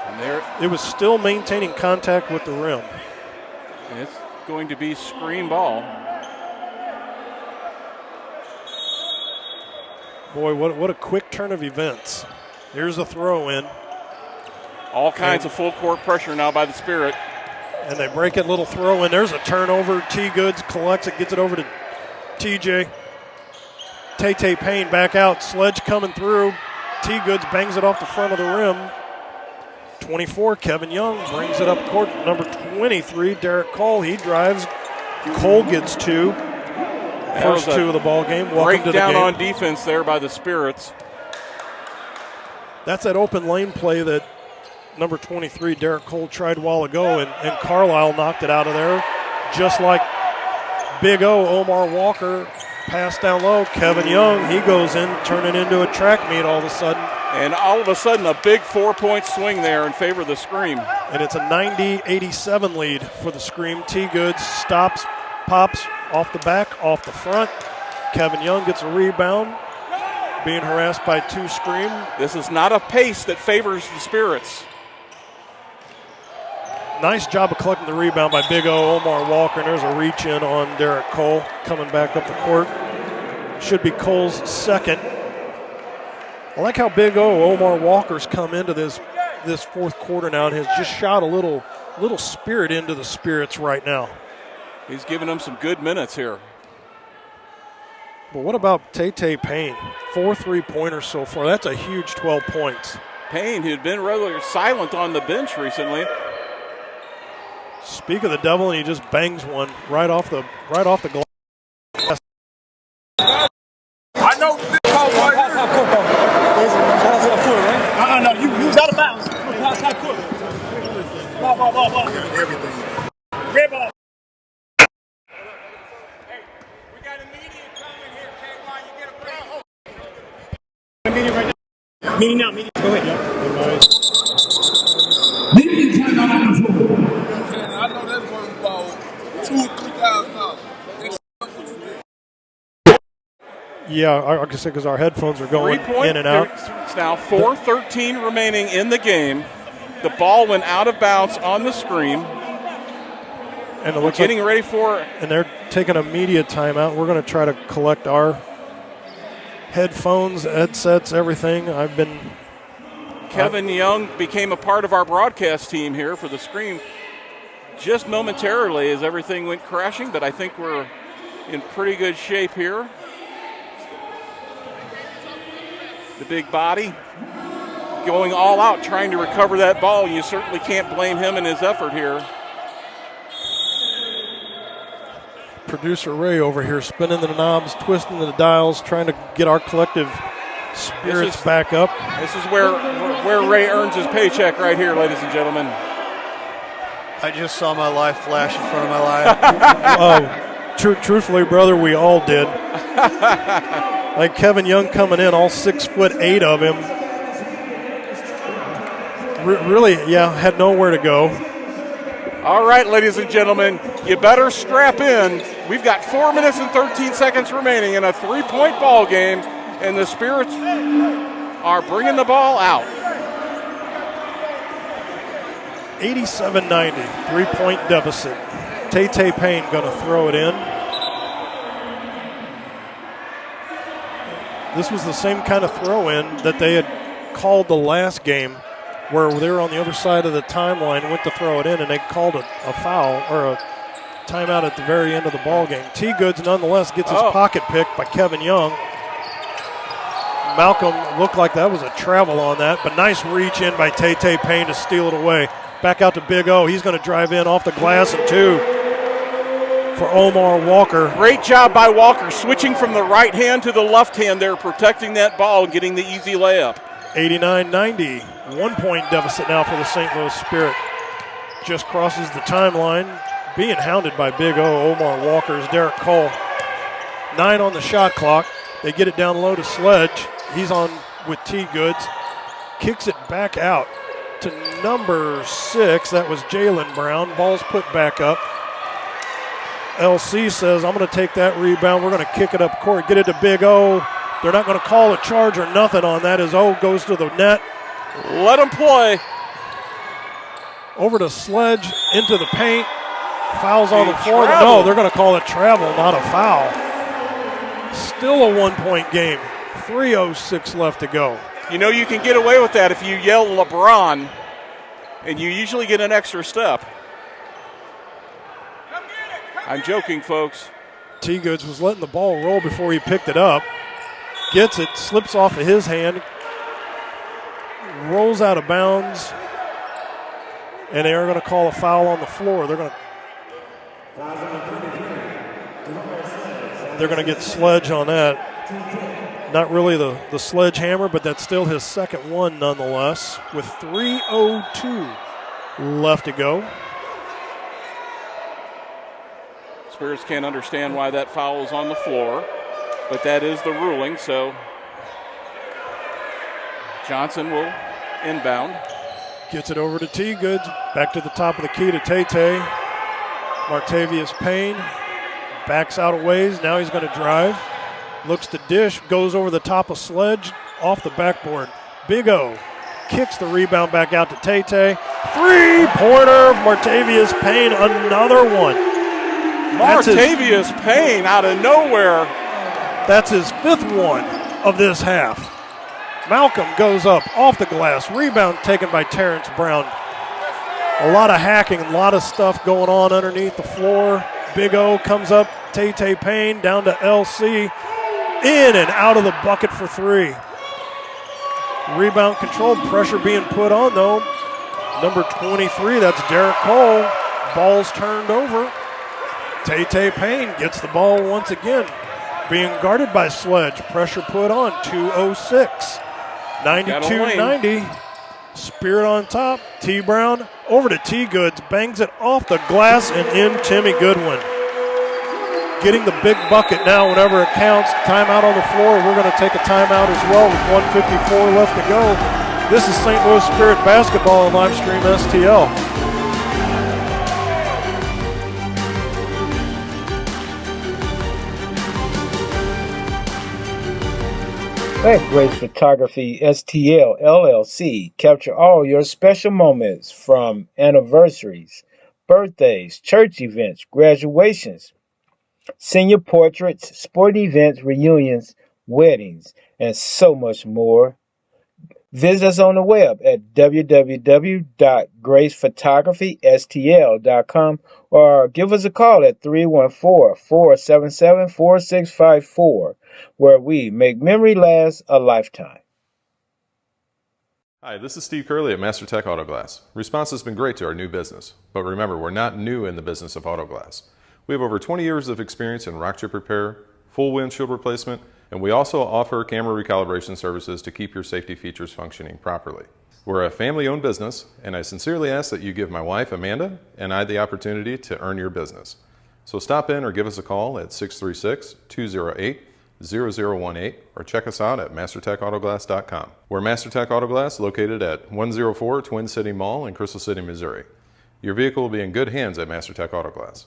G: And
C: it was still maintaining contact with the rim.
G: And it's going to be Scream ball.
C: Boy, what a quick turn of events. Here's a throw-in.
G: All kinds of full court pressure now by the Spirit.
C: And they break it, little throw-in. There's a turnover. T-Goods collects it, gets it over to TJ. Tay Payne back out. Sledge coming through. T. Goods bangs it off the front of the rim. 24, Kevin Young brings it up court. Number 23, Derek Cole. He drives. Cole gets 2. First 2 of the ball game. Welcome to the game.
G: Breakdown on defense there by the Spirits.
C: That's that open lane play that number 23, Derek Cole, tried a while ago, and Carlisle knocked it out of there. Just like Big O, Omar Walker, pass down low. Kevin Young, he goes in, turning into a track meet all of a sudden.
G: And all of a sudden, a big 4-point swing there in favor of the Scream.
C: And it's a 90-87 lead for the Scream. T. Goods stops, pops off the back, off the front. Kevin Young gets a rebound, being harassed by 2 Scream.
G: This is not a pace that favors the Spirits.
C: Nice job of collecting the rebound by Big O, Omar Walker, and there's a reach in on Derek Cole coming back up the court. Should be Cole's second. I like how Big O, Omar Walker's come into this fourth quarter now and has just shot a little spirit into the Spirits right now.
G: He's giving them some good minutes here.
C: But what about Tay Payne? 4 3-pointers so far. That's a huge 12 points.
G: Payne, who'd been rather silent on the bench recently.
C: Speak of the devil, and he just bangs one right off the glass.
H: I know this call right here. No, you was out of bounds. Ball. Everything. Red ball. Hey, we got a media coming here, KY. You get a break. Meeting right now. Meeting now. Go ahead, yo. Meeting time out on the floor. I know that's going to ball $2,000.
C: Yeah, like I said, because our headphones are going in and out.
G: It's now 4:13 remaining in the game. The ball went out of bounds on the Scream.
C: And it looks
G: getting ready for.
C: And they're taking a media timeout. We're going to try to collect our headphones, headsets, everything.
G: Kevin Young became a part of our broadcast team here for the Scream just momentarily as everything went crashing, but I think we're in pretty good shape here. The big body going all out trying to recover that ball. You certainly can't blame him in his effort here.
C: Producer Ray over here spinning the knobs, twisting the dials, trying to get our collective spirits back up.
G: This is where Ray earns his paycheck right here, ladies and gentlemen.
F: I just saw my life flash in front of my life.
C: Truthfully, brother, we all did. Like Kevin Young coming in, all 6'8" of him. Really, had nowhere to go.
G: All right, ladies and gentlemen, you better strap in. We've got 4 minutes and 13 seconds remaining in a 3-point ball game, and the Spirits are bringing the ball out.
C: 87-90, 3-point deficit. Tay Payne going to throw it in. This was the same kind of throw-in that they had called the last game, where they were on the other side of the timeline, went to throw it in, and they called a foul or a timeout at the very end of the ball game. T. Goods nonetheless gets his pocket picked by Kevin Young. Malcolm looked like that was a travel on that, but nice reach in by Tay Payne to steal it away. Back out to Big O. He's going to drive in off the glass and 2 for Omar Walker.
G: Great job by Walker, switching from the right hand to the left hand there, protecting that ball and getting the easy layup.
C: 89-90, 1-point deficit now for the St. Louis Spirit. Just crosses the timeline, being hounded by Big O, Omar Walker's Derek Cole. 9 on the shot clock. They get it down low to Sledge. He's on with T. Goods. Kicks it back out to number 6. That was Jalen Brown. Ball's put back up. LC says, I'm going to take that rebound. We're going to kick it up court. Get it to Big O. They're not going to call a charge or nothing on that as O goes to the net.
G: Let him play.
C: Over to Sledge, into the paint. Fouls on the floor. No, they're going to call it travel, not a foul. Still a 1-point game. 3:06 left to go.
G: You know you can get away with that if you yell LeBron, and you usually get an extra step. I'm joking, folks.
C: T. Goods was letting the ball roll before he picked it up. Gets it, slips off of his hand. rolls out of bounds, and they are going to call a foul on the floor. They're going to get Sledge on that. Not really the sledgehammer, but that's still his second one nonetheless, with 3:02 left to go.
G: Spirits can't understand why that foul is on the floor, but that is the ruling, so Johnson will inbound.
C: Gets it over to T. Goods. Back to the top of the key to Tay. Martavius Payne backs out a ways. Now he's going to drive. Looks to dish. Goes over the top of Sledge. Off the backboard. Big O kicks the rebound back out to Tay. Three-pointer. Martavius Payne. Another one.
G: Martavius Payne out of nowhere.
C: That's his fifth one of this half. Malcolm goes up off the glass. Rebound taken by Terrence Brown. A lot of hacking, a lot of stuff going on underneath the floor. Big O comes up. Tay Payne down to LC. In and out of the bucket for three. Rebound controlled. Pressure being put on, though. Number 23, that's Derek Cole. Ball's turned over. Tay Payne gets the ball once again. Being guarded by Sledge. Pressure put on. 2:06. 92-90. Spirit on top. T. Brown over to T. Goods. Bangs it off the glass and in Timmy Goodwin. Getting the big bucket now whenever it counts. Timeout on the floor. We're going to take a timeout as well with 1:54 left to go. This is St. Louis Spirit basketball on Livestream STL.
A: Let Grace Photography STL LLC capture all your special moments from anniversaries, birthdays, church events, graduations, senior portraits, sporting events, reunions, weddings, and so much more. Visit us on the web at www.gracephotographystl.com or give us a call at 314-477-4654, where we make memory last a lifetime.
B: Hi, this is Steve Curley at MasterTech Auto Glass. Response has been great to our new business, but remember, we're not new in the business of auto glass. We have over 20 years of experience in rock chip repair, full windshield replacement, and we also offer camera recalibration services to keep your safety features functioning properly. We're a family-owned business, and I sincerely ask that you give my wife, Amanda, and I the opportunity to earn your business. So stop in or give us a call at 636-208-0018 or check us out at mastertechautoglass.com. We're MasterTech Auto Glass, located at 104 Twin City Mall in Crystal City, Missouri. Your vehicle will be in good hands at MasterTech Auto Glass.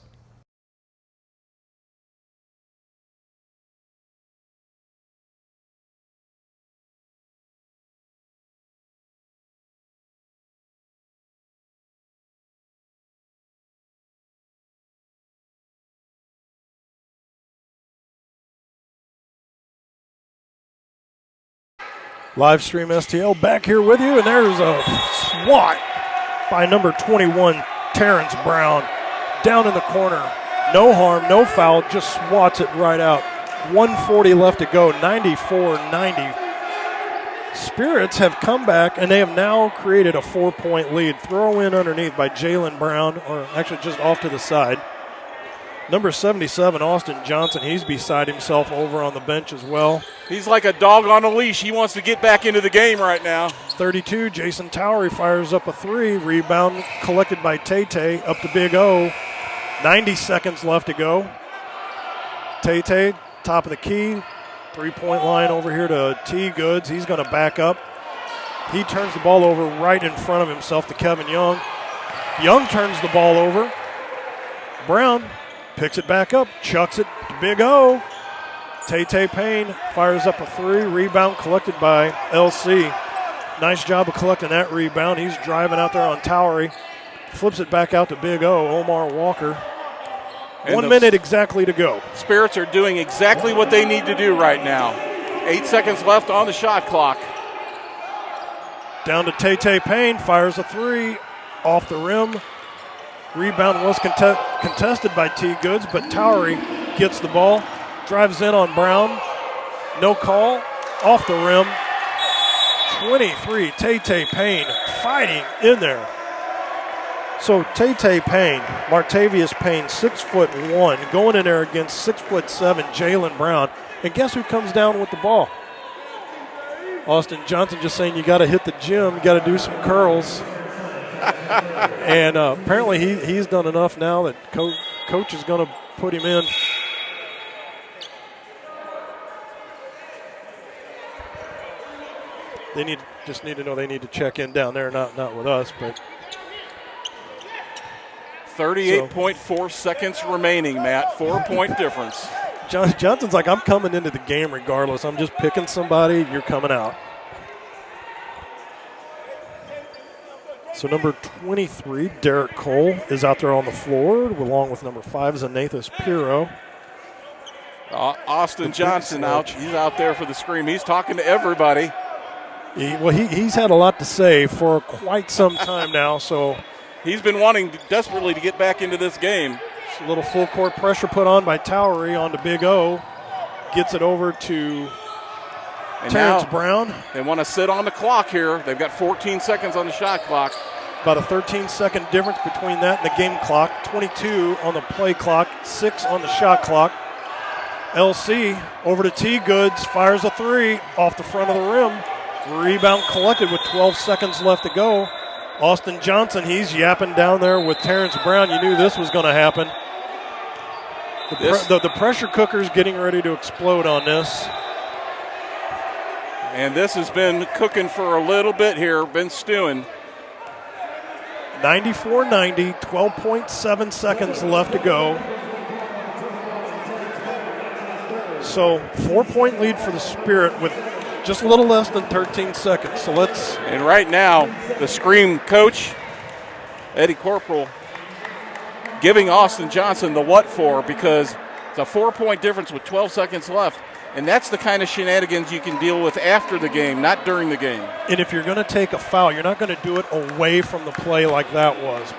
C: Livestream STL back here with you, and there's a swat by number 21, Terrence Brown, down in the corner. No harm, no foul, just swats it right out. 140 left to go, 94-90. Spirits have come back, and they have now created a 4-point lead. Throw in underneath by Jalen Brown, or actually just off to the side. Number 77, Austin Johnson, he's beside himself over on the bench as well.
G: He's like a dog on a leash. He wants to get back into the game right now.
C: 32, Jason Towery fires up a three. Rebound collected by Tay up to Big O. 90 seconds left to go. Tay, top of the key. 3-point line over here to T. Goods. He's going to back up. He turns the ball over right in front of himself to Kevin Young. Young turns the ball over. Brown picks it back up, chucks it to Big O. Tay Payne fires up a three. Rebound collected by LC. Nice job of collecting that rebound. He's driving out there on Towery. Flips it back out to Big O, Omar Walker.
G: And
C: 1 minute exactly to go.
G: Spirits are doing exactly what they need to do right now. 8 seconds left on the shot clock.
C: Down to Tay Payne, fires a three. Off the rim. Rebound was contested by T. Goods, but Towery gets the ball, drives in on Brown. No call. Off the rim. 23, Tay Payne fighting in there. So Tay Payne, Martavius Payne, 6'1", going in there against 6'7", Jalen Brown. And guess who comes down with the ball? Austin Johnson just saying you got to hit the gym, you got to do some curls. And apparently he's done enough now that coach is going to put him in. They just need to know they need to check in down there, not with us, but
G: 38.4 seconds remaining, Matt. 4-point difference.
C: Johnson's like, I'm coming into the game regardless. I'm just picking somebody. You're coming out. So number 23, Derek Cole, is out there on the floor, along with number 5, Zanathus Piro.
G: Austin Johnson out. He's out there for the scream. He's talking to everybody.
C: He's had a lot to say for quite some time now, so
G: he's been wanting desperately to get back into this game.
C: A little full court pressure put on by Towery onto Big O. Gets it over to Terrence Brown.
G: They want to sit on the clock here. They've got 14 seconds on the shot clock.
C: About a 13-second difference between that and the game clock. 22 on the play clock, 6 on the shot clock. LC over to T. Goods, fires a three off the front of the rim. Rebound collected with 12 seconds left to go. Austin Johnson, he's yapping down there with Terrence Brown. You knew this was going to happen. The pressure cooker's getting ready to explode on this.
G: And this has been cooking for a little bit here, been stewing.
C: 94-90, 12.7 seconds left to go. So 4-point lead for the Spirit with just a little less than 13 seconds. So let's.
G: And right now, the scream coach, Eddie Corporal, giving Austin Johnson the what for, because it's a 4-point difference with 12 seconds left. And that's the kind of shenanigans you can deal with after the game, not during the game.
C: And if you're going to take a foul, you're not going to do it away from the play like that was.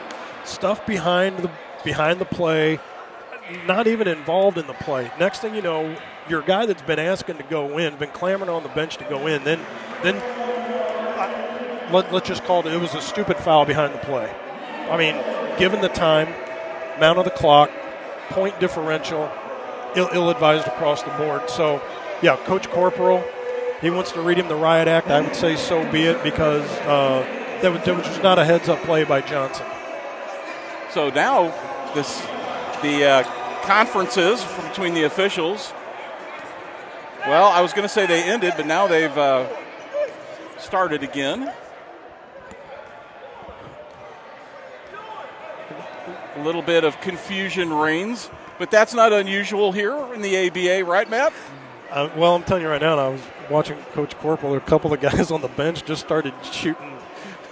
C: Stuff behind the play, not even involved in the play. Next thing you know, your guy that's been asking to go in, been clamoring on the bench to go in, then let's just call it was a stupid foul behind the play. I mean, given the time, amount of the clock, point differential, ill-advised across the board. So, yeah, Coach Corporal, he wants to read him the riot act. I would say so be it, because there was just not a heads-up play by Johnson.
G: So now the conferences between the officials, well, I was going to say they ended, but now they've started again. A little bit of confusion reigns. But that's not unusual here in the ABA, right, Matt?
C: Well, I'm telling you right now, I was watching Coach Corporal. A couple of guys on the bench just started shooting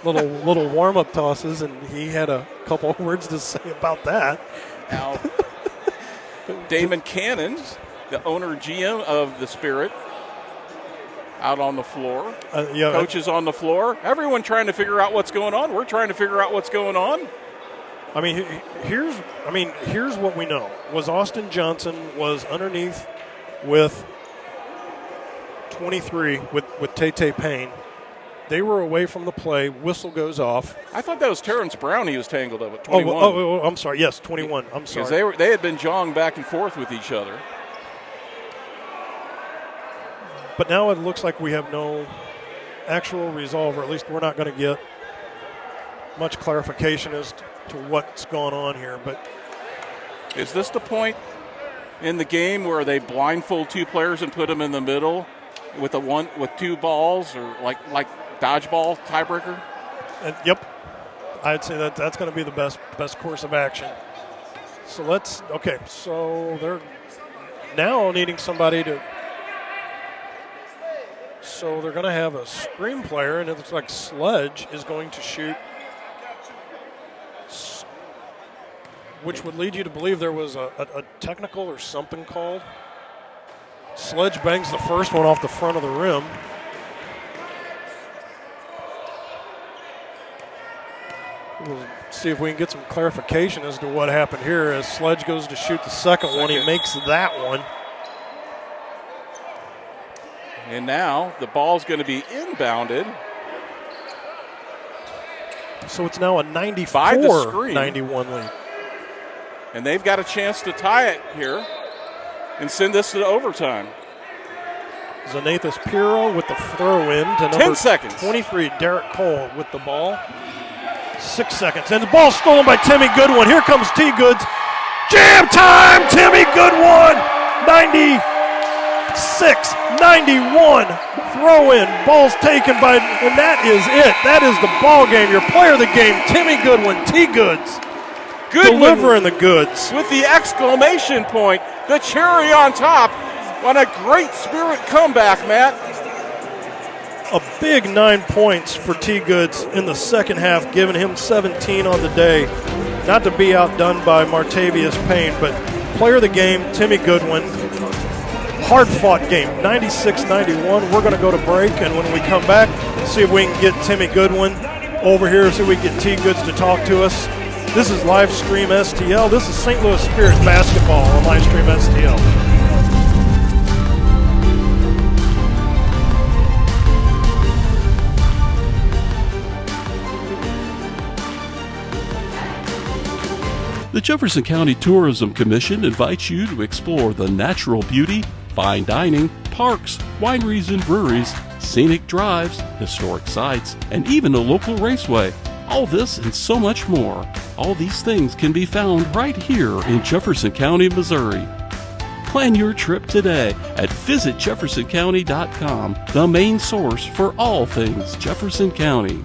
C: little warm-up tosses, and he had a couple of words to say about that.
G: Now, Damon Cannon, the owner GM of the Spirit, out on the floor. Coach is on the floor. Everyone trying to figure out what's going on. We're trying to figure out what's going on.
C: I mean, here's what we know. Was Austin Johnson was underneath with 23 with Tay Payne. They were away from the play. Whistle goes off.
G: I thought that was Terrence Brown he was tangled up at 21.
C: Oh, I'm sorry. Yes, 21. I'm sorry.
G: Because they had been jawing back and forth with each other.
C: But now it looks like we have no actual resolve, or at least we're not going to get much clarification as to what's going on here. But
G: is this the point in the game where they blindfold two players and put them in the middle with two balls, or like dodgeball tiebreaker?
C: Yep, I'd say that's going to be the best course of action. So so they're now needing somebody to. So they're going to have a screen player, and it looks like Sledge is going to shoot, which would lead you to believe there was a technical or something called. Sledge bangs the first one off the front of the rim. We'll see if we can get some clarification as to what happened here. As Sledge goes to shoot the second one, he makes that one.
G: And now the ball's going to be inbounded.
C: So it's now a
G: By the screen.
C: 94-91 lead.
G: And they've got a chance to tie it here and send this to overtime.
C: Zanathus Piro with the throw-in to number
G: 10 seconds.
C: 23, Derek Cole with the ball. 6 seconds. And the ball stolen by Timmy Goodwin. Here comes T. Goods. Jam time! Timmy Goodwin! 96-91. Throw-in. Ball's taken by, and that is it. That is the ball game. Your player of the game, Timmy Goodwin. T. Goods. Delivering the goods.
G: With the exclamation point, the cherry on top on a great Spirit comeback, Matt.
C: A big 9 points for T. Goods in the second half, giving him 17 on the day. Not to be outdone by Martavius Payne, but player of the game, Timmy Goodwin. Hard-fought game, 96-91. We're going to go to break, and when we come back, see if we can get Timmy Goodwin over here, see if we can get T. Goods to talk to us. This is Livestream STL. This is St. Louis Spirit basketball on Livestream STL.
L: The Jefferson County Tourism Commission invites you to explore the natural beauty, fine dining, parks, wineries and breweries, scenic drives, historic sites, and even a local raceway. All this and so much more. All these things can be found right here in Jefferson County, Missouri. Plan your trip today at visitjeffersoncounty.com, the main source for all things Jefferson County.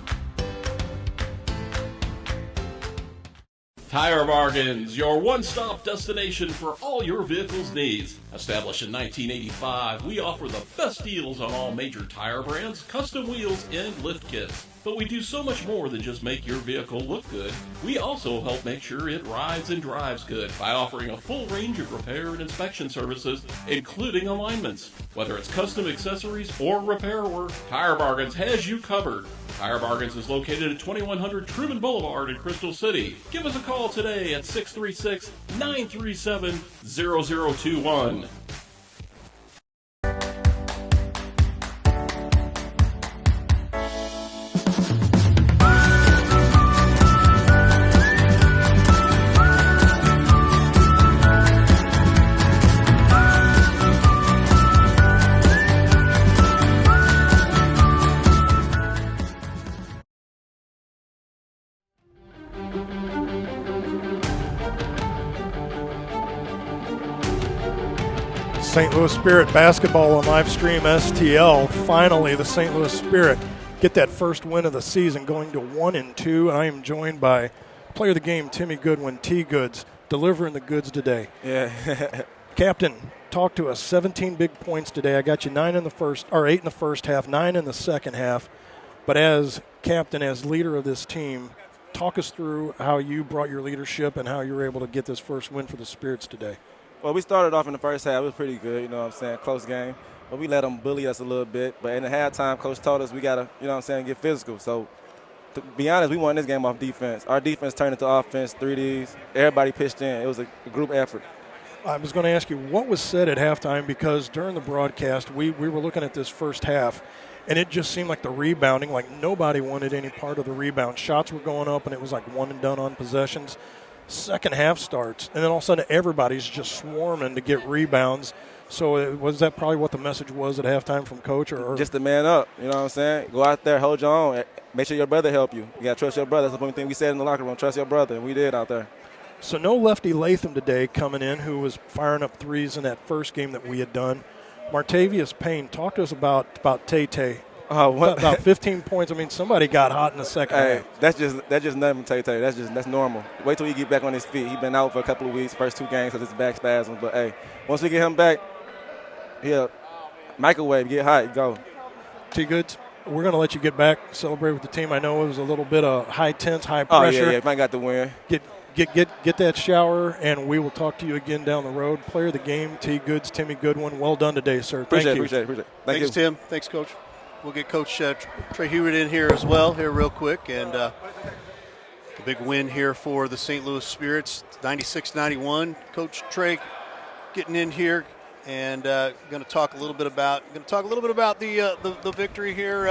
I: Tire Bargains, your one-stop destination for all your vehicle's needs. Established in 1985, we offer the best deals on all major tire brands, custom wheels, and lift kits. But we do so much more than just make your vehicle look good. We also help make sure it rides and drives good by offering a full range of repair and inspection services, including alignments. Whether it's custom accessories or repair work, Tire Bargains has you covered. Tire Bargains is located at 2100 Truman Boulevard in Crystal City. Give us a call today at 636-937-0021.
C: St. Louis Spirit basketball on Livestream STL. Finally, the St. Louis Spirit get that first win of the season, going to 1-2. I am joined by player of the game, Timmy Goodwin, T. Goods, delivering the goods today.
D: Yeah.
C: Captain, talk to us. 17 big points today. I got you 8 in the first half, 9 in the second half. But as captain, as leader of this team, talk us through how you brought your leadership and how you were able to get this first win for the Spirits today.
D: Well, we started off in the first half. It was pretty good, you know what I'm saying, close game. But we let them bully us a little bit. But in the halftime, Coach told us we got to, you know what I'm saying, get physical. So, to be honest, we won this game off defense. Our defense turned into offense, 3Ds. Everybody pitched in. It was a group effort.
C: I was going to ask you, what was said at halftime? Because during the broadcast, we were looking at this first half, and it just seemed like the rebounding, like nobody wanted any part of the rebound. Shots were going up, and it was like one and done on possessions. Second half starts, and then all of a sudden everybody's just swarming to get rebounds. So was that probably what the message was at halftime from Coach? Or
D: just to man up, you know what I'm saying? Go out there, hold your own. Make sure your brother help you. You got to trust your brother. That's the only thing we said in the locker room, trust your brother, and we did out there.
C: So no Lefty Latham today coming in, who was firing up threes in that first game that we had done. Martavius Payne, talk to us about Tay-Tay. About 15 points. I mean, somebody got hot in the second half.
D: That's just nothing, Tay-Tay. That's normal. Wait till he get back on his feet. He's been out for a couple of weeks, first 2 games because his back spasms. But, hey, once we get him back, he'll microwave, get hot, go.
C: T-Goods, we're going to let you get back, celebrate with the team. I know it was a little bit of high tense, high pressure.
D: Oh, yeah, if I got the win.
C: Get that shower, and we will talk to you again down the road. Player of the game, T-Goods, Timmy Goodwin. Well done today, sir.
D: Appreciate it.
F: Thanks,
D: you.
F: Tim. Thanks, Coach. We'll get Coach Trey Hewitt in here as well, here real quick. And a big win here for the St. Louis Spirits, 96-91. Coach Trey getting in here. and going to talk a little bit about the victory here.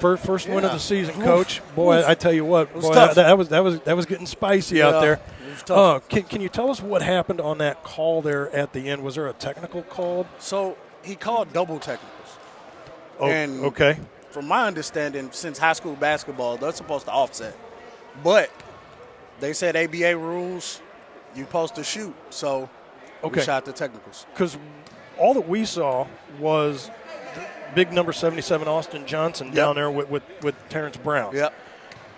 C: First win of the season,
F: Oof.
C: Coach. Boy, I tell you what, boy,
F: tough.
C: that was getting spicy out there.
E: It was tough.
C: Can you tell us what happened on that call there at the end? Was there a technical called?
E: So he called double technicals.
C: Oh,
E: and
C: okay.
E: From my understanding, since high school basketball, they're supposed to offset. But they said ABA rules, you're supposed to shoot. So we shot the technicals.
C: Because all that we saw was big number 77 Austin Johnson down there with Terrence Brown.
E: Yep.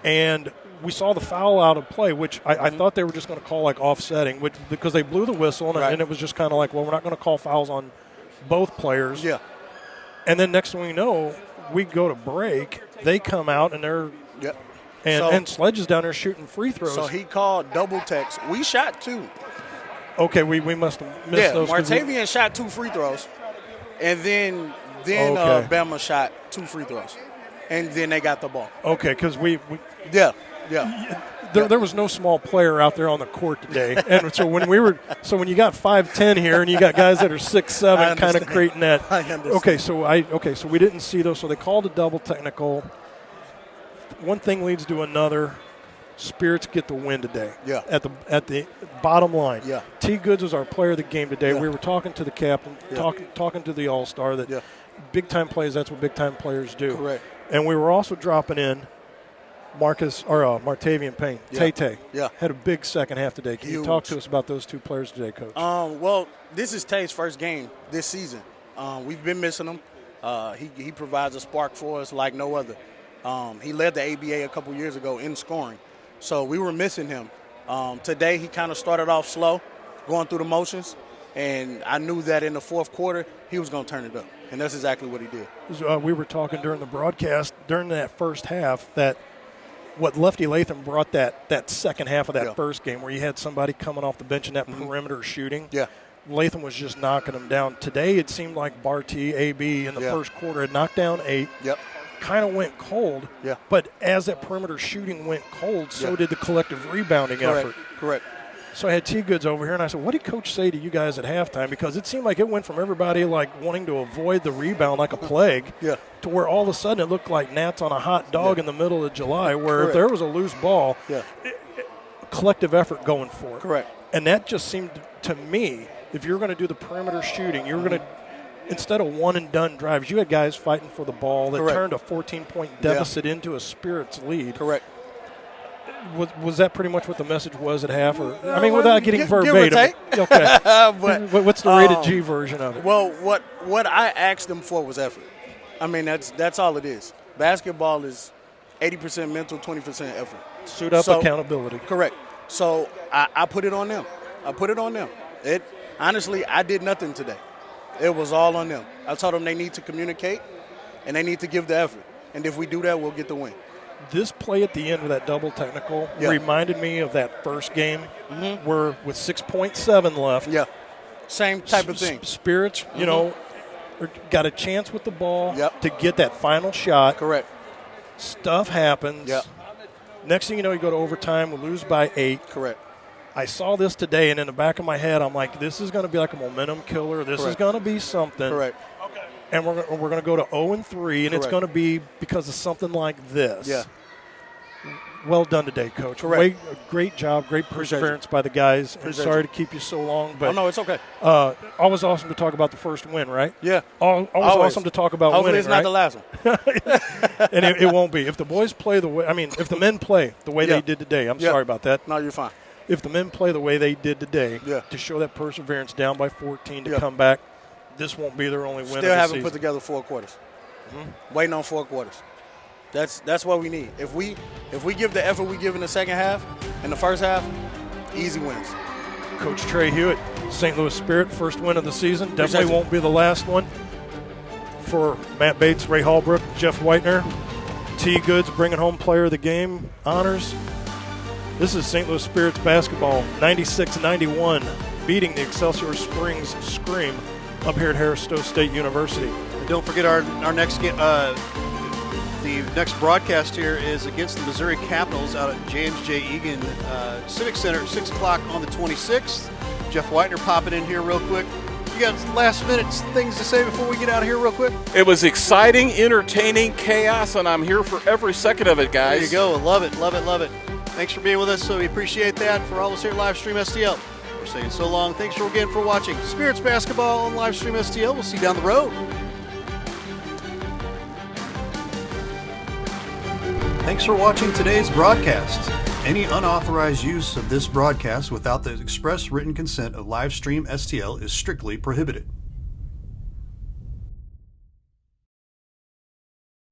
C: And we saw the foul out of play, which I thought they were just going to call like offsetting, because they blew the whistle, and it was just kind of like, well, we're not going to call fouls on both players.
E: Yeah.
C: And then next thing we know, we go to break. They come out, and they're and Sledge is down there shooting free throws.
E: So he called double techs. We shot 2.
C: Okay, we must have missed those.
E: Martavian shot 2 free throws, and then Bama shot 2 free throws, and then they got the ball.
C: Okay, because we
E: there
C: was no small player out there on the court today, and so when you got 5'10" here and you got guys that are 6'7", kind of creating that.
E: I understand.
C: So we didn't see those. So they called a double technical. One thing leads to another. Spirits get the win today.
E: Yeah.
C: At the bottom line.
E: Yeah.
C: T. Goods was our player of the game today.
E: Yeah.
C: We were talking to the captain, talking to the All-Star that big time plays. That's what big time players do.
E: Correct.
C: And we were also dropping in Martavian Payne. Tay had a big second half today. Can you talk to us about those 2 players today, Coach?
E: Well, this is Tay's first game this season. We've been missing him. He provides a spark for us like no other. He led the ABA a couple years ago in scoring, so we were missing him. Today he kind of started off slow, going through the motions, and I knew that in the fourth quarter he was going to turn it up, and that's exactly what he did.
C: We were talking during the broadcast during that first half that what Lefty Latham brought that second half of that first game, where you had somebody coming off the bench in that perimeter shooting.
E: Yeah.
C: Latham was just knocking them down. Today it seemed like Barty, AB in the first quarter had knocked down 8.
E: Yep.
C: Kind of went cold.
E: Yeah.
C: But as that perimeter shooting went cold, so did the collective rebounding effort.
E: Correct.
C: So I had T. Goods over here, and I said, what did Coach say to you guys at halftime? Because it seemed like it went from everybody like wanting to avoid the rebound like a plague to where all of a sudden it looked like gnats on a hot dog in the middle of July, where if there was a loose ball, collective effort going for it.
E: Correct.
C: And that just seemed to me, if you're going to do the perimeter shooting, you're going to, instead of one-and-done drives, you had guys fighting for the ball that turned a 14-point deficit into a Spirits lead.
E: Correct.
C: Was that pretty much what the message was at half? Or I mean, without getting verbatim. Okay.
E: But,
C: what's the rated G version of it?
E: Well, what I asked them for was effort. I mean, that's all it is. Basketball is 80% mental, 20% effort.
C: Suit up, accountability.
E: Correct. So I put it on them. Honestly, I did nothing today. It was all on them. I told them they need to communicate, and they need to give the effort. And if we do that, we'll get the win.
C: This play at the end with that double technical reminded me of that first game where with 6.7 left.
E: Yeah, same type of thing.
C: Spirits, you know, got a chance with the ball to get that final shot.
E: Correct.
C: Stuff happens.
E: Yep.
C: Next thing you know, you go to overtime, we lose by 8.
E: Correct.
C: I saw this today, and in the back of my head, I'm like, this is going to be like a momentum killer. This is going to be something.
E: Correct.
C: And we're going to go to 0-3, and it's going to be because of something like this.
E: Yeah.
C: Well done today, Coach.
E: Correct.
C: Great job, great perseverance by the guys. And sorry to keep you so long, but
E: no, it's okay.
C: Always awesome to talk about the first win, right?
E: Yeah.
C: Always awesome to talk about
E: Hopefully
C: winning,
E: it's not the last one.
C: And it won't be. If the boys play if the men play the way they did today, I'm sorry about that.
E: No, you're fine.
C: If the men play the way they did today, to show that perseverance down by 14 to come back, this won't be their only win.
E: Still haven't put together 4 quarters. Waiting on 4 quarters. That's what we need. If we give the effort we give in the second half and the first half, easy wins.
C: Coach Trey Hewitt, St. Louis Spirit, first win of the season. Definitely won't be the last one. For Matt Bates, Ray Hallbrook, Jeff Whitener, T. Goods bringing home player of the game honors. This is St. Louis Spirits basketball, 96-91, beating the Excelsior Springs Scream up here at Harris-Stowe State University.
F: And don't forget our next game. The next broadcast here is against the Missouri Capitals out at James J. Egan Civic Center at 6 o'clock on the 26th. Jeff Whitener popping in here real quick. You got last minute things to say before we get out of here real quick?
G: It was exciting, entertaining, chaos, and I'm here for every second of it, guys.
F: There you go. Love it, love it, love it. Thanks for being with us, so we appreciate that. For all of us here at Livestream STL, we're saying so long. Thanks again for watching Spirits Basketball on Livestream STL. We'll see you down the road. Thanks for watching today's broadcast. Any unauthorized use of this broadcast without the express written consent of Livestream STL is strictly prohibited.